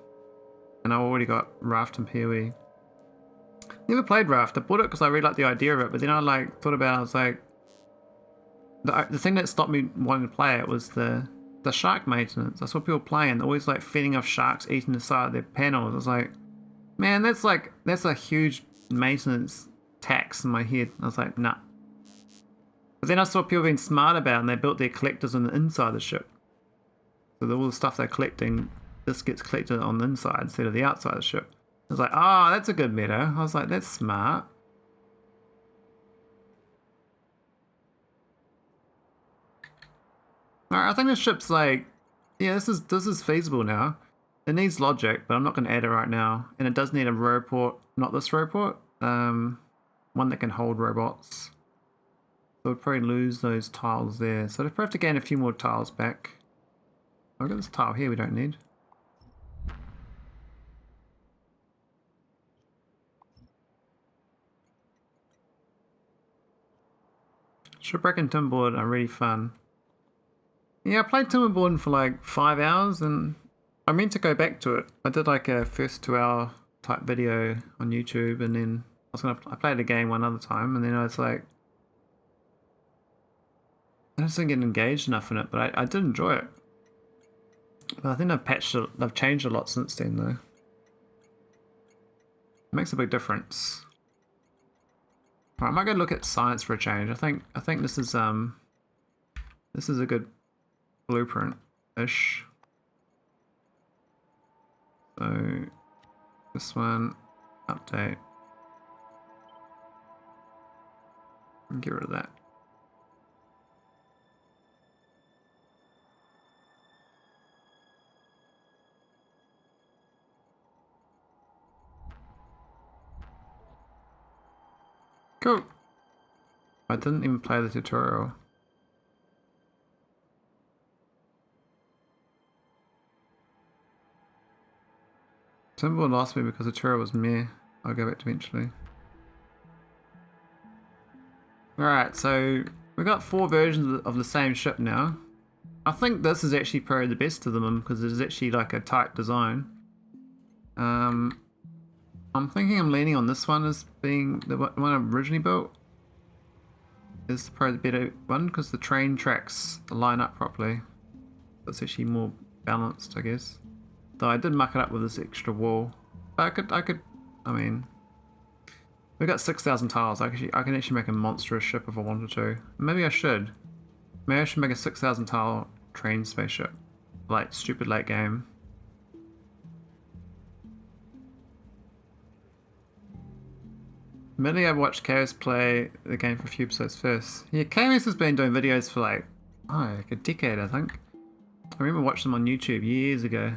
and I've already got Raft and PoE. Never played Raft. I bought it because I really liked the idea of it, but then I thought about it. I was like, the thing that stopped me wanting to play it was the shark maintenance. That's what people play, and they're always like feeding off sharks eating the side of their panels. I was like, man, that's a huge maintenance tax in my head. I was like, nah. But then I saw people being smart about it, and they built their collectors on the inside of the ship. So all the stuff they're collecting, this gets collected on the inside instead of the outside of the ship. I was like, oh, that's a good meta. I was like, that's smart. Alright, I think the ship's like, yeah, this is feasible now. It needs logic, but I'm not going to add it right now. And it does need a robot, not this robot, one that can hold robots. So we'll probably lose those tiles there. So we'll probably have to gain a few more tiles back. I've got this tile here we don't need. Shipwreck and Timberboard are really fun. Yeah, I played Timberboard for like 5 hours, and I meant to go back to it. I did like a first 2-hour type video on YouTube, and then I played the game one other time, and then I was like, I just didn't get engaged enough in it, but I did enjoy it. But I think they've changed a lot since then, though. It makes a big difference. Right, I might go look at science for a change. I think this is a good blueprint-ish. So this one, update. And get rid of that. Cool. I didn't even play the tutorial. Timber lost me because the tutorial was meh. I'll go back to eventually. Alright, so we got 4 versions of the same ship now. I think this is actually probably the best of them because it is actually like a tight design. I'm thinking I'm leaning on this one as being the one I originally built. Is probably the better one because the train tracks line up properly. It's actually more balanced, I guess. Though I did muck it up with this extra wall. But I mean, we got 6,000 tiles. I can actually make a monstrous ship if I wanted to. Maybe I should. Maybe I should make a 6,000 tile train spaceship. Like, stupid late game. Admittedly, I've watched Chaos play the game for a few episodes first. Yeah, Chaos has been doing videos for like a decade, I think. I remember watching them on YouTube years ago.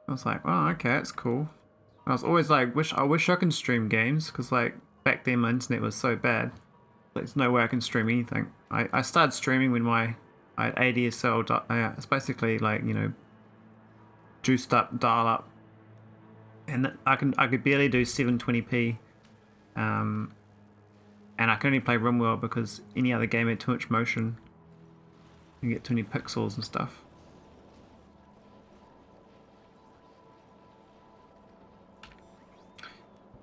I was like, oh, okay, that's cool. I was always like, I wish I could stream games, because like back then my internet was so bad. There's no way I can stream anything. I started streaming when I had ADSL. It's basically like, you know, juiced up dial up, and I could barely do 720p, and And I can only play RimWorld because any other game had too much motion. You get too many pixels and stuff.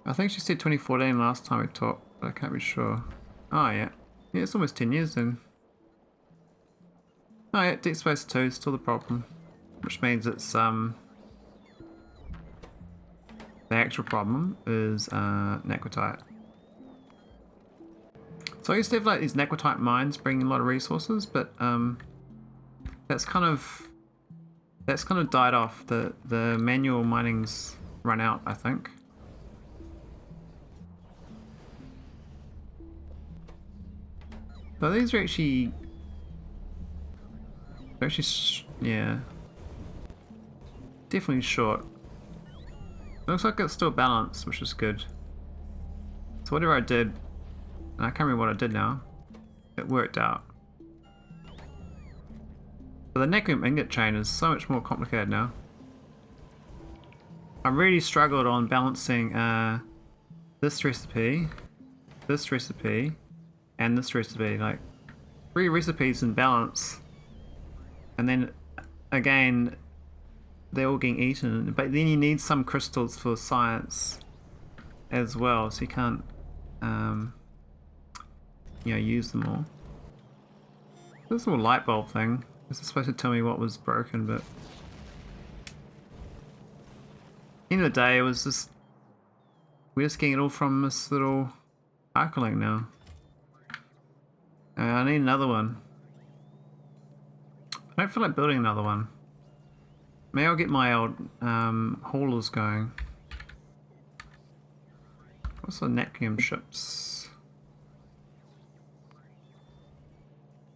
I think she said 2014 last time we talked, but I can't be sure. Oh yeah. Yeah, it's almost 10 years then. Oh yeah, Deep Space 2 is still the problem. Which means it's the actual problem is naquitite. So I used to have like these naquitite mines bringing a lot of resources, but that's kind of died off. The manual mining's run out, I think. But these are actually yeah, definitely short. It looks like it's still balanced, which is good. So whatever I did, and I can't remember what I did now, it worked out. But the Naquitite ingot chain is so much more complicated now. I really struggled on balancing this recipe, and this recipe. Like 3 recipes in balance, and then again they're all getting eaten. But then you need some crystals for science as well, so you can't you know, use them all. This little light bulb thing, this is supposed to tell me what was broken, but end of the day, it was just, we're just getting it all from this little Arcolink now. I need another one. I don't feel like building another one. Maybe I'll get my old haulers going. What's the Naquium ships?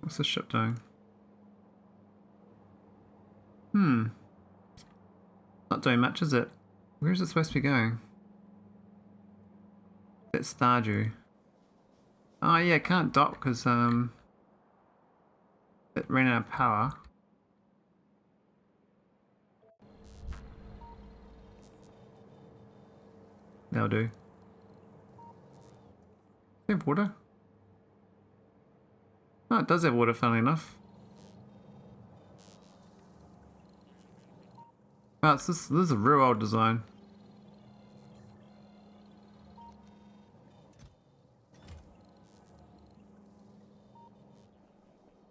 What's this ship doing? Not doing much, is it? Where is it supposed to be going? It's Stardew. Oh yeah, it can't dock because it ran out of power. That'll do. Does it have water? Oh, it does have water, funnily enough. Oh, this is a real old design.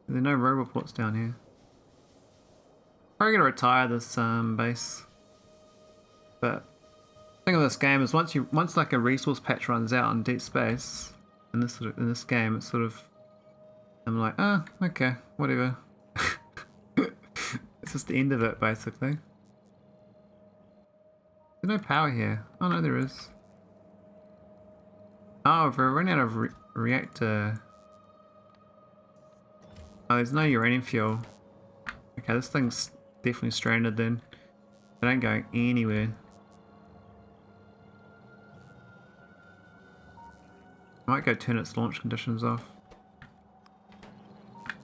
There are no roboports down here. Probably gonna retire this base. But the thing of this game is once like a resource patch runs out in Deep Space, in this game, it's sort of, I'm like, oh, okay, whatever. It's just the end of it, basically. There's no power here. Oh no, there is. Oh, if we're running out of reactor. Oh, there's no uranium fuel. Okay, this thing's definitely stranded then. It ain't going anywhere. I might go turn its launch conditions off.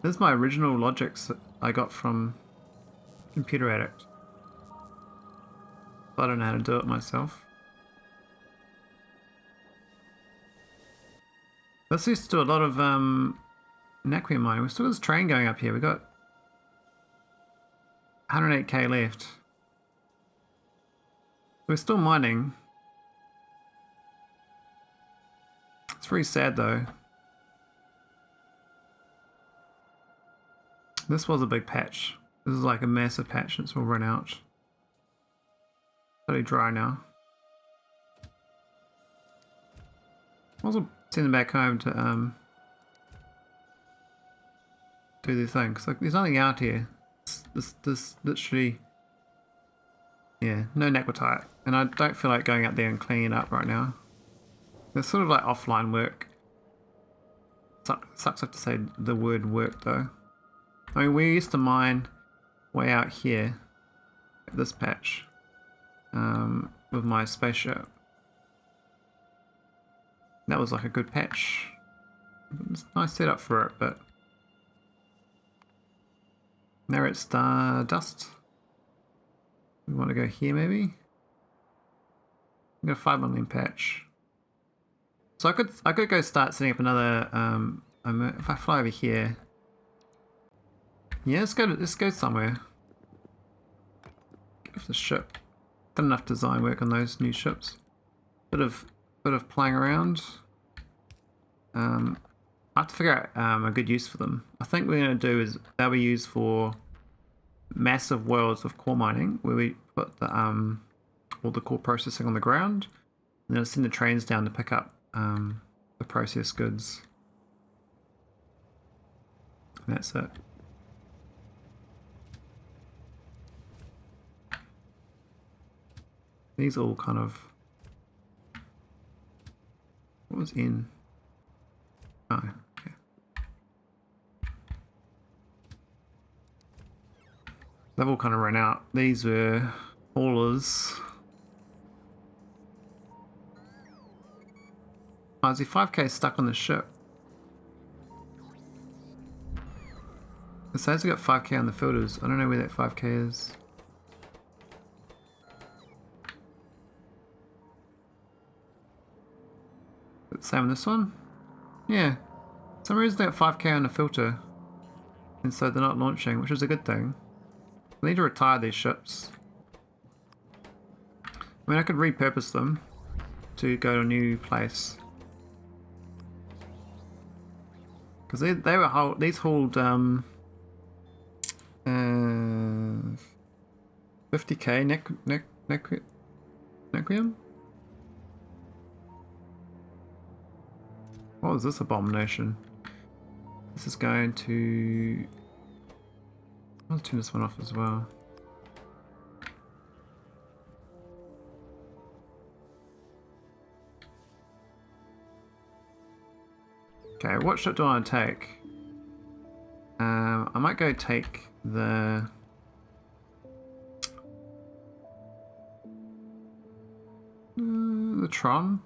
This is my original logics that I got from Computer Addict. I don't know how to do it myself. Let's used to do a lot of Naquitite mining. We still got this train going up here. We got 108k left. We're still mining. It's very sad though. This was a big patch. This is like a massive patch and it's all run out. Totally dry now. I also send them back home to do their thing. Cause like, there's nothing out here. This literally, yeah, no naquitite, and I don't feel like going up there and cleaning it up right now. It's sort of like offline work. Sucks to have to say the word work though. I mean, we used to mine way out here, at this patch, with my spaceship. That was like a good patch. It's a nice setup for it, but now it's stardust. We want to go here maybe? We got a 5 million patch. So I could go start setting up another. If I fly over here, yeah, let's go somewhere. Give the ship. Done enough design work on those new ships. Bit of playing around. I have to figure out a good use for them. I think what we're going to do is they'll be used for massive worlds of core mining, where we put the all the core processing on the ground, and then I'll send the trains down to pick up the processed goods. And that's it. These all kind of... What was in? Oh, okay. They've all kind of run out. These were haulers. Oh, is he 5k stuck on the ship? It says we got 5k on the filters. I don't know where that 5k is. Same on this one? Yeah. For some reason they got 5k on the filter. And so they're not launching, which is a good thing. I need to retire these ships. I mean, I could repurpose them to go to a new place. Because they were these hauled 50k Nequium? What was this abomination? This is going to... I'll turn this one off as well. Okay, what ship do I want to take? I might go take the... the Tron.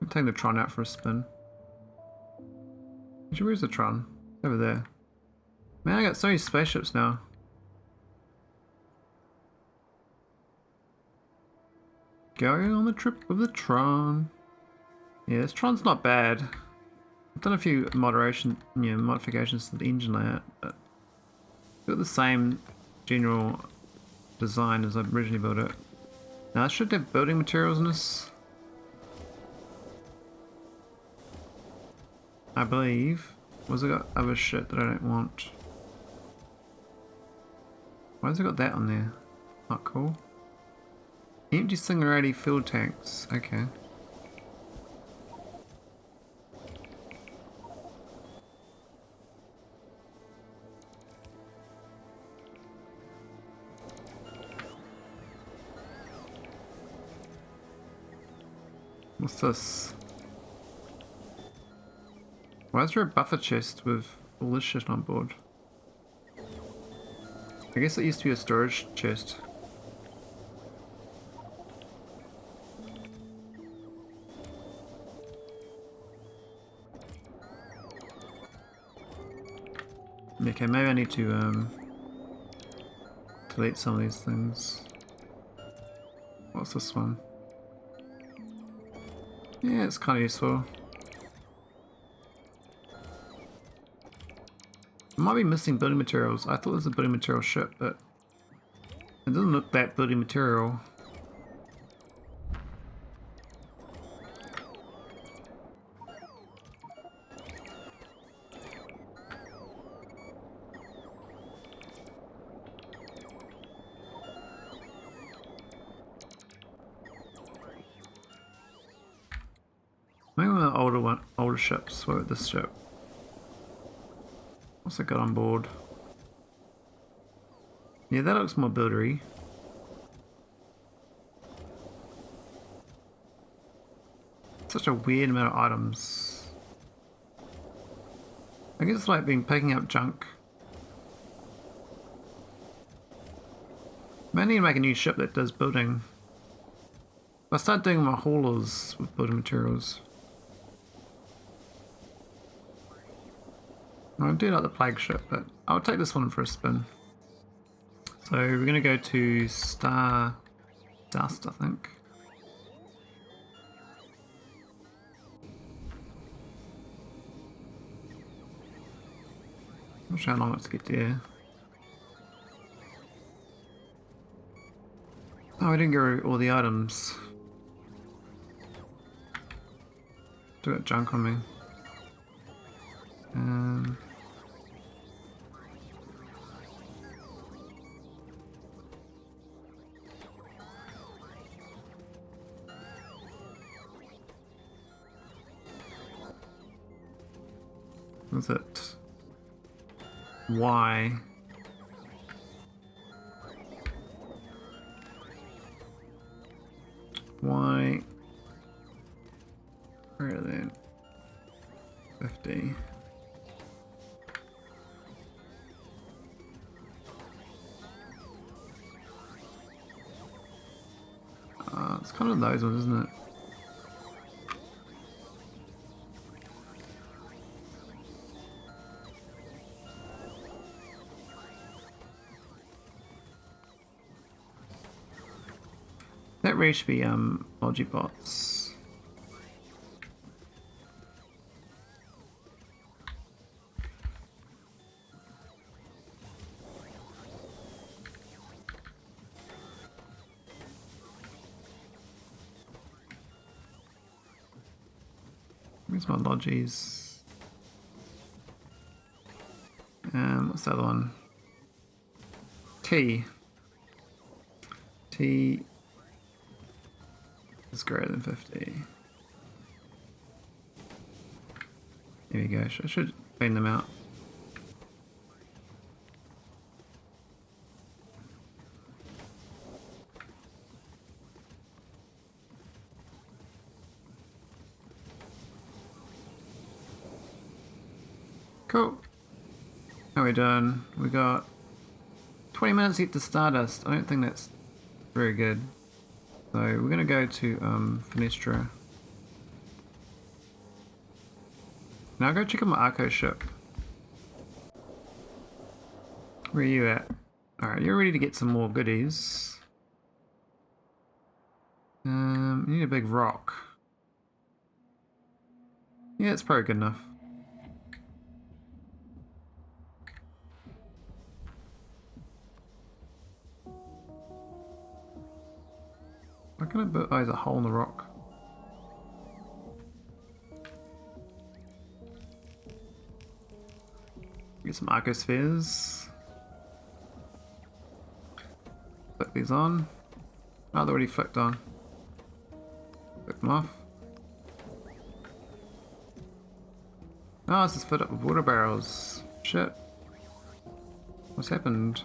I'm taking the Tron out for a spin. Actually, where's the Tron? It's over there. Man, I got so many spaceships now. Going on the trip of the Tron. Yeah, this Tron's not bad. I've done a few modifications to the engine layout, but it's got the same general design as I originally built it. Now, I should have building materials in this. I believe. What's it got? Other shit that I don't want. Why has it got that on there? Not cool. Empty singularity fuel tanks. Okay. What's this? Why is there a buffer chest with all this shit on board? I guess it used to be a storage chest. Okay, maybe I need to delete some of these things. What's this one? Yeah, it's kind of useful. I might be missing building materials. I thought it was a building material ship, but it doesn't look that building material. Maybe one of the older ships. What about this ship? What's it got on board? Yeah, that looks more buildery. Such a weird amount of items. I guess it's like picking up junk. I need to make a new ship that does building. If I start doing my haulers with building materials. I do like the plague ship, but I'll take this one for a spin. So So we're gonna go to stardust, I think. Not sure how long it's to get there. Oh, I didn't go all the items. Still got junk on me. Was it Y? Y. Where are they? 50. It's kind of those ones, isn't it? That really should be Logibots. Where's my Logis? What's the other one? T. T is greater than 50. There we go. I should clean them out. Cool. How are we done? We got 20 minutes yet to stardust. I don't think that's very good. So we're gonna go to Fenestra. Now go check out my Arco ship. Where are you at? Alright, you're ready to get some more goodies. You need a big rock. Yeah, it's probably good enough. Why can I put there's a hole in the rock? Get some arcospheres. Flick these on. Oh, they're already flicked on. Flick them off. Oh, this is filled up with water barrels. Shit. What's happened?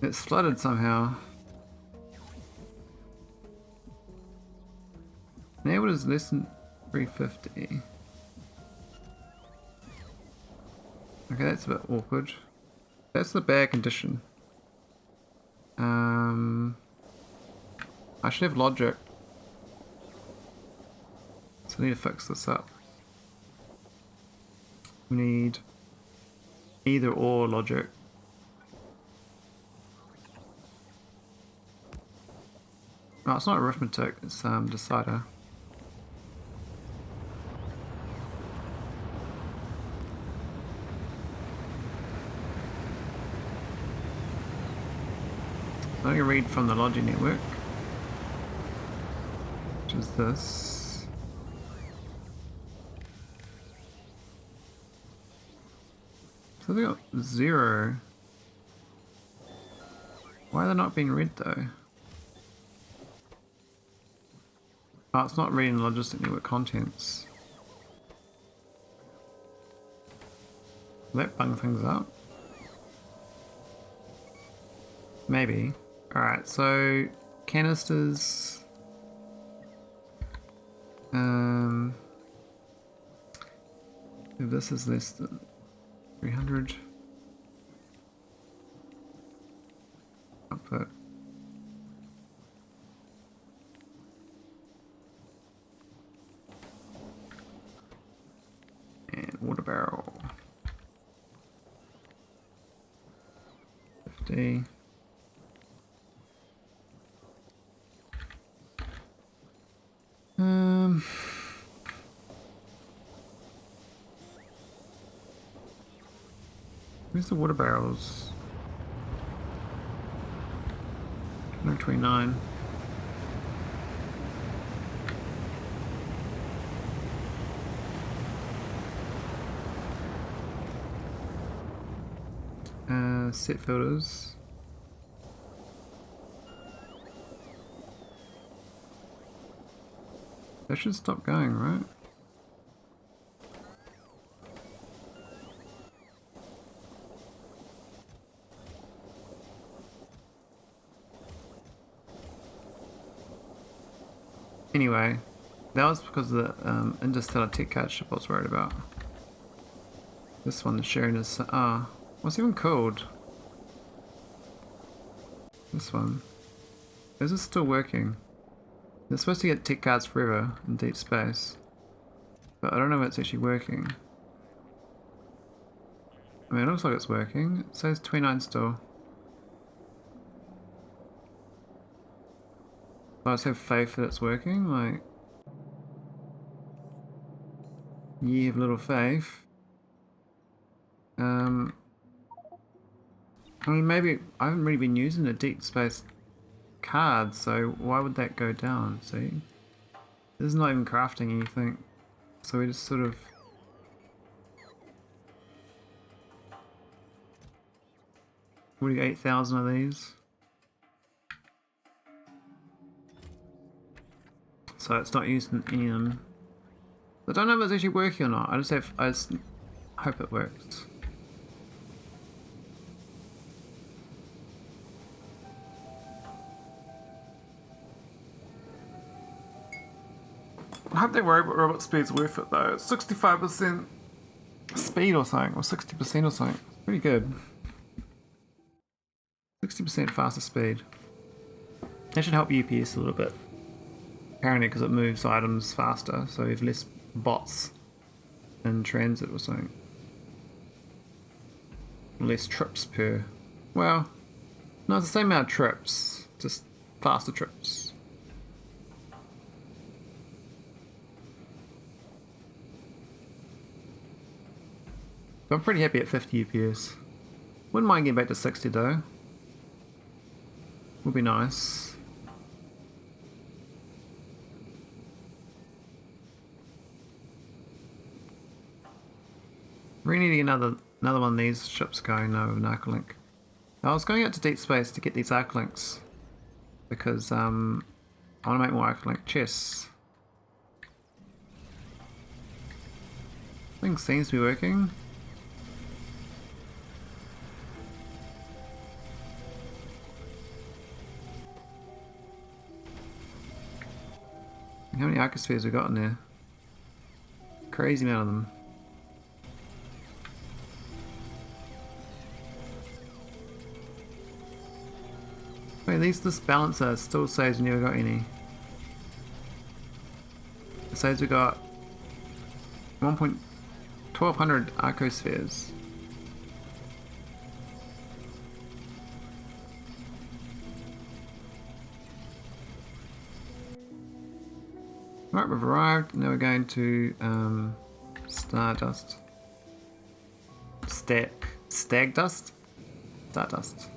It's flooded somehow. Now what is less than 350? Okay, that's a bit awkward. That's the bad condition. I should have logic. So I need to fix this up. We need either or logic. Oh, it's not arithmetic, it's decider. I'm going to read from the Logi network, which is this. So they got 0. Why are they not being read though? Oh, it's not reading logistic network contents. Will that bung things up? Maybe. Alright, so canisters. If this is less than 300. Output. And water barrel. 50. Where's the water barrels? 129. Set filters. That should stop going, right? Anyway, that was because of the interstellar tech card ship I was worried about. This one is sharing is what's even called? This one. Is it still working? They're supposed to get tech cards forever in deep space. But I don't know if it's actually working. I mean, it looks like it's working. It says 29 still. I just have faith that it's working, like... You have little faith. I mean, maybe I haven't really been using the deep space card, so why would that go down? See, this is not even crafting anything, so we just sort of 48,000 of these. So it's not using any of them. I don't know if it's actually working or not. I just hope it works. I hope that robot speed's worth it though. It's 65% speed or something, or 60% or something. It's pretty good. 60% faster speed. That should help UPS a little bit. Apparently because it moves items faster, so you have less bots in transit or something. Less trips per... Well, no, it's the same amount of trips, just faster trips. I'm pretty happy at 50 UPS. Wouldn't mind getting back to 60 though. Would be nice. We need to get another one of these ships going now with an Arclink. I was going out to deep space to get these Arclinks because I want to make more Arclink chests. Thing seems to be working. How many Arcospheres we got in there? Crazy amount of them. Wait, at least this balancer still says we never got any. It says we got 1,200 Arcospheres. Right, we've arrived. Now we're going to stardust. Stagdust? Stardust.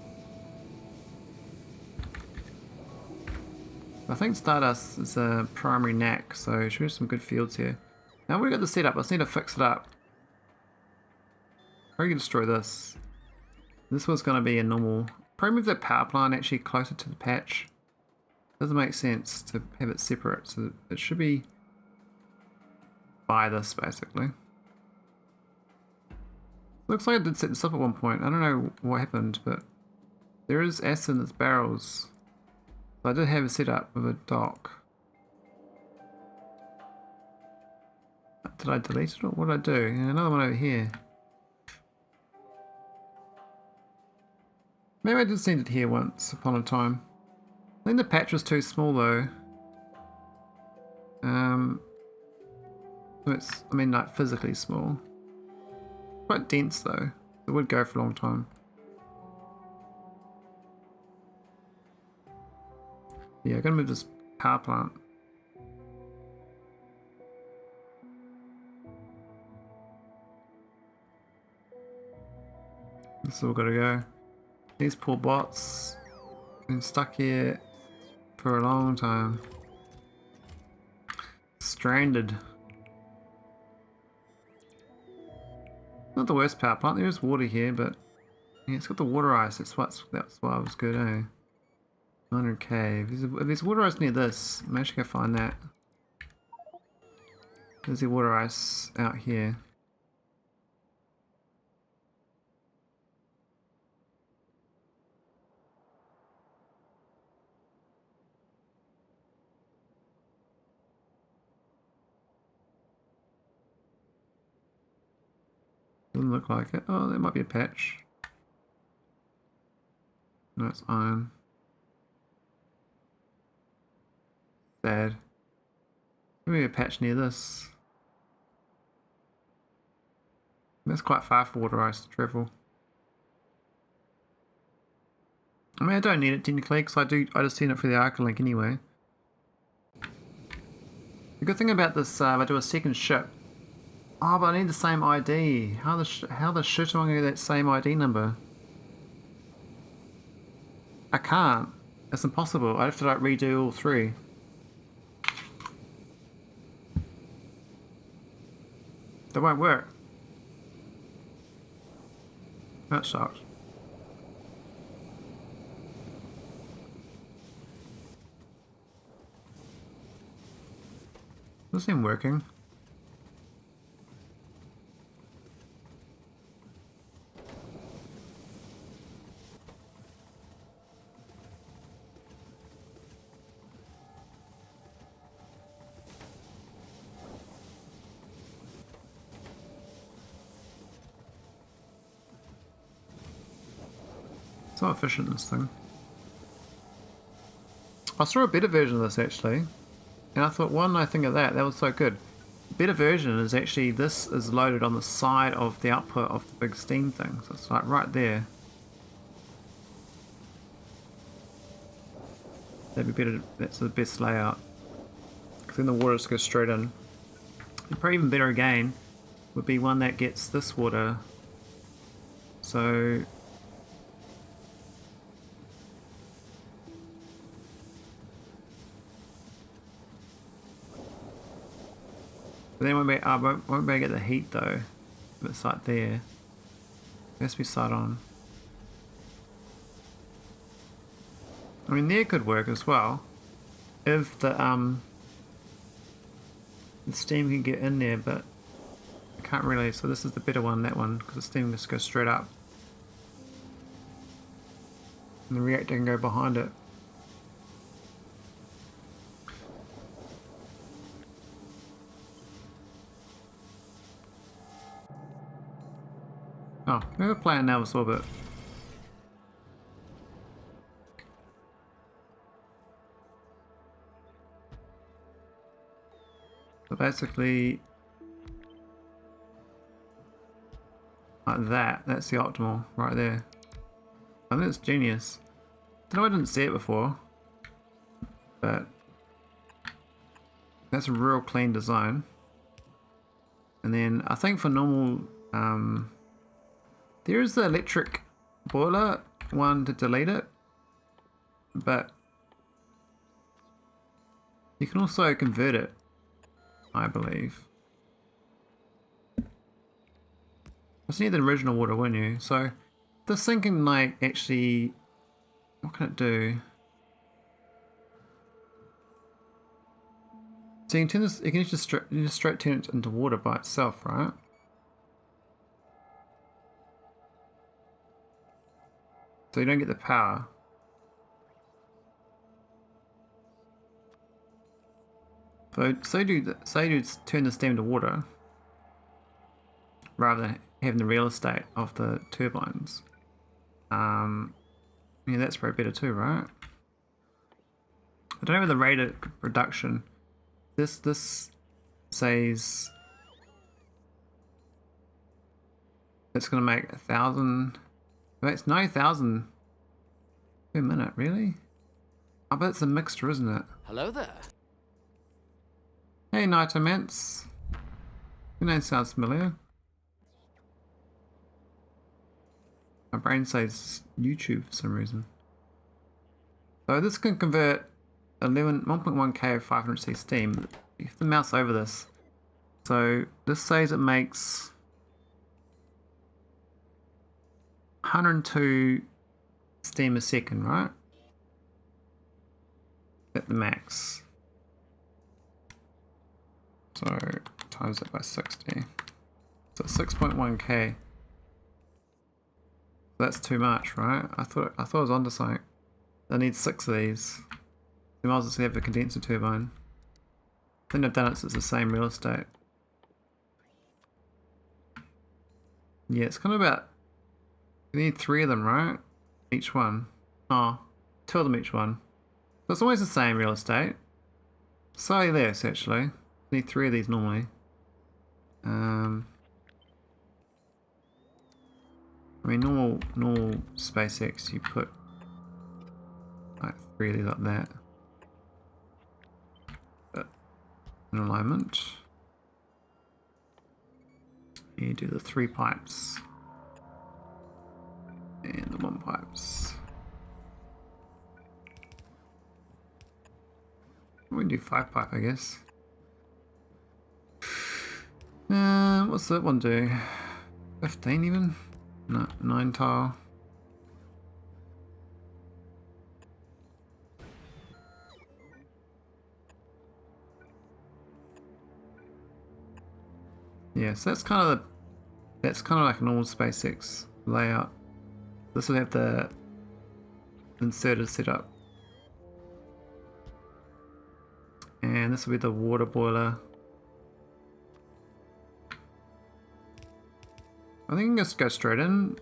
I think stardust is a primary knack, so should have some good fields here. Now we've got the setup. I just need to fix it up. Probably destroy this. This was going to be a normal. Probably move that power plant actually closer to the patch. Doesn't make sense to have it separate, so it should be by this basically. Looks like I did set this up at one point. I don't know what happened, but there is acid in its barrels. So I did have it set up with a dock. Did I delete it or what did I do? Yeah, another one over here. Maybe I did send it here once upon a time. I think the patch was too small though. It's, I mean, like physically small. Quite dense though. It would go for a long time. Yeah, I gotta move this power plant. This all gotta go. These poor bots been stuck here for a long time. Stranded. Not the worst power plant. There is water here, but yeah, it's got the water ice. That's why it was good, eh? 100k. If there's water ice near this, I'm actually gonna find that. There's the water ice out here. Doesn't look like it. Oh, there might be a patch. No, it's iron. Sad. Maybe a patch near this. That's quite far for water ice to travel. I mean, I don't need it technically, because I just need it for the Arca link anyway. The good thing about this, if I do a second ship. Oh, but I need the same ID. How the shit am I gonna get that same ID number? I can't. It's impossible. I have to like redo all three. That won't work. That sucks. This isn't working. It's not efficient, this thing. I saw a better version of this actually, and I thought, why didn't I think of that? That was so good. The better version is actually, this is loaded on the side of the output of the big steam thing, so it's like right there. That'd be better, that's the best layout. Because then the water just goes straight in. And probably even better again would be one that gets this water. So but then won't be able to get the heat though. If it's like there. It has to be side on. I mean, there could work as well. If the steam can get in there, but I can't really. So this is the better one, that one, because the steam just goes straight up. And the reactor can go behind it. Oh, we have a plan now, orbit. So basically, like that. That's the optimal right there. I think it's genius. I know I didn't see it before, but that's a real clean design. And then I think for normal, there is the electric boiler one to delete it, but you can also convert it, I believe. Just need the original water, wouldn't you? So this thing can like actually, what can it do? So you can turn this, you can just straight turn it into water by itself, right? So you don't get the power. So say you turn the steam to water, rather than having the real estate of the turbines. Yeah, that's probably better too, right? I don't know the rate of production. This says it's gonna make 1,000. It's 9,000 per minute, really? I bet it's a mixture, isn't it? Hello there. Hey, Nitoments. Your name sounds familiar. My brain says YouTube for some reason. So this can convert 1.1k of 500C steam. You have to mouse over this. So this says it makes 102 steam a second, right? At the max. So times it by 60. So 6.1k. That's too much, right? I thought I was onto something. I need 6 of these. We might as well have a condenser turbine. I think I've done it so it's the same real estate. Yeah, it's kind of about... You need 3 of them, right? Each one. Oh, 2 of them each one. So it's always the same real estate. Slightly less, actually. You need 3 of these normally. I mean, normal SpaceX, you put like 3 of these like that. But in alignment, you do the 3 pipes and the 1 pipes. We can do 5 pipe, I guess. What's that one do? 15 even? No, 9 tile. Yeah, so that's kind of like a normal SpaceX layout. This will have the inserter set up. And this will be the water boiler. I think I can just go straight in.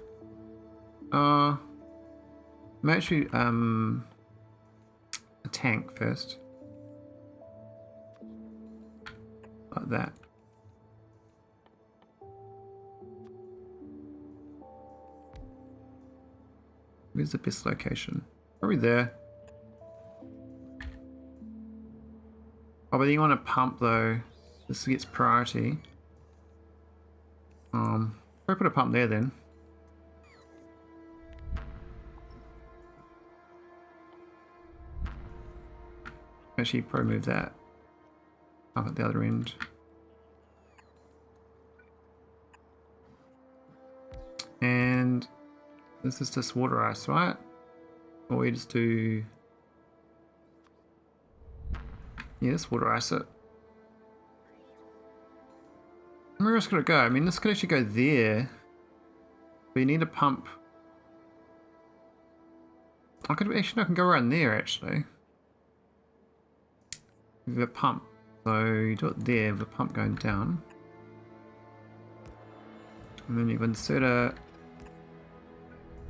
May actually a tank first. Like that. Where's the best location? Probably there. Oh, but you want to pump though. This gets priority. Probably put a pump there then. Actually, probably move that up at the other end. And this is just water ice, right? Or we just do... Yeah, just water ice it. Where else could it go? I mean, this could actually go there. But you need a pump. I can go around there actually. With a pump. So you do it there with a pump going down. And then you've inserted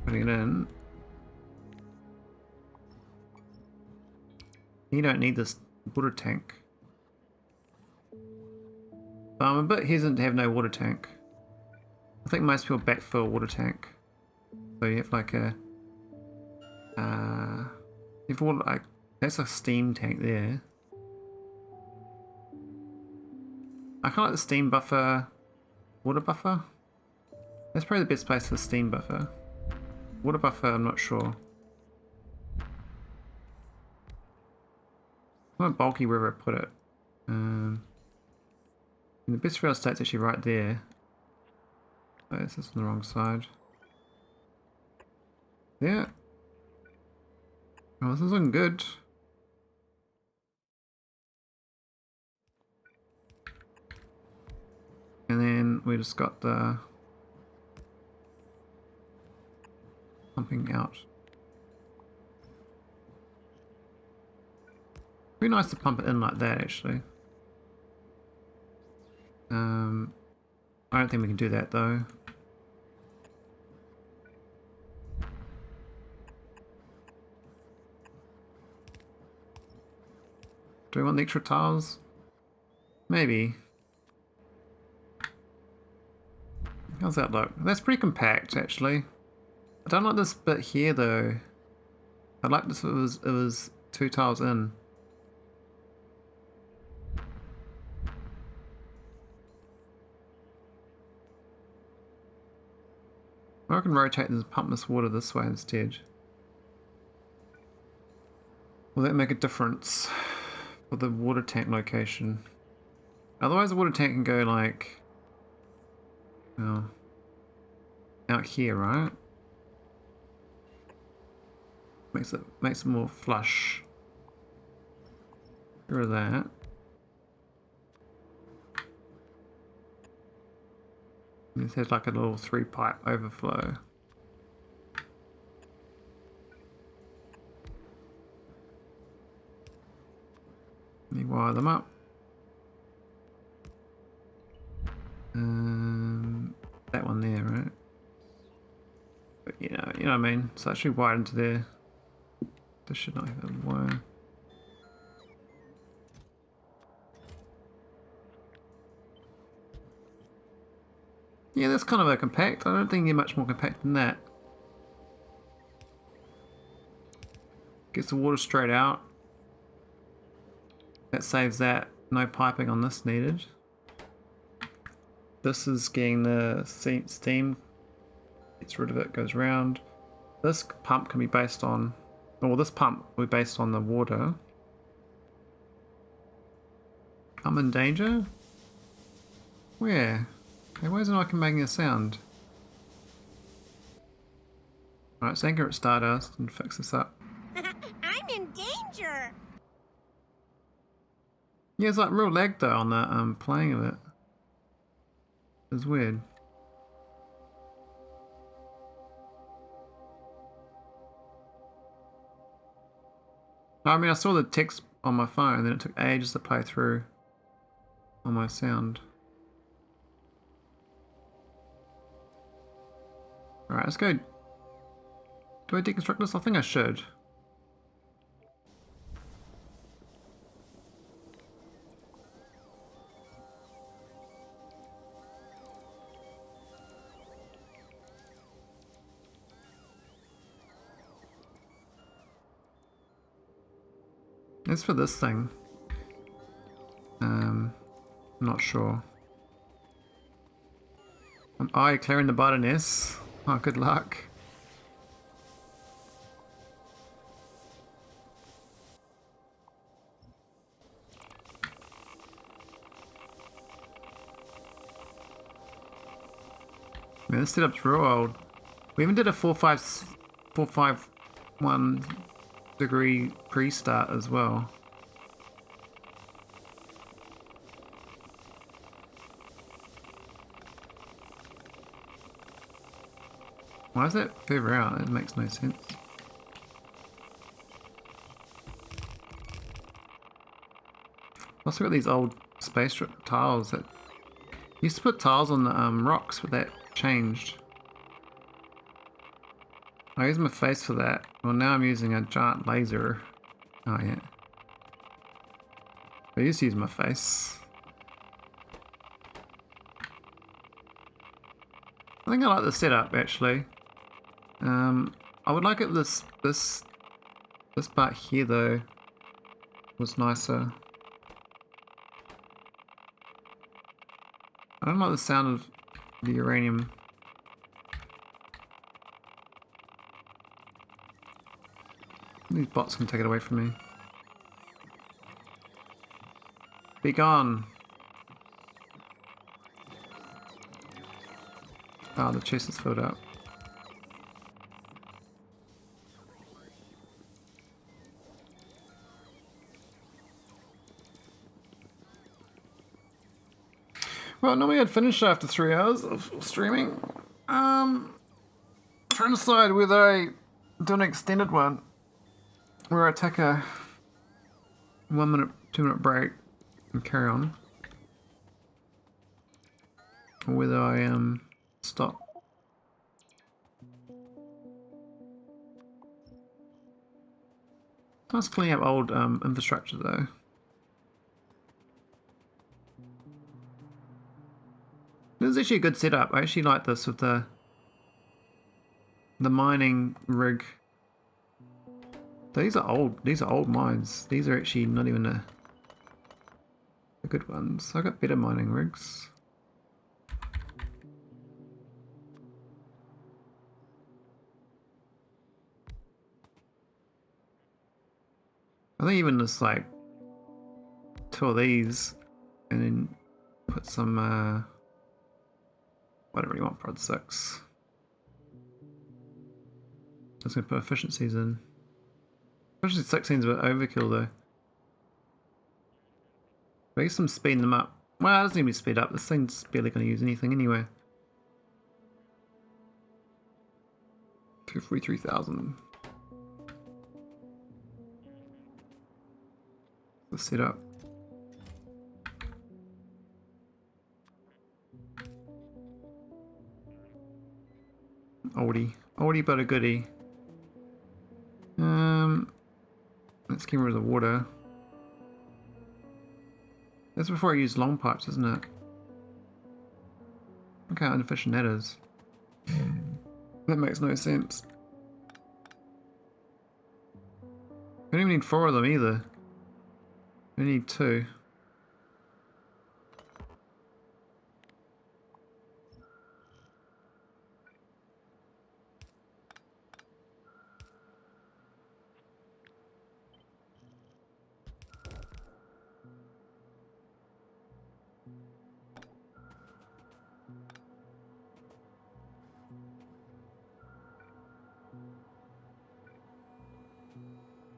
putting it in. You don't need this water tank. But I'm a bit hesitant to have no water tank. I think most people backfill a water tank. So you have like a if water, like that's a steam tank there. I kind of like the steam buffer, water buffer. That's probably the best place for the steam buffer. Water buffer, I'm not sure. Quite bulky wherever I put it. And the best real estate's actually right there. Oh, this is on the wrong side. Yeah. Oh, this is looking good. And then we just got the pumping out. Be nice to pump it in like that actually. I don't think we can do that though. Do we want the extra tiles? Maybe. How's that look? That's pretty compact actually. I don't like this bit here though. I'd like this if it was 2 tiles in. I can rotate and pump this water this way instead. Will that make a difference for the water tank location? Otherwise the water tank can go like, oh, out here, right? Makes it more flush. Get rid of that. This has like a little 3-pipe overflow. Let me wire them up. That one there, right? But you know what I mean. So actually wired into there. This should not have a wire. Yeah, that's kind of a compact. I don't think you're much more compact than that. Gets the water straight out. That saves that. No piping on this needed. This is getting the steam. Gets rid of it, goes round. This pump can be based on, well, this pump will be based on the water. I'm in danger? Where? Hey, why isn't I making a sound? Alright, let's anchor at Stardust and fix this up. I'm in danger! Yeah, it's like real lag though on the playing of it. It's weird. I mean, I saw the text on my phone, then it took ages to play through on my sound. Alright, let's go. Do I deconstruct this? I think I should. As for this thing, I'm not sure. Oh, you're clearing the button, yes. Oh, good luck. Man, this setup's real old. We even did a 451 degree pre-start as well. Why is that further out? That makes no sense. Also got these old space tiles that used to put tiles on the rocks, but that changed. I used my face for that. Well, now I'm using a giant laser. Oh yeah. I used to use my face. I think I like the setup actually. I would like it this part here though was nicer. I don't like the sound of the uranium. These bots can take it away from me. Be gone. Oh, the chest is filled up. Well, normally I'd finish after 3 hours of streaming. Trying to decide whether I do an extended one, where I take a 1 minute, 2 minute break and carry on, or whether I stop. Nice cleaning up old infrastructure though. This is actually a good setup. I actually like this with the mining rig. These are old. These are old mines. These are actually not even the good ones. I got better mining rigs. I think even just like 2 of these, and then put some whatever you want, prod 6. Just gonna put efficiencies in. Efficiency 6 seems a bit overkill though. But I guess I'm speeding them up. Well, it doesn't need to be speed up. This thing's barely gonna use anything anyway. 243,000. Let's set up. Oldie but a goodie. Let's get rid of the water. That's before I use long pipes, isn't it? Look how inefficient that is. That makes no sense. I don't even need 4 of them either. I need 2.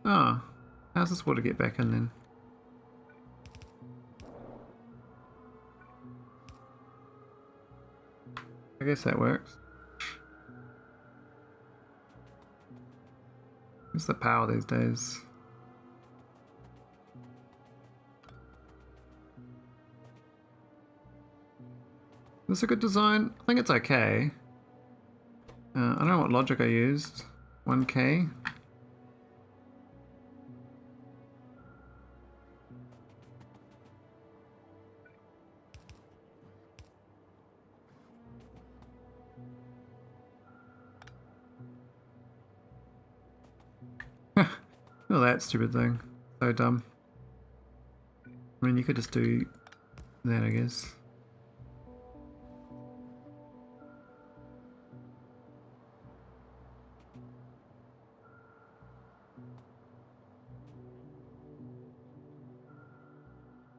Oh, how's this water get back in then? I guess that works. What's the power these days? Is this a good design? I think it's okay. I don't know what logic I used. 1K. Oh, that stupid thing. So dumb. I mean, you could just do that, I guess.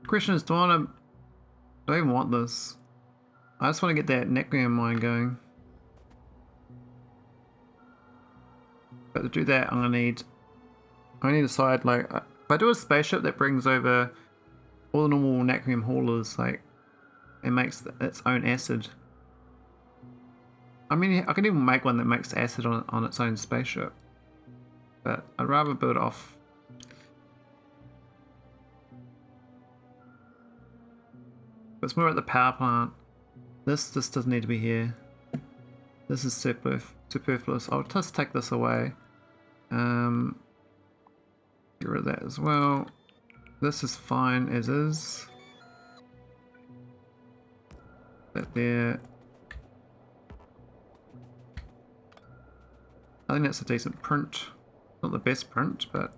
Question is, do I even want this? I just want to get that necgram mine going. But to do that, I need to decide, like, if I do a spaceship that brings over all the normal naquitite haulers, like, it makes its own acid. I mean, I can even make one that makes acid on its own spaceship. But I'd rather build off. But it's more at the power plant. This doesn't need to be here. This is superfluous. I'll just take this away. Get rid of that as well. This is fine as is. That there. I think that's a decent print. Not the best print, but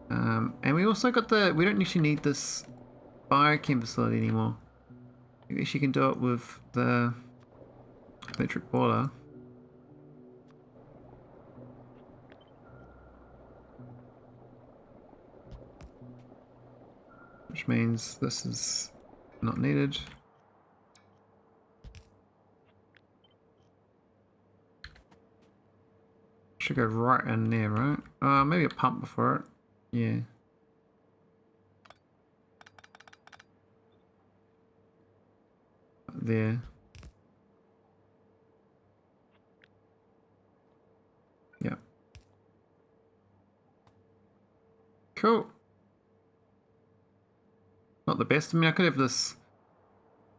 and we also got we don't actually need this biochem facility anymore. I guess you can do it with the electric boiler. Which means this is not needed. Should go right in there, right? Maybe a pump before it. Yeah. There. Yeah. Cool. Not the best. I mean, I could have this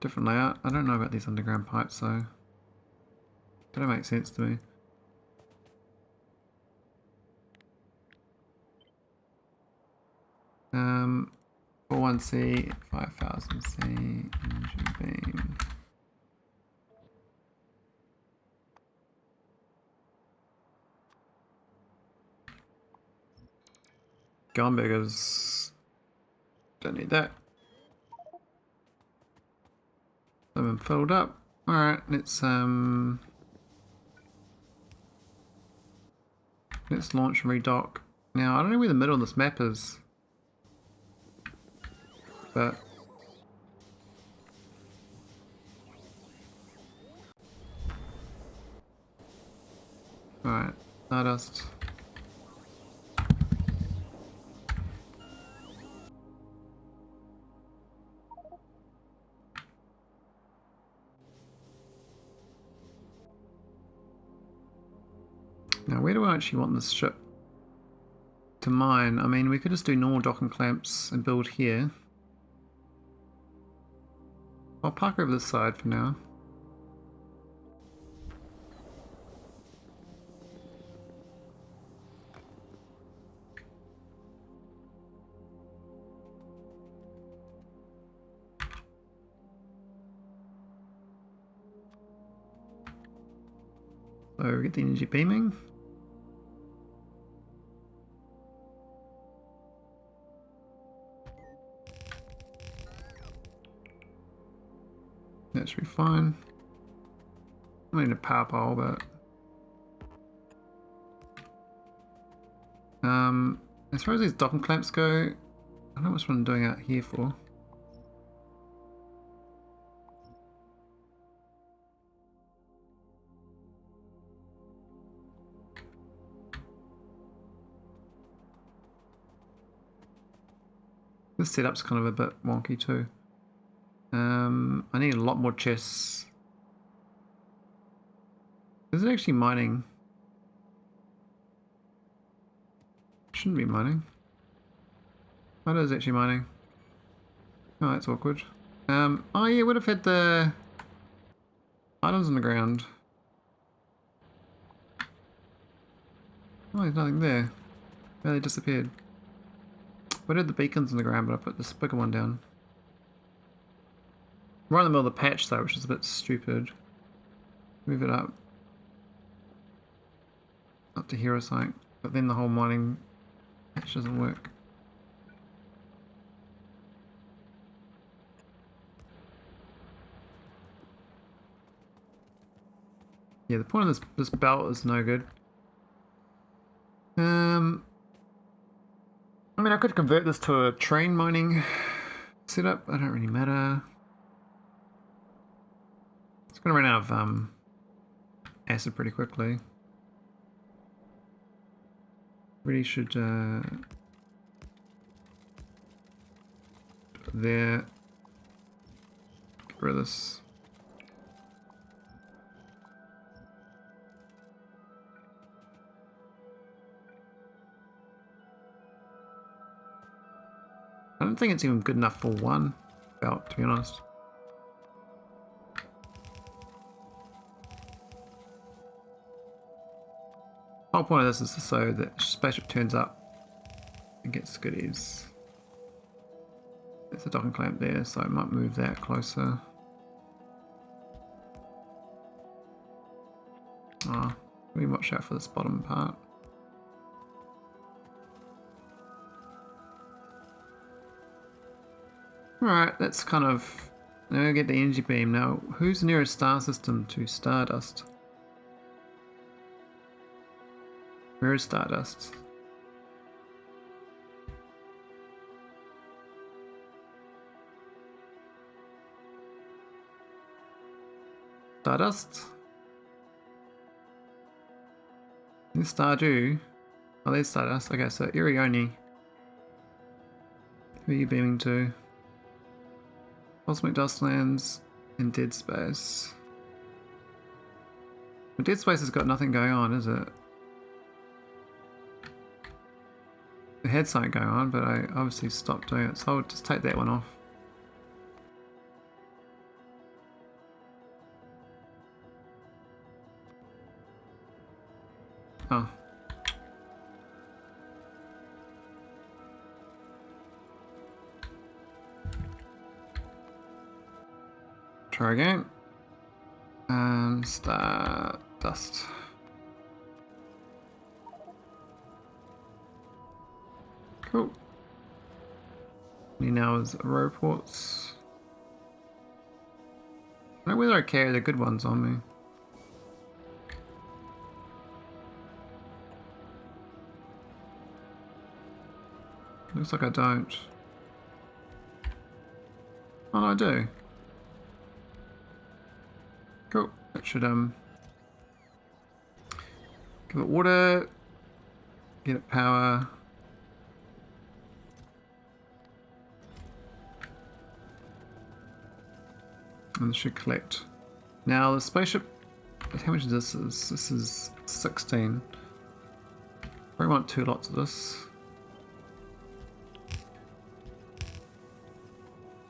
different layout. I don't know about these underground pipes, so that don't make sense to me. 41C, 5000C, engine beam. Gumburgers. Don't need that. I'm filled up. Alright, let's launch and redock. Now I don't know where the middle of this map is. But alright, stardust. Now where do I actually want this ship to mine? I mean, we could just do normal docking clamps and build here. I'll park over this side for now. So we get the energy beaming. That should be fine. I need a power pole, but as far as these docking clamps go, I don't know what I'm doing out here for. This setup's kind of a bit wonky too. I need a lot more chests. Is it actually mining? Shouldn't be mining. Oh, it is actually mining. Oh, that's awkward. Oh yeah, would have had the items on the ground. Oh, there's nothing there. Oh, they disappeared. What had the beacons on the ground, but I put this bigger one down. Right in the middle of the patch though, which is a bit stupid. Move it up. Up to here or something. But then the whole mining patch doesn't work. Yeah, the point of this belt is no good. I mean, I could convert this to a train mining setup. I don't really matter. It's gonna run out of acid pretty quickly. Really should there. Get rid of this. I don't think it's even good enough for one belt, to be honest. The whole point of this is so that spaceship turns up and gets goodies. There's a docking clamp there, so I might move that closer. Ah, we watch out for this bottom part. Alright, that's kind of... Now we get the energy beam. Now, who's the nearest star system to Stardust? Where is Stardust? Stardust? There's Stardew. Oh, there's Stardust. Okay, so Irione. Who are you beaming to? Cosmic Dustlands and Dead Space. But Dead Space has got nothing going on, is it? It had something going on, but I obviously stopped doing it, so I'll just take that one off. Oh. Try again. And Stardust. Cool. Need now is reports. I don't know whether I carry the good ones on me. Looks like I don't. Oh, no, I do. Cool. That should give it water, get it power. And this should collect. Now the spaceship, how much this is? This is 16. Probably want 2 lots of this.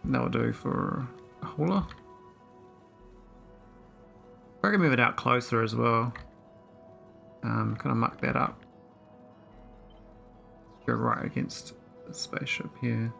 That'll do for a hauler. I can move it out closer as well. Kind of muck that up. Go right against the spaceship here.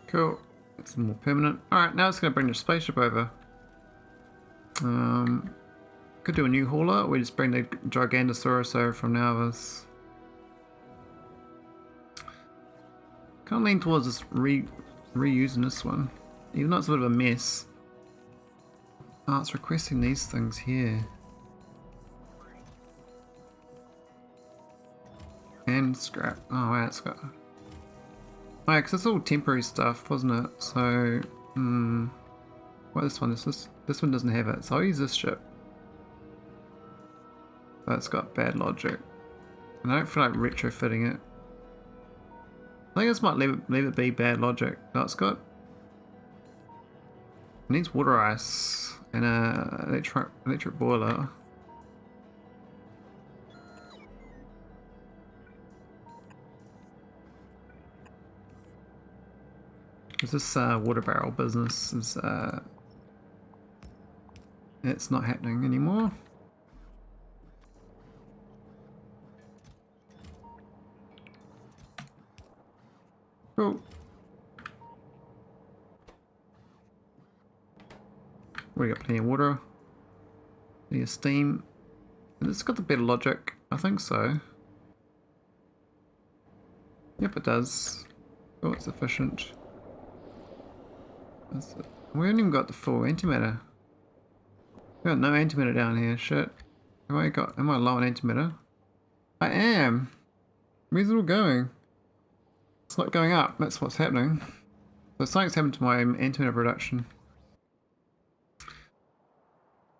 Cool. That's more permanent. Alright, now it's going to bring the spaceship over. Could do a new hauler, or we just bring the Gigantosaurus over from Navas. Kind of lean towards this reusing this one. Even though it's a bit of a mess. Oh, it's requesting these things here. And scrap. Oh wow, it's got... Oh yeah, because it's all temporary stuff, wasn't it? So, what this one is this one doesn't have it, so I'll use this ship. But it's got bad logic. And I don't feel like retrofitting it. I think this might leave it be bad logic. No, it's got... It needs water ice and a electric boiler. Because this water barrel business is it's not happening anymore. Cool. We got plenty of water. Plenty of steam. And it's got the better logic. I think so. Yep, it does. Oh, it's efficient. We haven't even got the full antimatter. We got no antimatter down here. Shit. Am I low on antimatter? I am. Where's it all going? It's not going up. That's what's happening. So something's happened to my antimatter production.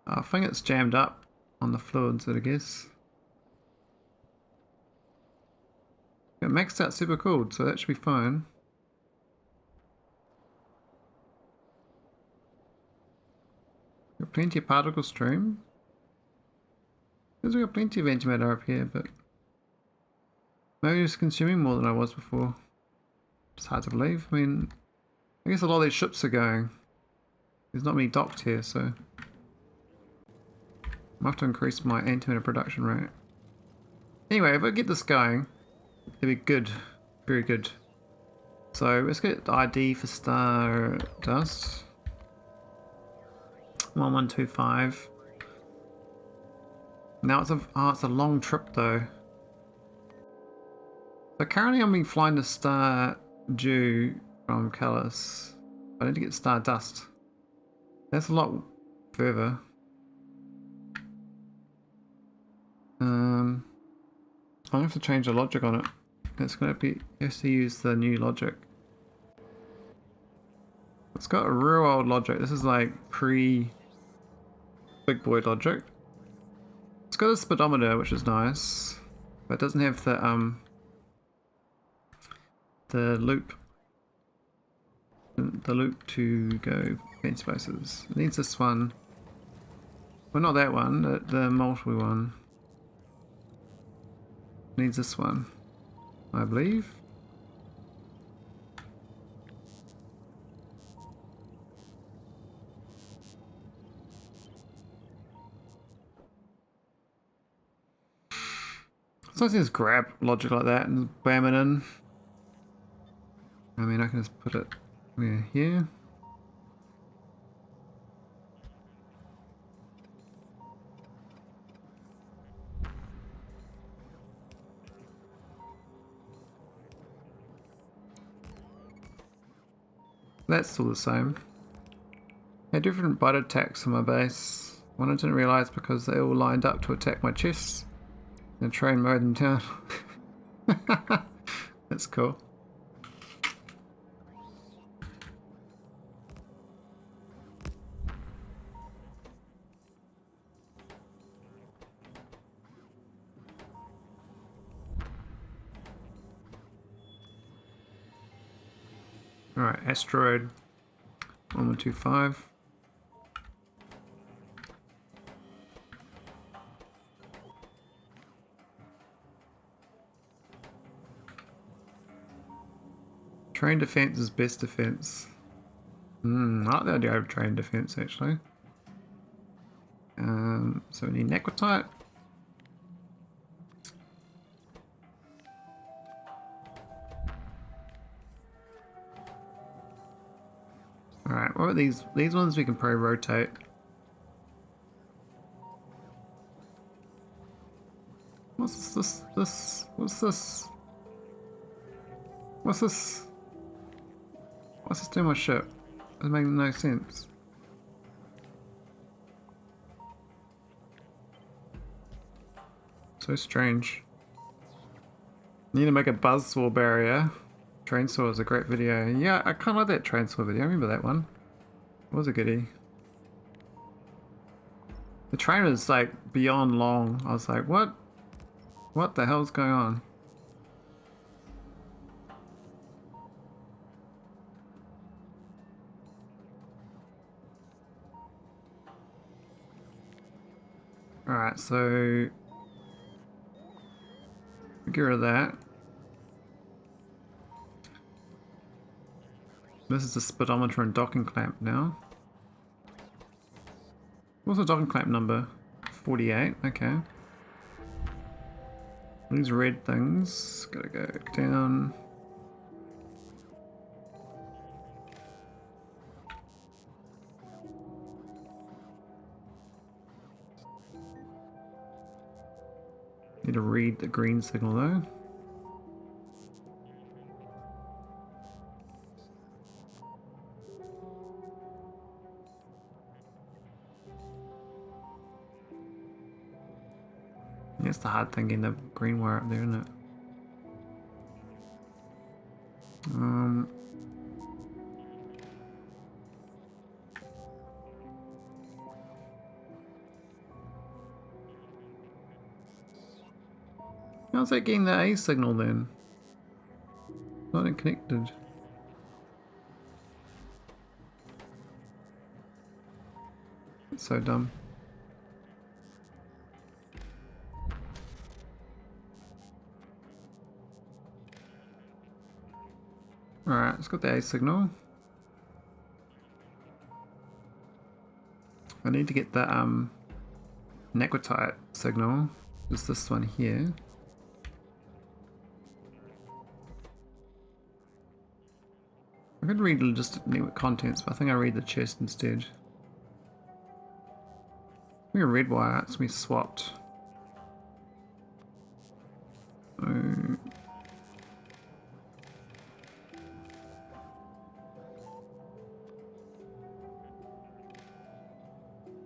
I think it's jammed up on the fluids, I guess. It maxed out super cooled, so that should be fine. Got plenty of particle stream. Because we got plenty of antimatter up here, but maybe it's consuming more than I was before. It's hard to believe. I mean, I guess a lot of these ships are going. There's not many docked here, so I have to increase my antimatter production rate. Anyway, if I get this going, it'll be good. Very good. So let's get the ID for stardust. 1125. Now it's a long trip though. So currently I'm being flying to Star Dew from Callus. I need to get Stardust. That's a lot further. I have to change the logic on it. It's gonna be has to use the new logic. It's got a real old logic. This is like pre big boy logic. It's got a speedometer, which is nice, but it doesn't have the loop to go fancy places. It needs this one. Well, not that one, the multiple one. It needs this one, I believe. So I just grab logic like that and bam it in. I mean, I can just put it here. That's still the same. I had different bite attacks on my base. One I didn't realise because they all lined up to attack my chest. And train mowed them down. That's cool. Alright, asteroid 1125. Train defense is best defense. I like the idea of train defense actually. So we need naquitite. Alright, what about these? These ones we can probably rotate. What's this? What's this? What's this? What's this doing my ship? Doesn't make no sense. So strange. Need to make a buzzsaw barrier. Trainsaw is a great video. Yeah, I kind of like that trainsaw video. I remember that one. It was a goodie. The train was like beyond long. I was like, what? What the hell's going on? Alright, so get rid of that. This is the speedometer and docking clamp now. What's the docking clamp number? 48, okay. These red things, gotta go down. Need to read the green signal though. It's the hard thing getting the green wire up there, isn't it? How's that getting the A signal then? Not connected. It's so dumb. Alright, let's get the A signal. I need to get the naquitite signal. Just this one here. I could read logistic network contents, but I think I read the chest instead. We got a red wire, it's gonna be swapped.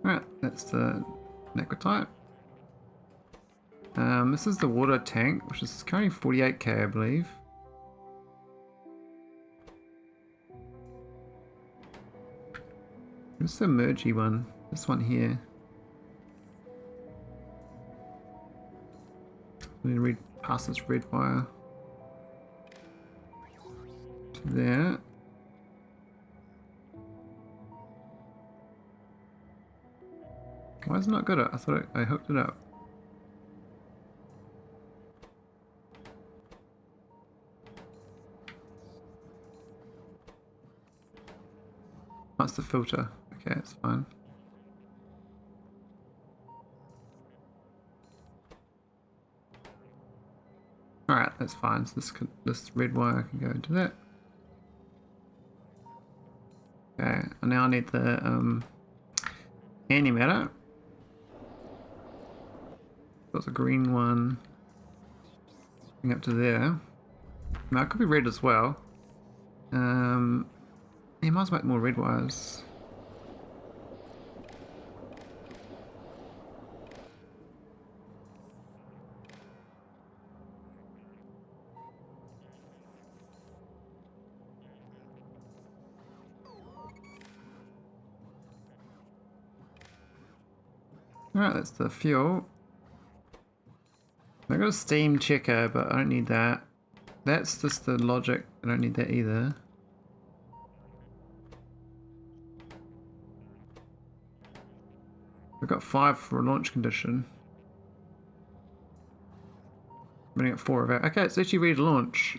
Alright, that's the naquitite. This is the water tank, which is currently 48k, I believe. Where's the mergy one? This one here. I need to read past this red wire to there. Why is it not good? I thought I hooked it up. That's the filter. Okay, it's fine. Alright, that's fine. So this red wire can go into that. Okay, and now I need the antimatter. Got the green one going up to there. Now it could be red as well. Yeah, might as well make more red wires. Alright, that's the fuel. I got a steam checker, but I don't need that. That's just the logic. I don't need that either. We've got 5 for a launch condition. Running at 4 of it. Okay, it's actually ready to launch.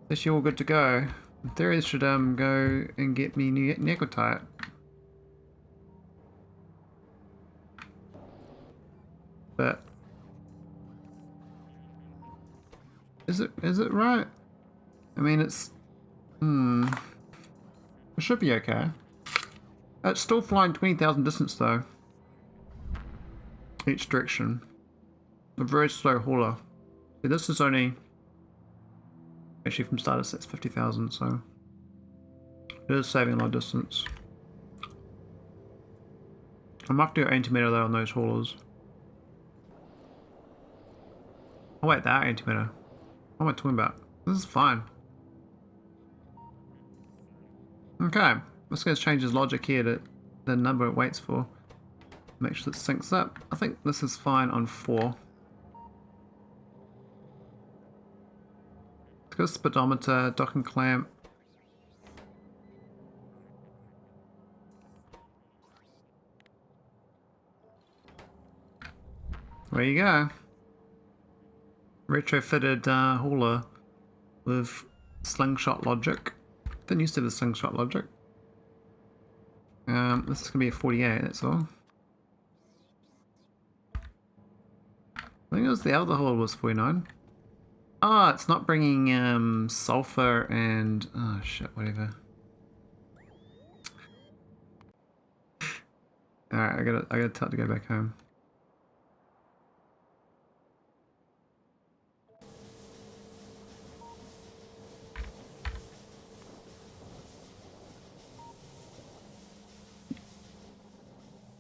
It's actually all good to go. In theory, this should go and get me new naquitite. But is it right? I mean, it's it should be okay. It's still flying 20,000 distance though. Each direction. A very slow hauler. See, this is only actually from stardust. That's 50,000, so it is saving a lot of distance. I might do antimatter though on those haulers. Oh wait, that antimatter. What am I talking about? This is fine. Okay, let's go change his logic here to the number it waits for. Make sure it syncs up. I think this is fine on 4. Let's go speedometer, docking clamp. There you go. Retrofitted hauler with slingshot logic. Didn't used to have the slingshot logic. This is going to be a 48, that's all. I think it was the other hauler was 49. Oh, it's not bringing sulfur and... oh shit, whatever. Alright, I gotta tell it to go back home.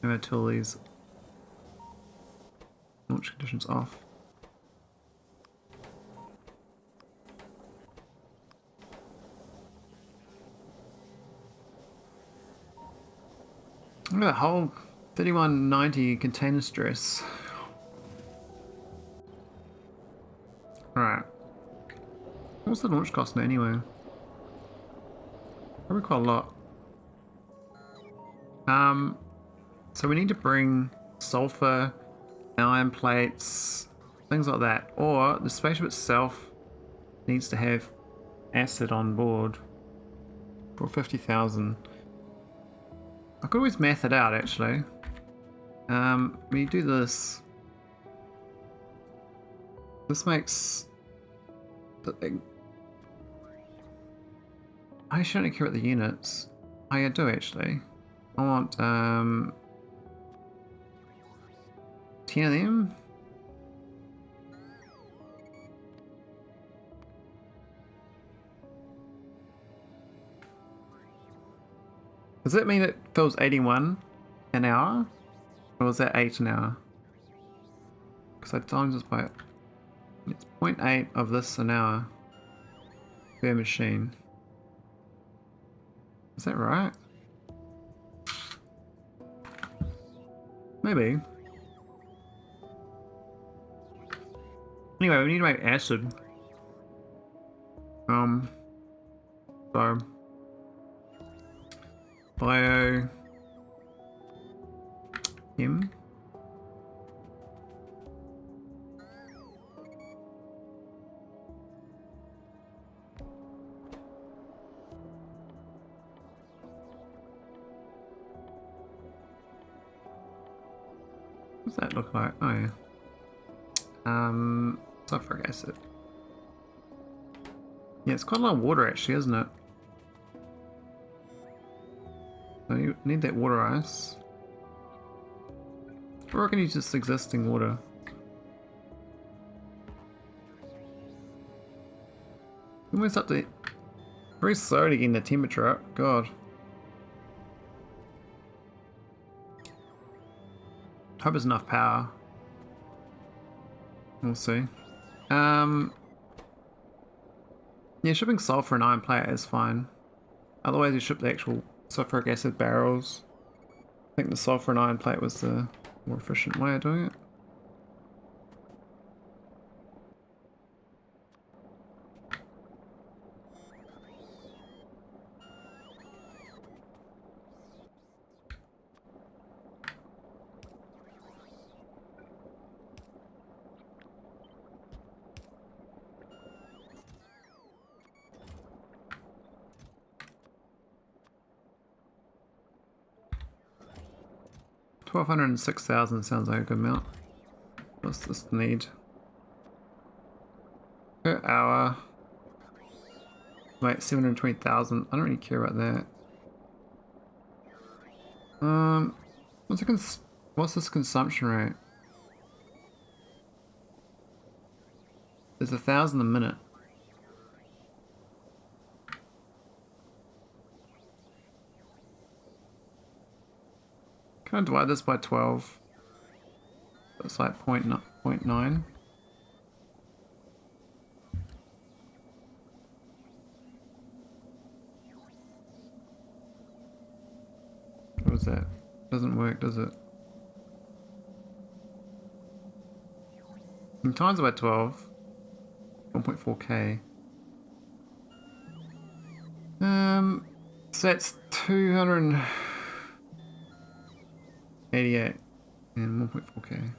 I'm gonna tell these launch conditions off. Look at that whole 3190 container stress. Alright. What's the launch cost now anyway? Probably quite a lot. So we need to bring sulfur, iron plates, things like that. Or the spaceship itself needs to have acid on board for 50,000. I could always math it out actually. When you do this, this makes I shouldn't care about the units. I do actually. I want 10 of them. Does that mean it fills 81 an hour? Or is that 8 an hour? Because I times this by... it's 0.8 of this an hour per machine. Is that right? Maybe. Anyway, we need to make acid. So bio him. What's that look like? Oh yeah. Sulfuric acid. Yeah, it's quite a lot of water actually, isn't it? So you need that water ice. Or I can use just existing water. Almost up to very slowly getting the temperature up. God. Hope there's enough power. We'll see. Yeah, shipping sulfur and iron plate is fine. Otherwise you ship the actual sulfuric acid barrels. I think the sulfur and iron plate was the more efficient way of doing it. $1,206,000 sounds like a good amount. What's this need? Per hour. Wait, 720,000. I don't really care about that. What's this consumption rate? There's 1,000 a minute. Can I divide this by 12? That's like 0.9. What was that? Doesn't work, does it? And times it by 12. 1.4k. So that's 288 and 1.4k.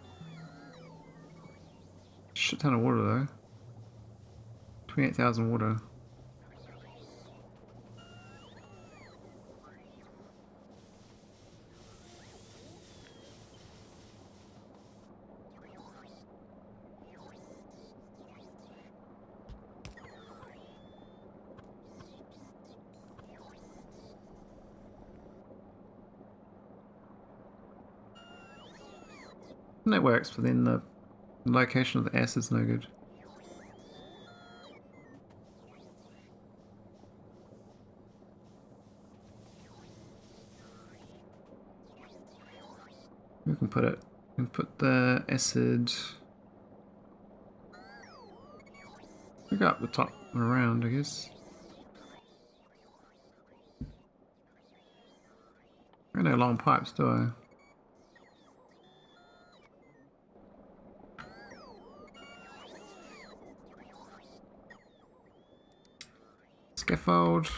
Shit ton of water though. 28,000 water. And that works, but then the location of the acid's no good. We can put it. We can put the acid. We go up the top and around, I guess. I got no long pipes, do I? Scaffold.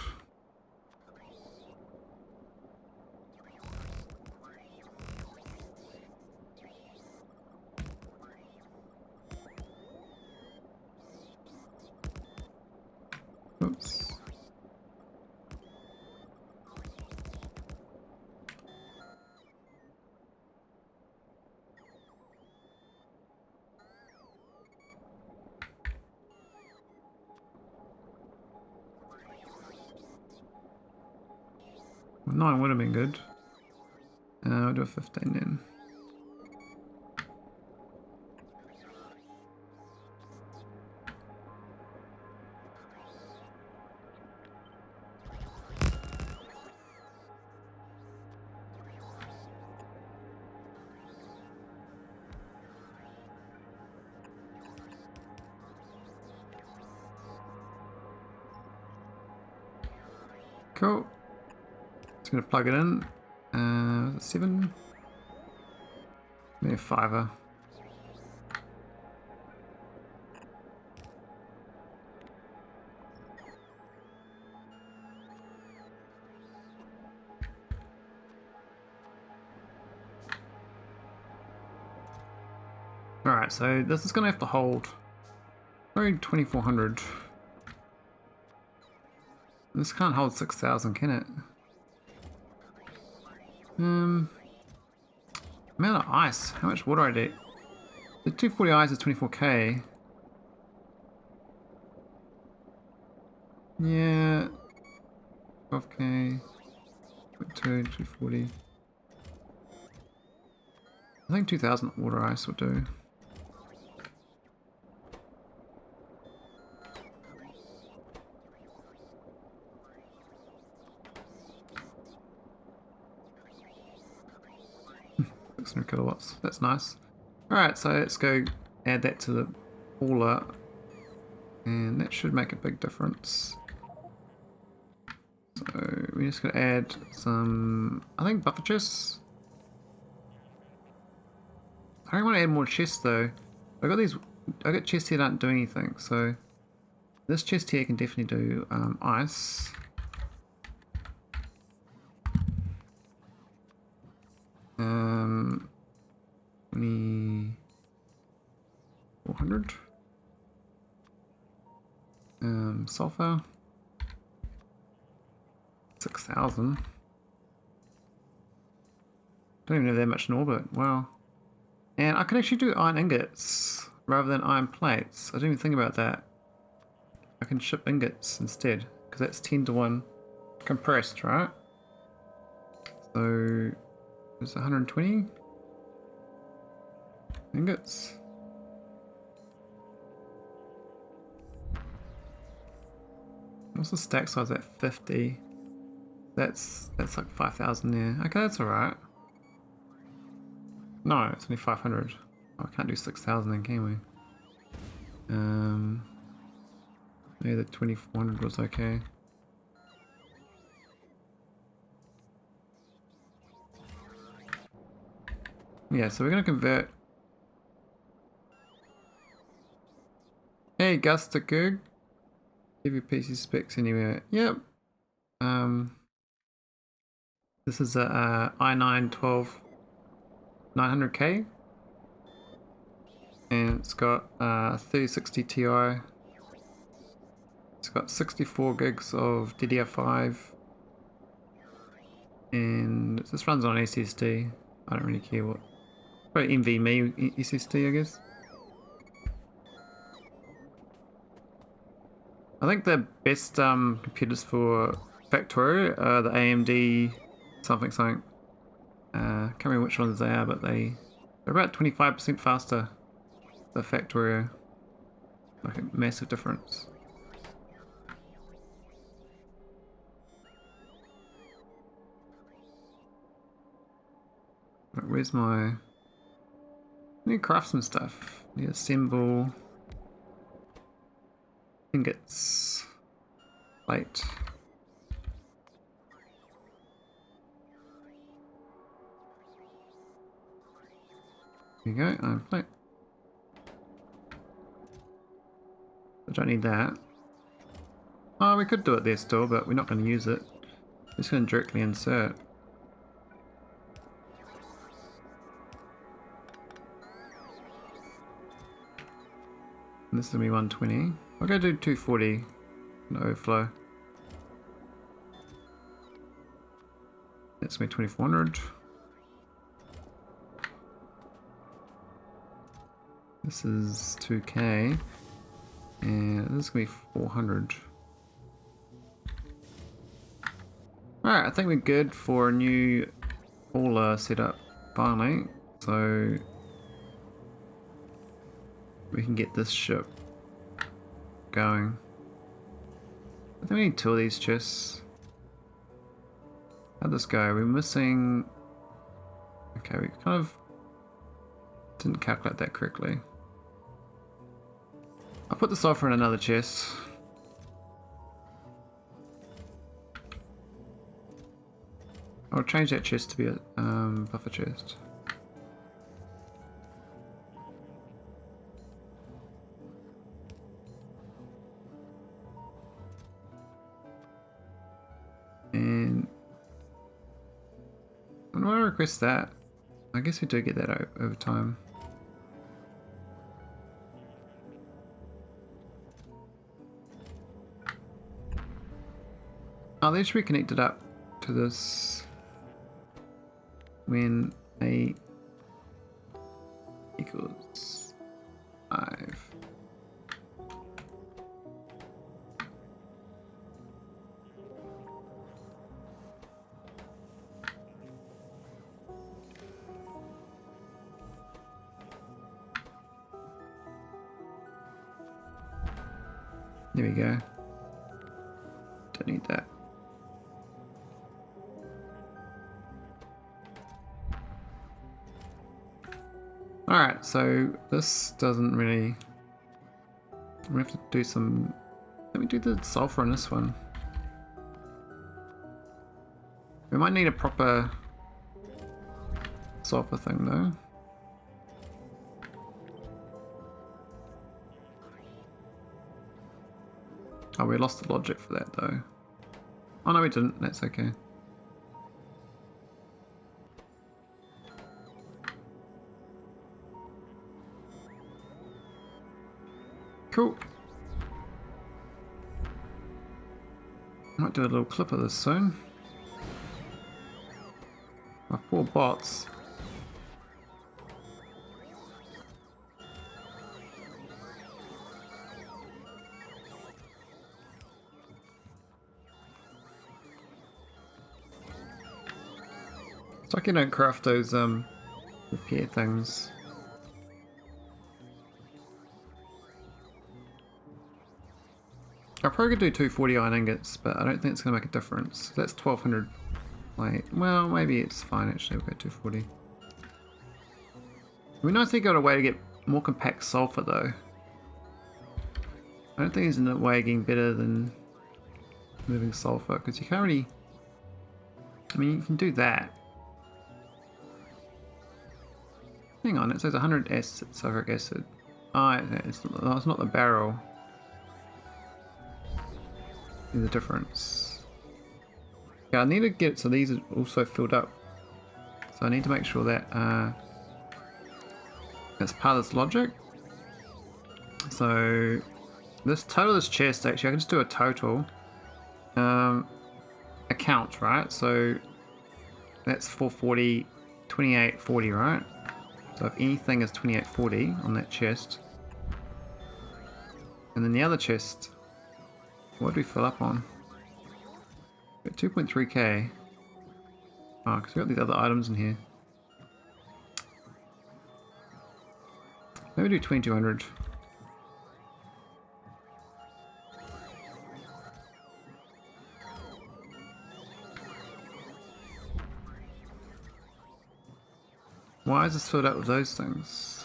Oops. Well, 9 would have been good. I'll do a 15 then. Cool. Just gonna plug it in. 7. Maybe a 5er. Alright, so this is gonna have to hold probably 2400. This can't hold 6,000, can it? Amount of ice. How much water I do? The 240 ice is 24k. Yeah. 12k. 2, 240. I think 2000 water ice will do. Kilowatts. That's nice. Alright, so let's go add that to the hauler. And that should make a big difference. So we're just going to add some, I think, buffer chests. I don't want to add more chests though. I got chests here that aren't doing anything. So this chest here can definitely do ice. Um, 2400. Sulfur. 6000. Don't even have that much in orbit. Wow. And I can actually do iron ingots rather than iron plates. I didn't even think about that. I can ship ingots instead because that's 10 to 1 compressed, right? So it's 120 ingots. What's the stack size at 50? That's like 5,000 there. Okay, that's alright. No, it's only 500. Oh, I can't do 6,000 then, can we? Maybe the 2400 was okay. Yeah, so we're gonna convert. Hey, Gus to Gug. Give your PC specs anywhere. Yep. This is a i9 12 900K. And it's got 3060 Ti. It's got 64 gigs of DDR5. And this runs on SSD. I don't really care what. Probably NVMe SSD, I guess. I think the best computers for Factorio are the AMD something. Can't remember which ones they are, but they're about 25% faster. The Factorio, like a massive difference. Right, where's my? I need to craft some stuff. I need to assemble ingots, plate. There you go, iron plate. I don't need that. Oh, we could do it there still, but we're not going to use it. We're just going to directly insert. And this is going to be 120. I'll go do 240 in overflow. That's going to be 2400. This is 2k. And this is going to be 400. Alright, I think we're good for a new hauler setup finally. So we can get this ship going. I think we need 2 of these chests. How'd this go? We're missing. Okay, we kind of didn't calculate that correctly. I'll put the sulfur in another chest. I'll change that chest to be a buffer chest. And when do I request that? I guess we do get that over time. Oh, they should be connected up to this when a equals 5. There we go. Don't need that. Alright, so this doesn't really... We have to do some... Let me do the sulfur on this one. We might need a proper sulfur thing though. Oh, we lost the logic for that though. Oh no, we didn't. That's okay. Cool. Might do a little clip of this soon. My poor bots. It's like you don't craft those repair things. I probably could do 240 iron ingots, but I don't think it's going to make a difference. That's 1200. Wait, well, maybe it's fine actually. We'll go 240. It'd be nice if you got a way to get more compact sulfur though. I don't think there's a way of getting better than moving sulfur, because you can't really... I mean, you can do that. Hang on, it says 100 sulfuric acid. Oh, it's not the barrel. The difference. Yeah, I need to get so these are also filled up. So I need to make sure that that's part of this logic. So this total, this chest actually, I can just do a total account, right? So that's 440, 2840, right? So if anything is 2840 on that chest, and then the other chest. What do we fill up on? 2.3k. Oh, because we got these other items in here. Maybe do 2200. Why is this filled up with those things?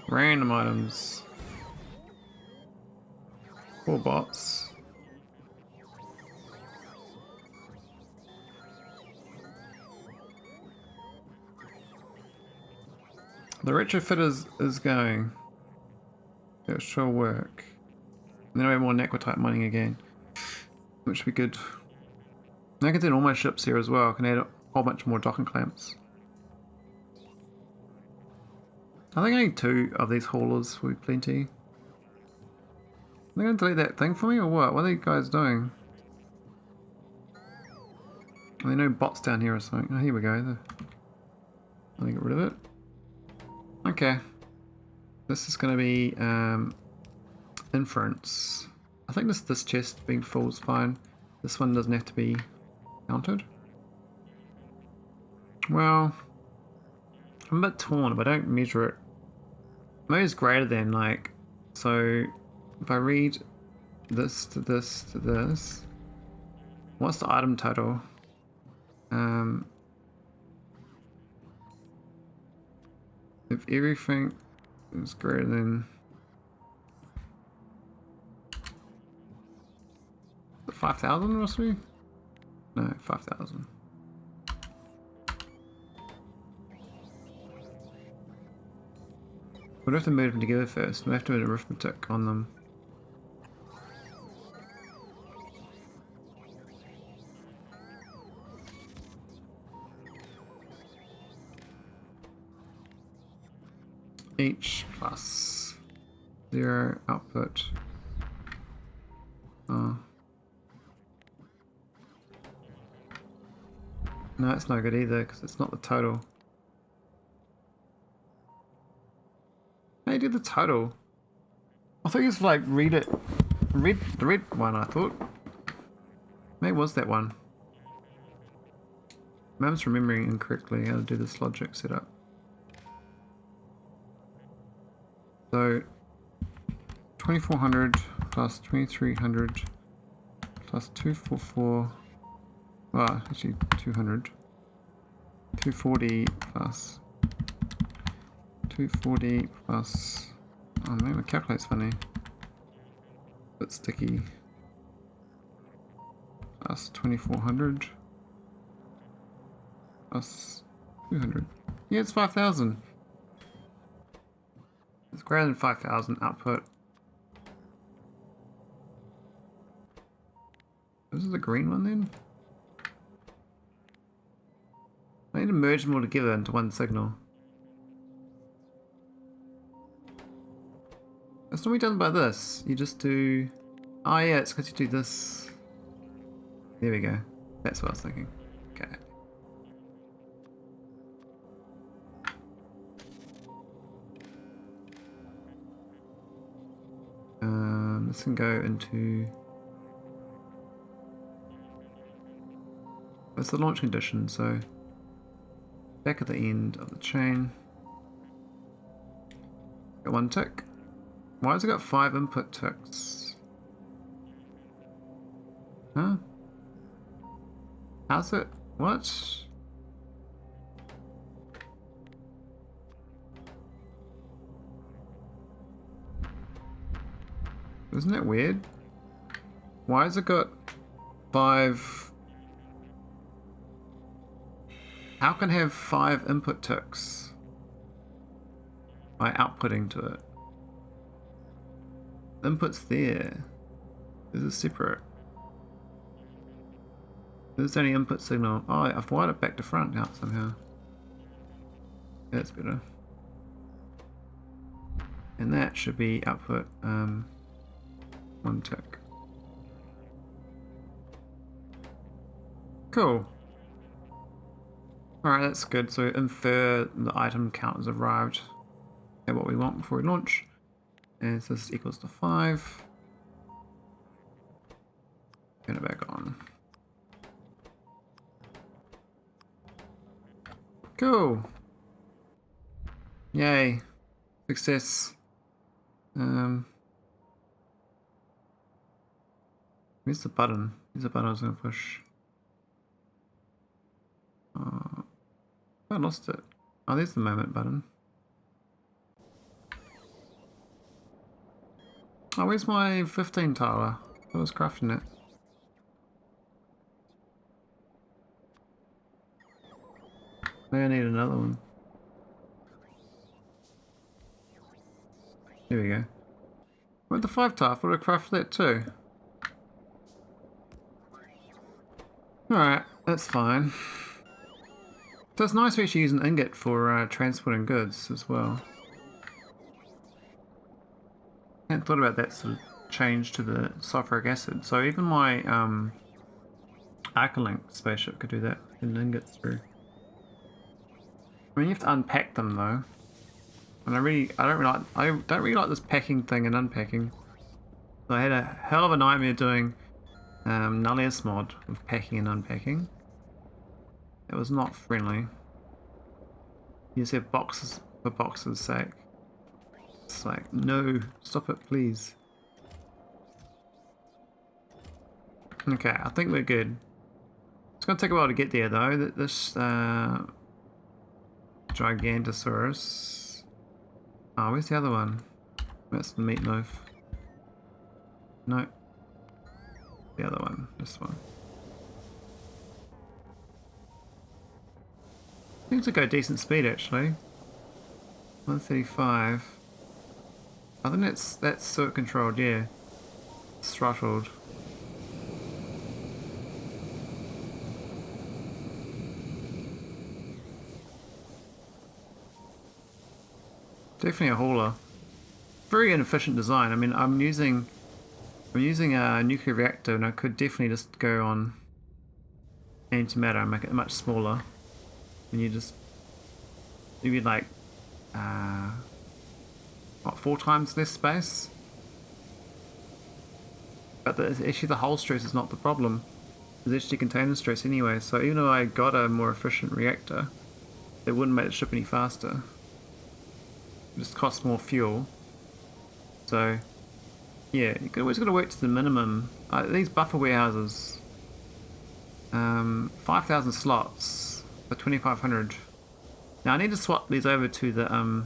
Random items. Poor bots. The retrofit is going. It should work. And then I have more naquitite mining again, which should be good. And I can do all my ships here as well. I can add a whole bunch more docking clamps. I think I need 2 of these haulers will be plenty. Are they going to delete that thing for me or what? What are you guys doing? Are there no bots down here or something? Oh, here we go. Let me get rid of it. Okay. This is going to be inference. I think this chest being full is fine. This one doesn't have to be counted. Well, I'm a bit torn if I don't measure it. Maybe it's greater than, like, so if I read this to this to this, what's the item total? If everything is greater than 5,000 must be? No, 5,000. We'll have to move them together first. We'll have to do arithmetic on them. Each plus 0 output. Oh. No, it's not good either because it's not the total. How do you do the total? I thought you just like read it. Read the red one, I thought. Maybe it was that one. I'm just remembering incorrectly how to do this logic setup. So 2400 plus 2300 plus 244. Well, actually 200. 240 plus 240 plus. Oh man, my calculator's funny. Bit sticky. Plus 2400 plus 200. Yeah, it's 5000. It's greater than 5000 output. This is the green one then? I need to merge them all together into one signal. That's normally done by this. You just do... Oh yeah, it's because you do this. There we go. That's what I was thinking. Okay. This can go into... That's the launch condition, so... Back at the end of the chain. Got one tick. Why has it got 5 input ticks? Huh? How's it? What? Isn't that weird? Why has it got 5? How can it have 5 input ticks by outputting to it? Input's there. This is separate. This is only input signal. Oh, I've wired it back to front now somehow. That's better. And that should be output 1 tick. Cool. Alright, that's good. So infer the item count has arrived at what we want before we launch. And so this equals to 5. Turn it back on. Cool. Yay. Success. Where's the button? Here's the button I was going to push. I lost it. Oh, there's the moment button. Oh, where's my 15 tiler? I was crafting it. Maybe I need another one. Here we go. Where'd the 5 tile? I thought I crafted that too. Alright, that's fine. So it's nice to actually use an ingot for transporting goods as well. I hadn't thought about that sort of change to the sulfuric acid. So even my Arcalink spaceship could do that in ingots through. I mean, you have to unpack them though, and I don't really like this packing thing and unpacking. So I had a hell of a nightmare doing Nullius mod with packing and unpacking. It was not friendly. You just have boxes for boxes' sake. It's like, no, stop it, please. Okay, I think we're good. It's gonna take a while to get there though. This Gigantosaurus. Oh, where's the other one? That's the meatloaf. No. The other one. This one. Seems to go decent speed actually. 135. I think that's sort of controlled, yeah. It's throttled. Definitely a hauler. Very inefficient design. I mean, I'm using a nuclear reactor, and I could definitely just go on antimatter and make it much smaller. And you just maybe like what, 4 times less space. But actually, the hull stress is not the problem. is actually container stress anyway, so even though I got a more efficient reactor, it wouldn't make the ship any faster. It just costs more fuel. So, yeah, you always got to work to the minimum. These buffer warehouses, 5,000 slots for 2,500. Now I need to swap these over to the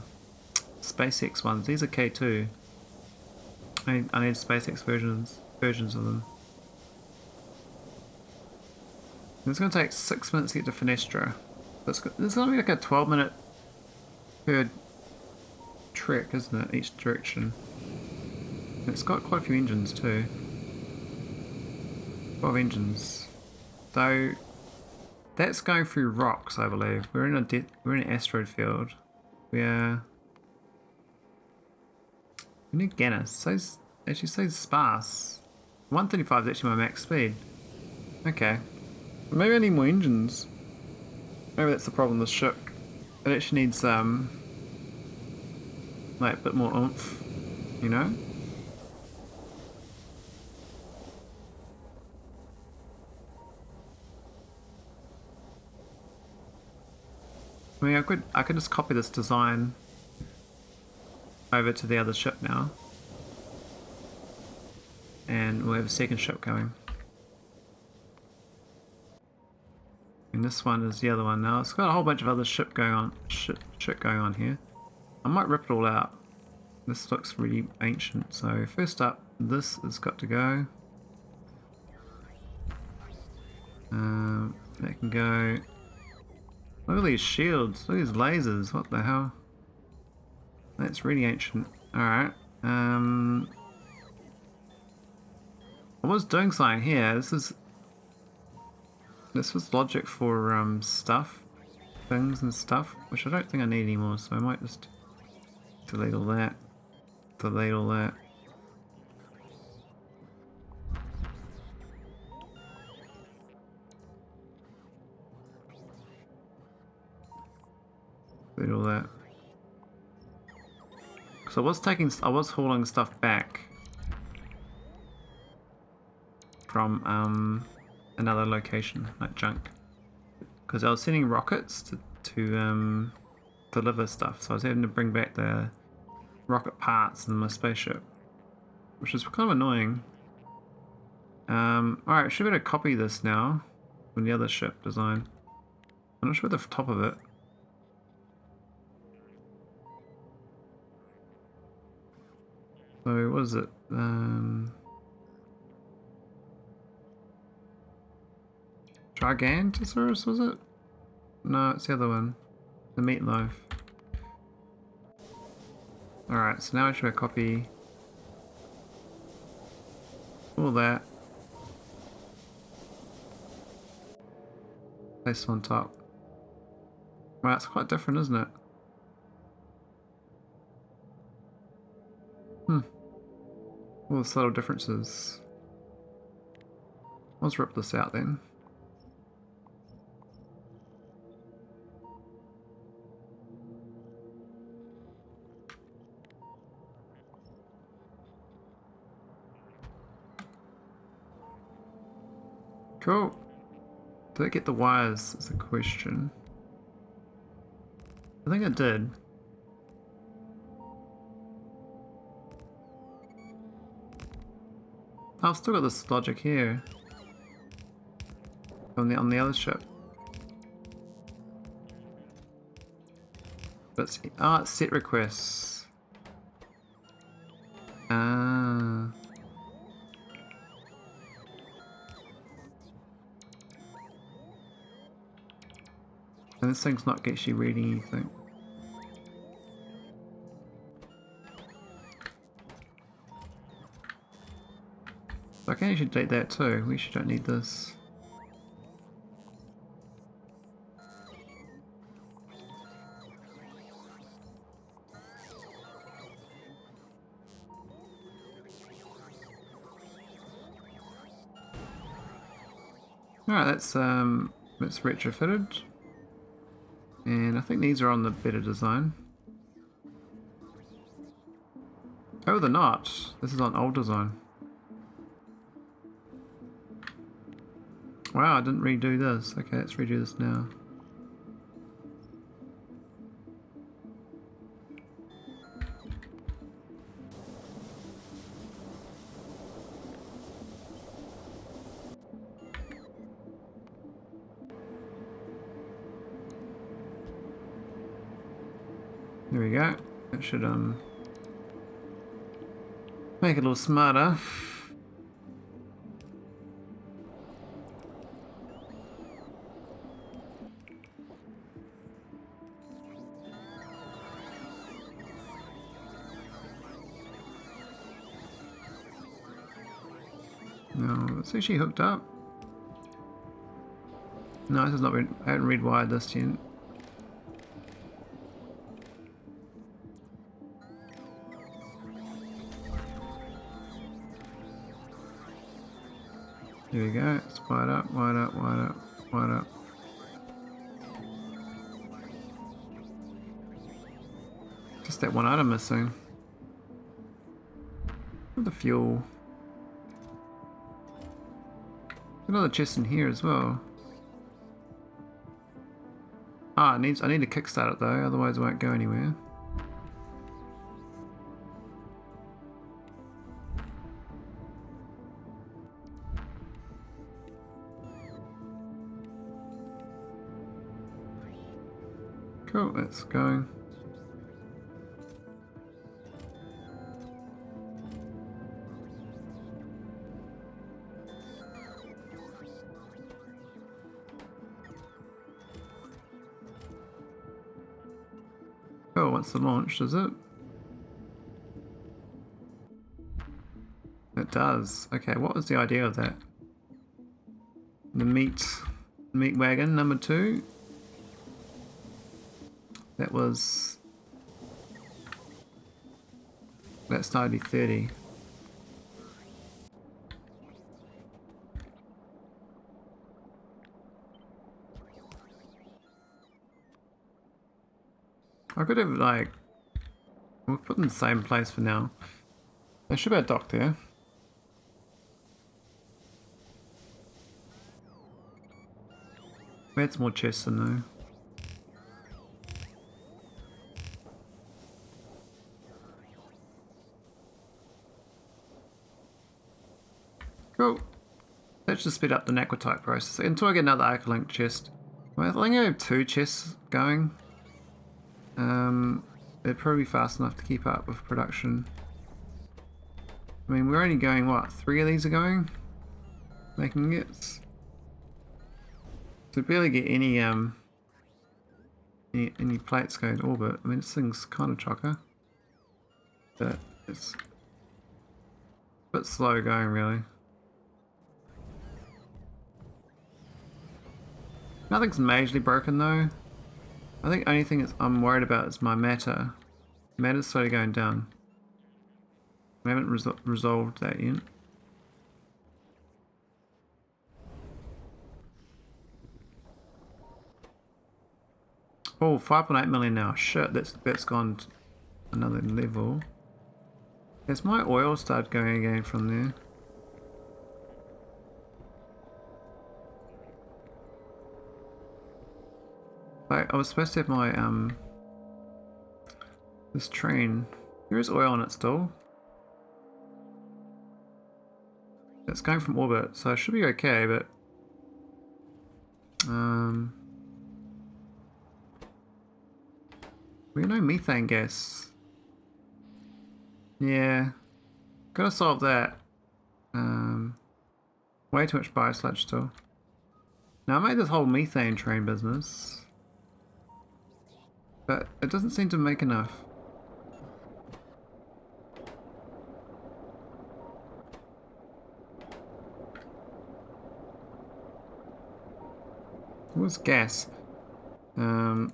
SpaceX ones. These are K2. I need SpaceX versions of them. It's going to take 6 minutes to get to Finestra. This is going to be like a 12-minute per trek, isn't it? Each direction. And it's got quite a few engines too. 12 engines. So that's going through rocks, I believe. We're in an asteroid field. We need Gannis. Actually says sparse. 135 is actually my max speed. Okay. Maybe I need more engines. Maybe that's the problem with the ship. It actually needs like a bit more oomph, you know? I mean, I could just copy this design over to the other ship now, and we'll have a second ship coming. And this one is the other one now. It's got a whole bunch of other shit going on here. I might rip it all out. This looks really ancient. So first up, this has got to go. That can go. Look at these shields. Look at these lasers. What the hell? That's really ancient. Alright. I was doing something here. This was logic for things and stuff, which I don't think I need anymore, so I might just delete all that. Delete all that. Delete all that. Because I was hauling stuff back from another location, like junk, because I was sending rockets to deliver stuff, so I was having to bring back the rocket parts in my spaceship, which is kind of annoying. Alright, I should be able to copy this now from the other ship design. I'm not sure the top of it. So what is it? Gigantosaurus, was it? No, it's the other one. The meatloaf. Alright, so now I should copy all that. Place it on top. Well, it's quite different, isn't it? All the subtle differences. Let's rip this out then. Cool. Did I get the wires? Is the question. I think I did. I've still got this logic here on the other ship. But it's set requests. Ah. And this thing's not actually reading anything. So I can actually delete that too. We actually don't need this. Alright, that's retrofitted. And I think these are on the better design. Oh, they're not. This is on old design. Wow, I didn't redo this. Okay, let's redo this now. There we go. That should make it a little smarter. No, it's actually hooked up. No, this is not. I haven't rewired this yet. There we go. It's wide up, wide up, wide up, wide up. Just that one item missing. The fuel. Another chest in here as well. Ah, I need to kickstart it though, otherwise it won't go anywhere. Cool, that's going. Oh, what's the launch, does it? It does. Okay, what was the idea of that? The meat wagon number 2. That was... that started at 30. I could have like... we'll put them in the same place for now. They should be a dock there. We had some more chests in there. Cool. Let's just speed up the naquitite process until I get another Arcalink chest. Well, I think I have 2 chests going. They'd probably be fast enough to keep up with production. I mean, we're only going, what, 3 of these are going? Making it. So we barely get any plates going to orbit. I mean, this thing's kind of chocker. But it's a bit slow going, really. Nothing's majorly broken though. I think the only thing I'm worried about is my matter. Matter's slowly going down. We haven't resolved that yet. Oh, 5.8 million now. Shit, that's gone to another level. Has my oil started going again from there? Like, I was supposed to have my this train. There is oil on it still. It's going from orbit, so it should be okay, but we know methane gas. Yeah, gotta solve that. Way too much biosludge still. Now I made this whole methane train business, but it doesn't seem to make enough. What's gas? I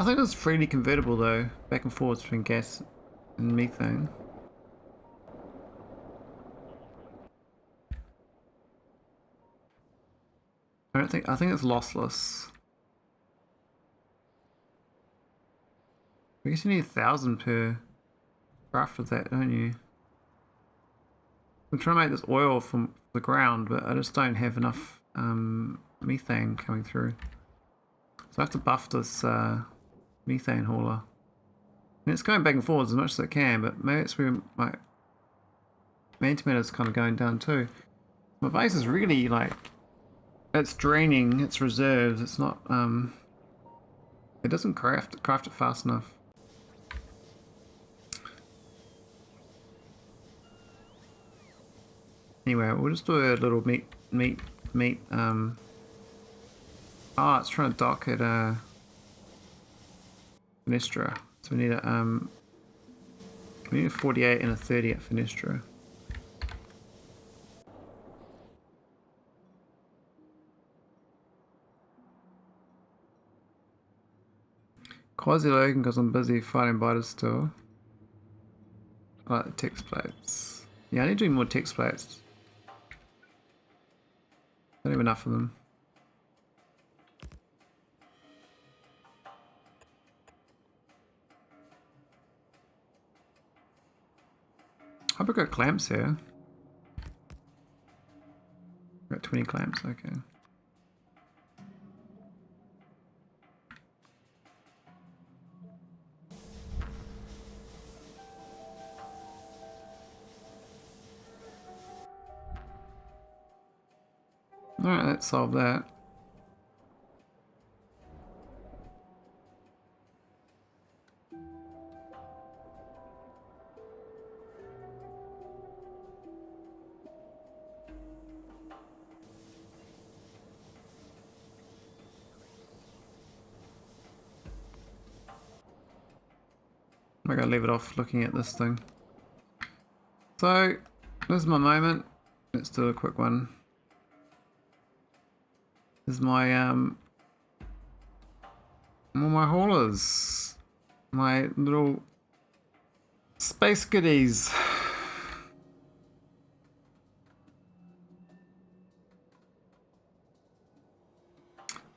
think it's freely convertible though, back and forwards between gas and methane. I think it's lossless. I guess you need 1,000 per craft of that, don't you? I'm trying to make this oil from the ground, but I just don't have enough methane coming through. So I have to buff this methane hauler. And it's going back and forwards as much as it can, but maybe it's where my antimatter is kind of going down too. My base is really like, it's draining its reserves. It's not, it doesn't craft it fast enough. Anyway, we'll just do a little meat, oh, it's trying to dock at, Finestra. So we need a 48 and a 30 at Finestra. Quasi-logan because I'm busy fighting biters still. I like the text plates. Yeah, I need to do more text plates. Don't have enough of them. Hope I got clamps here. Got 20 clamps, okay. Alright, let's solve that. I'm gonna leave it off looking at this thing. So, this is my moment. Let's do a quick one. This is my all my haulers. My little space goodies.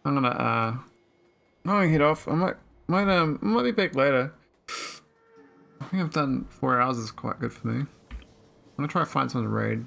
I'm gonna head off. I might be back later. I think I've done 4 hours is quite good for me. I'm gonna try to find someone to raid.